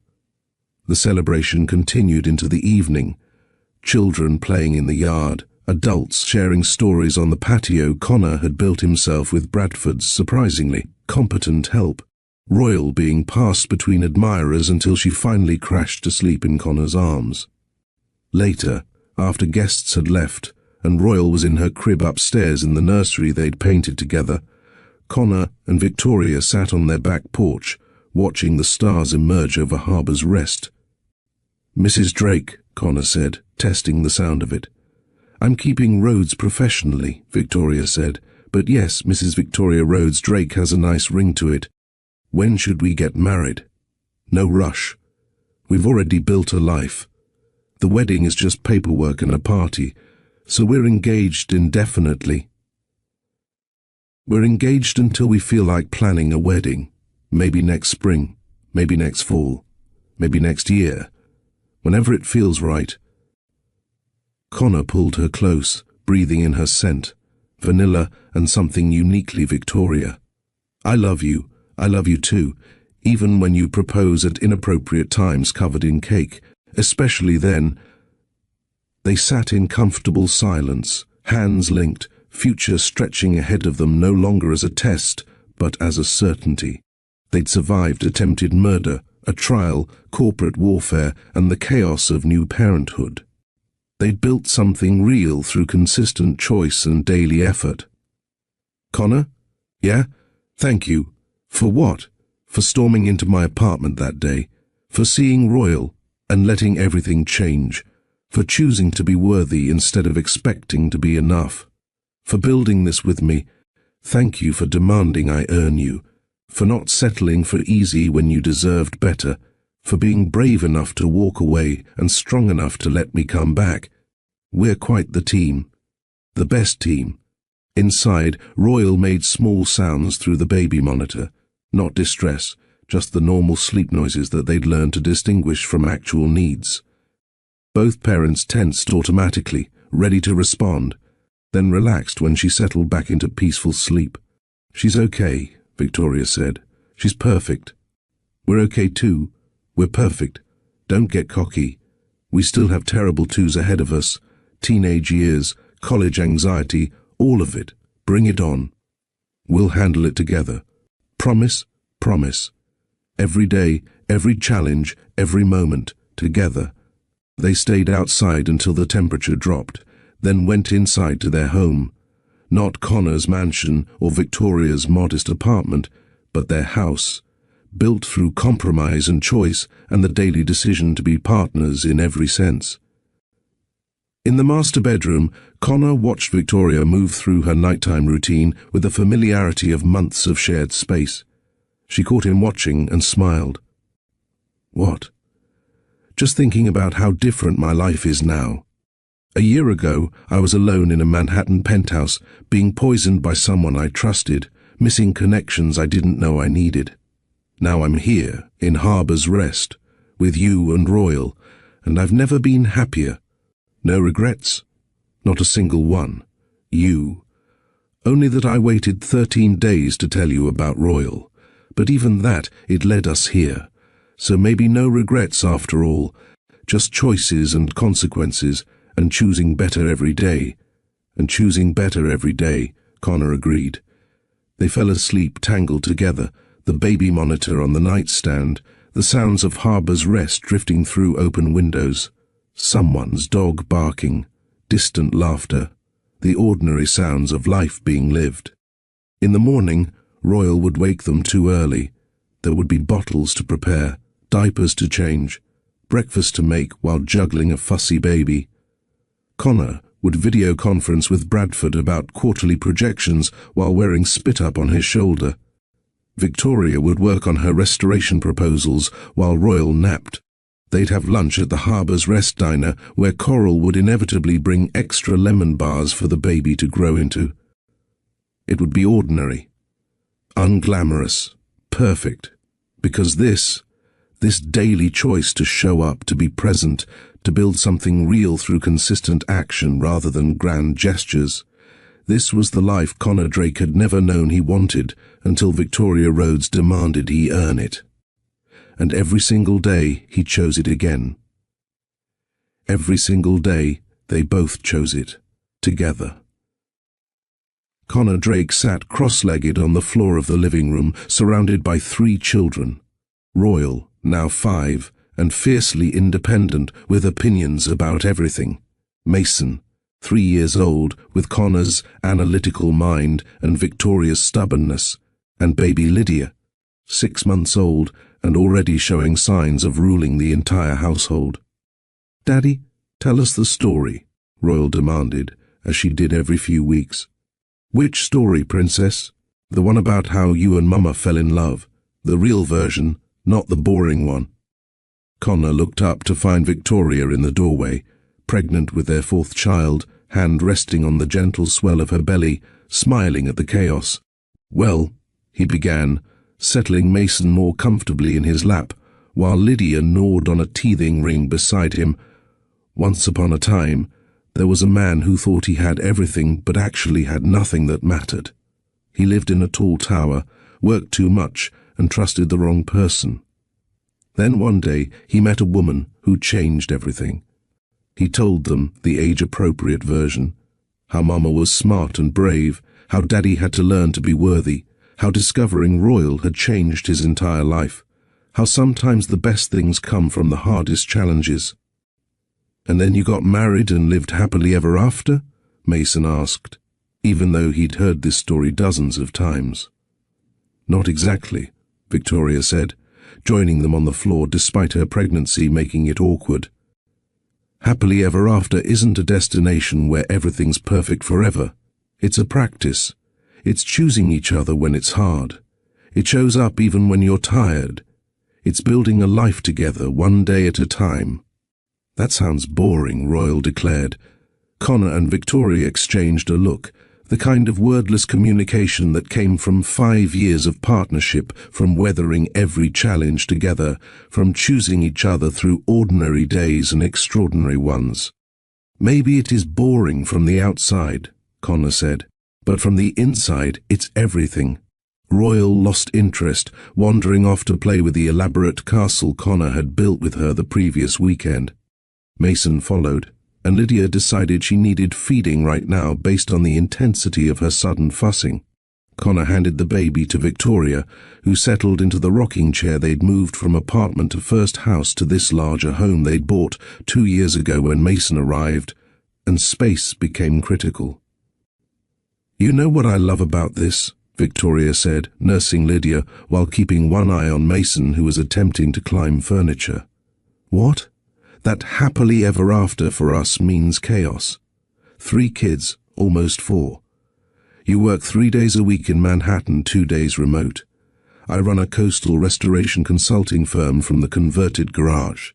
The celebration continued into the evening. Children playing in the yard, adults sharing stories on the patio Connor had built himself with Bradford's surprisingly competent help. Royal being passed between admirers until she finally crashed to sleep in Connor's arms. Later, after guests had left, and Royal was in her crib upstairs in the nursery they'd painted together, Connor and Victoria sat on their back porch, watching the stars emerge over Harbour's Rest. "Mrs. Drake," Connor said, testing the sound of it. "I'm keeping Rhodes professionally," Victoria said, "but yes, Mrs. Victoria Rhodes Drake has a nice ring to it. When should we get married? No rush. We've already built a life. The wedding is just paperwork and a party, so we're engaged indefinitely. We're engaged until we feel like planning a wedding. Maybe next spring, maybe next fall, maybe next year. Whenever it feels right." Connor pulled her close, breathing in her scent, vanilla and something uniquely Victoria. I love you too, even when you propose at inappropriate times covered in cake, especially then." They sat in comfortable silence, hands linked, future stretching ahead of them no longer as a test, but as a certainty. They'd survived attempted murder, a trial, corporate warfare, and the chaos of new parenthood. They'd built something real through consistent choice and daily effort. "Connor? Yeah? Thank you. For what? For storming into my apartment that day. For seeing Royal and letting everything change. For choosing to be worthy instead of expecting to be enough. For building this with me. Thank you for demanding I earn you. For not settling for easy when you deserved better, for being brave enough to walk away and strong enough to let me come back. We're quite the team. The best team." Inside, Royal made small sounds through the baby monitor. Not distress, just the normal sleep noises that they'd learned to distinguish from actual needs. Both parents tensed automatically, ready to respond, then relaxed when she settled back into peaceful sleep. "She's okay," Victoria said. "She's perfect." "We're okay too. We're perfect. Don't get cocky. We still have terrible twos ahead of us. Teenage years, college anxiety, all of it. Bring it on. We'll handle it together. Promise? Promise. Every day, every challenge, every moment, together." They stayed outside until the temperature dropped, then went inside to their home. Not Connor's mansion or Victoria's modest apartment, but their house, built through compromise and choice and the daily decision to be partners in every sense. In the master bedroom, Connor watched Victoria move through her nighttime routine with the familiarity of months of shared space. She caught him watching and smiled. "What?" "Just thinking about how different my life is now. A year ago, I was alone in a Manhattan penthouse, being poisoned by someone I trusted, missing connections I didn't know I needed. Now I'm here, in Harbour's Rest, with you and Royal, and I've never been happier. No regrets. Not a single one. You. Only that I waited 13 days to tell you about Royal. But even that, it led us here. So maybe no regrets after all. Just choices and consequences, and choosing better every day." "And choosing better every day," Connor agreed. They fell asleep tangled together, the baby monitor on the nightstand, the sounds of Harbour's Rest drifting through open windows, someone's dog barking, distant laughter, the ordinary sounds of life being lived. In the morning, Royal would wake them too early. There would be bottles to prepare, diapers to change, breakfast to make while juggling a fussy baby. Connor would video conference with Bradford about quarterly projections while wearing spit-up on his shoulder. Victoria would work on her restoration proposals while Royal napped. They'd have lunch at the Harbour's Rest diner where Coral would inevitably bring extra lemon bars for the baby to grow into. It would be ordinary, unglamorous, perfect, because this daily choice to show up, to be present, to build something real through consistent action rather than grand gestures. This was the life Connor Drake had never known he wanted until Victoria Rhodes demanded he earn it. And every single day he chose it again. Every single day they both chose it, together. Connor Drake sat cross-legged on the floor of the living room, surrounded by 3 children. Royal, now 5, and fiercely independent with opinions about everything. Mason, 3 years old, with Connor's analytical mind and Victoria's stubbornness, and baby Lydia, 6 months old and already showing signs of ruling the entire household. "Daddy, tell us the story," Royal demanded, as she did every few weeks. "Which story, Princess? The one about how you and Mama fell in love. The real version, not the boring one." Connor looked up to find Victoria in the doorway, pregnant with their 4th child, hand resting on the gentle swell of her belly, smiling at the chaos. "Well," he began, settling Mason more comfortably in his lap, while Lydia gnawed on a teething ring beside him. "Once upon a time, there was a man who thought he had everything but actually had nothing that mattered. He lived in a tall tower, worked too much, and trusted the wrong person. Then one day he met a woman who changed everything. He told them the age-appropriate version, how Mama was smart and brave, how Daddy had to learn to be worthy, how discovering Royal had changed his entire life, how sometimes the best things come from the hardest challenges. "And then you got married and lived happily ever after?" Mason asked, even though he'd heard this story dozens of times. "Not exactly," Victoria said, joining them on the floor despite her pregnancy making it awkward. "Happily ever after isn't a destination where everything's perfect forever. It's a practice. It's choosing each other when it's hard. It shows up even when you're tired. It's building a life together, one day at a time." "That sounds boring," Royal declared. Connor and Victoria exchanged a look, the kind of wordless communication that came from 5 years of partnership, from weathering every challenge together, from choosing each other through ordinary days and extraordinary ones. "Maybe it is boring from the outside," Connor said. But from the inside, it's everything. Royal lost interest, wandering off to play with the elaborate castle Connor had built with her the previous weekend. Mason followed, and Lydia decided she needed feeding right now based on the intensity of her sudden fussing. Connor handed the baby to Victoria, who settled into the rocking chair they'd moved from apartment to first house to this larger home they'd bought 2 years ago when Mason arrived, and space became critical. "You know what I love about this?" Victoria said, nursing Lydia while keeping one eye on Mason, who was attempting to climb furniture. "What?" "That happily ever after for us means chaos. 3 kids, almost 4. You work 3 days a week in Manhattan, 2 days remote. I run a coastal restoration consulting firm from the converted garage.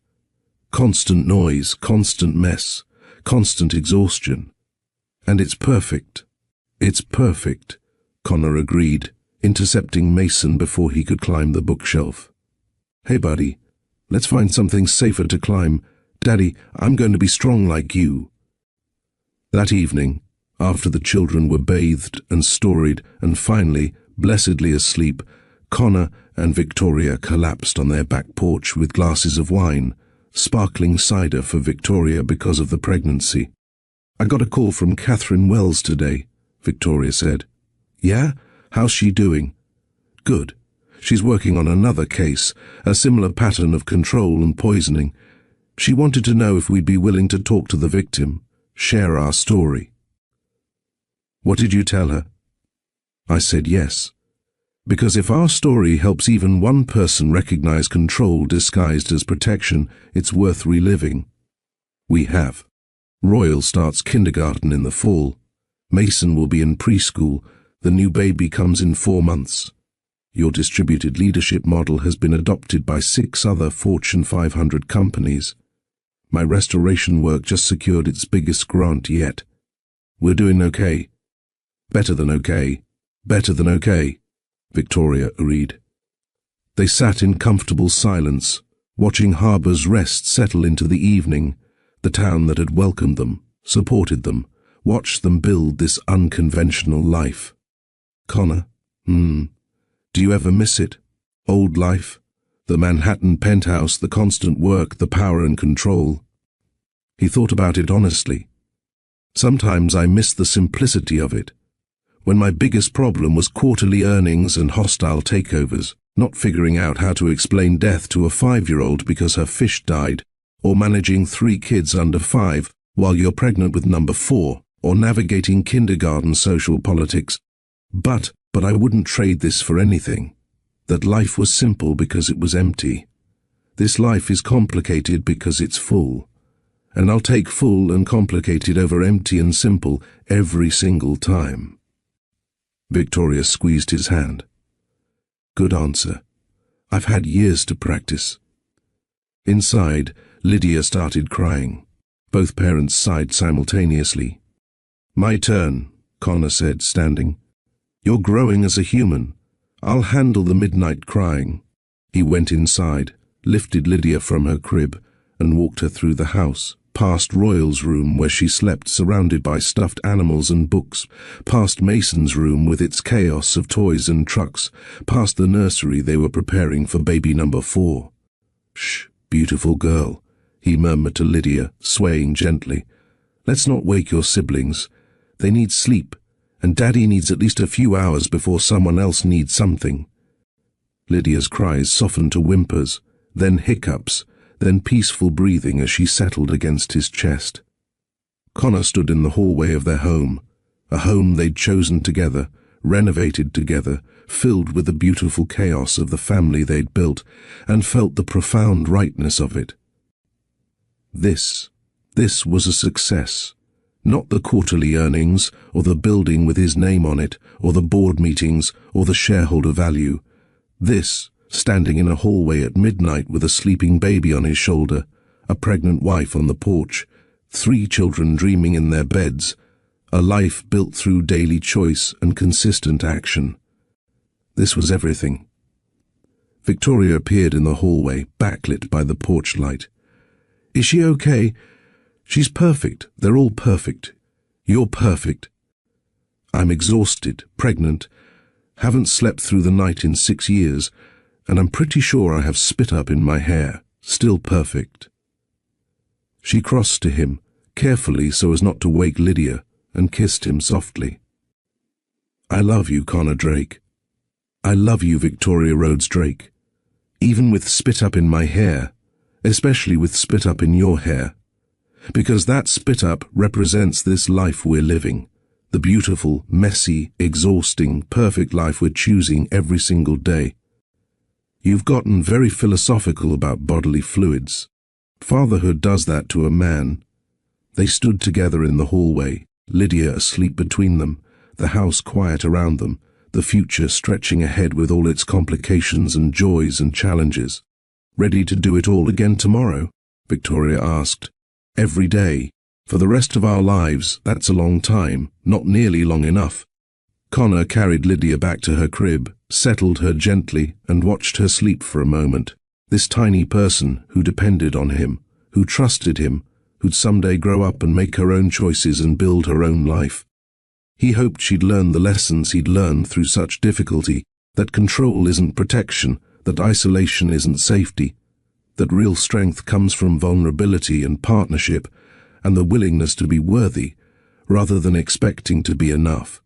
Constant noise, constant mess, constant exhaustion. And it's perfect. It's perfect," Connor agreed, intercepting Mason before he could climb the bookshelf. "Hey buddy, let's find something safer to climb. Daddy, I'm going to be strong like you." That evening, after the children were bathed and storied and finally, blessedly asleep, Connor and Victoria collapsed on their back porch with glasses of wine, sparkling cider for Victoria because of the pregnancy. "I got a call from Catherine Wells today," Victoria said. "Yeah? How's she doing?" "Good. She's working on another case, a similar pattern of control and poisoning. She wanted to know if we'd be willing to talk to the victim, share our story." "What did you tell her?" I said yes. Because if our story helps even one person recognize control disguised as protection, it's worth reliving. We have. Royal starts kindergarten in the fall. Mason will be in preschool. The new baby comes in 4 months. Your distributed leadership model has been adopted by 6 other Fortune 500 companies. My restoration work just secured its biggest grant yet. We're doing okay. Better than okay. Better than okay, Victoria agreed. They sat in comfortable silence, watching Harbour's rest settle into the evening, the town that had welcomed them, supported them, watched them build this unconventional life. "Connor, do you ever miss it? Old life? The Manhattan penthouse, the constant work, the power and control?" He thought about it honestly. "Sometimes I miss the simplicity of it. When my biggest problem was quarterly earnings and hostile takeovers, not figuring out how to explain death to a 5-year-old because her fish died, or managing 3 kids under 5 while you're pregnant with number 4, or navigating kindergarten social politics. But I wouldn't trade this for anything. That life was simple because it was empty. This life is complicated because it's full. And I'll take full and complicated over empty and simple every single time." Victoria squeezed his hand. "Good answer. I've had years to practice." Inside, Lydia started crying. Both parents sighed simultaneously. "My turn," Connor said, standing. "You're growing as a human. I'll handle the midnight crying." He went inside, lifted Lydia from her crib, and walked her through the house, past Royal's room where she slept surrounded by stuffed animals and books, past Mason's room with its chaos of toys and trucks, past the nursery they were preparing for baby number 4. "Shh, beautiful girl," he murmured to Lydia, swaying gently. "Let's not wake your siblings. They need sleep, and Daddy needs at least a few hours before someone else needs something." Lydia's cries softened to whimpers, then hiccups, then peaceful breathing as she settled against his chest. Connor stood in the hallway of their home, a home they'd chosen together, renovated together, filled with the beautiful chaos of the family they'd built, and felt the profound rightness of it. This was a success. Not the quarterly earnings, or the building with his name on it, or the board meetings, or the shareholder value. This, standing in a hallway at midnight with a sleeping baby on his shoulder, a pregnant wife on the porch, 3 children dreaming in their beds, a life built through daily choice and consistent action. This was everything. Victoria appeared in the hallway, backlit by the porch light. "Is she okay?" "She's perfect. They're all perfect. You're perfect." I'm exhausted, pregnant, haven't slept through the night in 6 years, and I'm pretty sure I have spit up in my hair, still perfect. She crossed to him, carefully so as not to wake Lydia, and kissed him softly. I love you, Connor Drake. I love you, Victoria Rhodes Drake. Even with spit up in my hair, especially with spit up in your hair. Because that spit up represents this life we're living. The beautiful, messy, exhausting, perfect life we're choosing every single day. You've gotten very philosophical about bodily fluids. Fatherhood does that to a man. They stood together in the hallway, Lydia asleep between them, the house quiet around them, the future stretching ahead with all its complications and joys and challenges. Ready to do it all again tomorrow? Victoria asked. Every day. For the rest of our lives, that's a long time, not nearly long enough. Connor carried Lydia back to her crib, settled her gently, and watched her sleep for a moment. This tiny person who depended on him, who trusted him, who'd someday grow up and make her own choices and build her own life. He hoped she'd learn the lessons he'd learned through such difficulty, that control isn't protection, that isolation isn't safety, that real strength comes from vulnerability and partnership, and the willingness to be worthy, rather than expecting to be enough.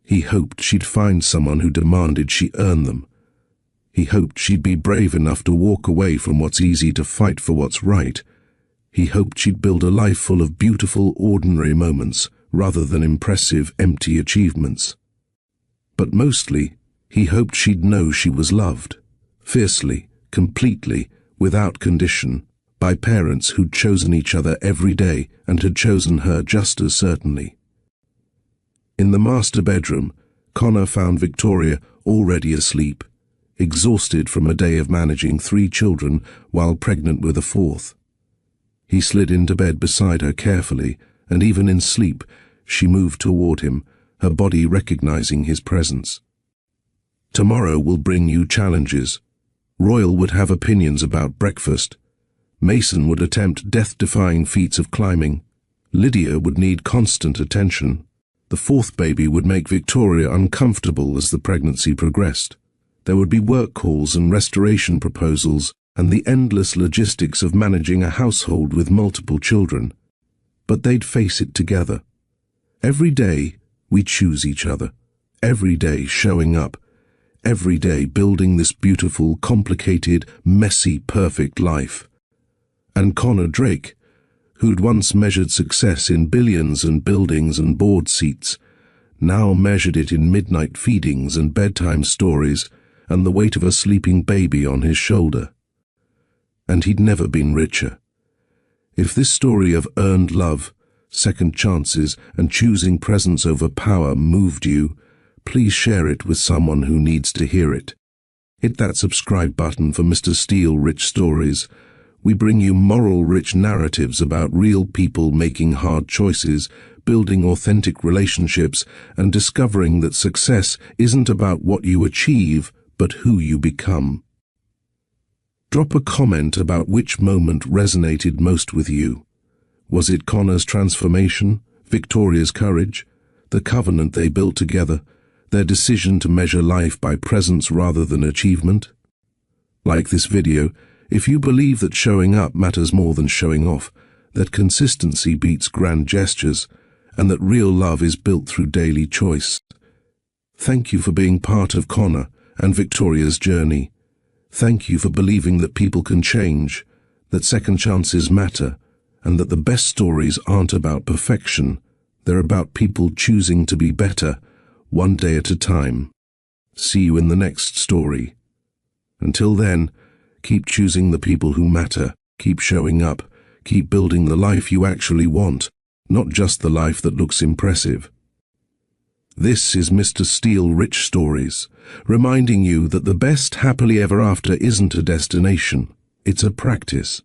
He hoped she'd find someone who demanded she earn them. He hoped she'd be brave enough to walk away from what's easy to fight for what's right. He hoped she'd build a life full of beautiful, ordinary moments, rather than impressive, empty achievements. But mostly, he hoped she'd know she was loved, fiercely, completely, without condition, by parents who'd chosen each other every day and had chosen her just as certainly. In the master bedroom, Connor found Victoria already asleep, exhausted from a day of managing 3 children while pregnant with a 4th. He slid into bed beside her carefully, and even in sleep, she moved toward him, her body recognizing his presence. Tomorrow will bring you challenges. Royal would have opinions about breakfast. Mason would attempt death-defying feats of climbing. Lydia would need constant attention. The 4th baby would make Victoria uncomfortable as the pregnancy progressed. There would be work calls and restoration proposals, and the endless logistics of managing a household with multiple children. But they'd face it together. Every day, we choose each other. Every day showing up. Every day building this beautiful, complicated, messy, perfect life. And Connor Drake, who'd once measured success in billions and buildings and board seats, now measured it in midnight feedings and bedtime stories and the weight of a sleeping baby on his shoulder. And he'd never been richer. If this story of earned love, second chances, and choosing presence over power moved you, please share it with someone who needs to hear it. Hit that subscribe button for Mr. Steele Rich Stories. We bring you moral-rich narratives about real people making hard choices, building authentic relationships, and discovering that success isn't about what you achieve, but who you become. Drop a comment about which moment resonated most with you. Was it Connor's transformation, Victoria's courage, the covenant they built together, their decision to measure life by presence rather than achievement? Like this video, if you believe that showing up matters more than showing off, that consistency beats grand gestures, and that real love is built through daily choice. Thank you for being part of Connor and Victoria's journey. Thank you for believing that people can change, that second chances matter, and that the best stories aren't about perfection. They're about people choosing to be better, one day at a time. See you in the next story. Until then, keep choosing the people who matter, keep showing up, keep building the life you actually want, not just the life that looks impressive. This is Mr. Steele Rich Stories, reminding you that the best happily ever after isn't a destination, it's a practice.